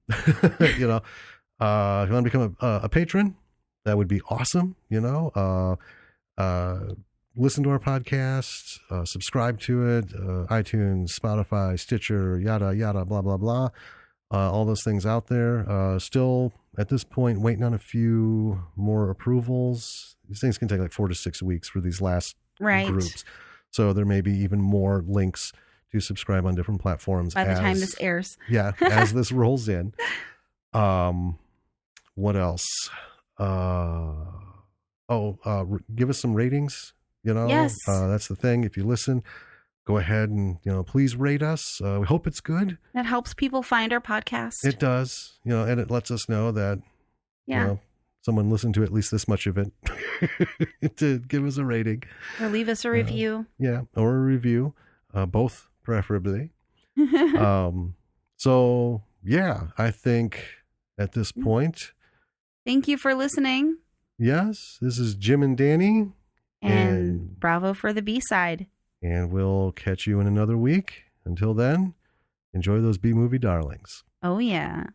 If you want to become a patron, that would be awesome. Listen to our podcast, subscribe to it, iTunes, Spotify, Stitcher, yada, yada, blah, blah, blah. All those things out there. Still at this point, waiting on a few more approvals. These things can take like 4 to 6 weeks for these last groups. So there may be even more links to subscribe on different platforms by the time this airs. Yeah, as this rolls in. What else? Give us some ratings. Yes. That's the thing. If you listen, go ahead and please rate us. We hope it's good. That helps people find our podcast. It does. And it lets us know that someone listened to at least this much of it to give us a rating or leave us a review. Or a review. Both preferably. I think at this point. Thank you for listening. Yes, this is Jim and Danny. And Bravo for the B-side. And we'll catch you in another week. Until then, enjoy those B-movie darlings. Oh, yeah.